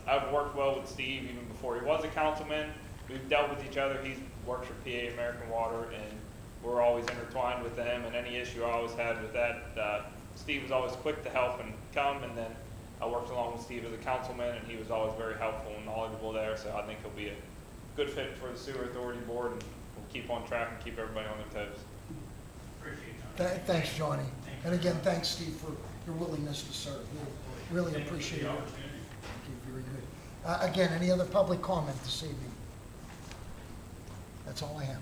Speaker 6: I've worked well with Steve even before he was a councilman. We've dealt with each other. He works for PA American Water, and we're always intertwined with them, and any issue I always had with that, Steve was always quick to help and come, and then I worked along with Steve as a councilman, and he was always very helpful and knowledgeable there, so I think he'll be a good fit for the Sewer Authority Board, and we'll keep on track and keep everybody on their toes.
Speaker 15: Appreciate that.
Speaker 2: Thanks, Johnny. And again, thanks, Steve, for your willingness to serve. We really appreciate it. Thank you, very good. Again, any other public comment this evening? That's all I have.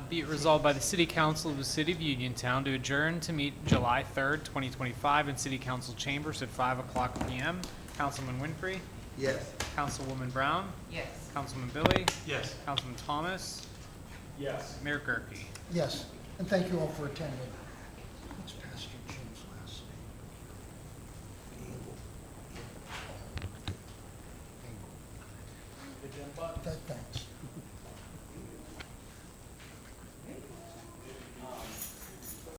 Speaker 3: Be it resolved by the City Council of the City of Uniontown to adjourn to meet July 3rd, 2025 in City Council chambers at 5 o'clock p.m. Councilman Winfrey?
Speaker 14: Yes.
Speaker 3: Councilwoman Brown?
Speaker 9: Yes.
Speaker 3: Councilman Billy?
Speaker 1: Yes.
Speaker 3: Councilman Thomas?
Speaker 12: Yes.
Speaker 3: Mayor Gurke?
Speaker 2: Yes, and thank you all for attending. What's Pastor Jim's last name? Thanks.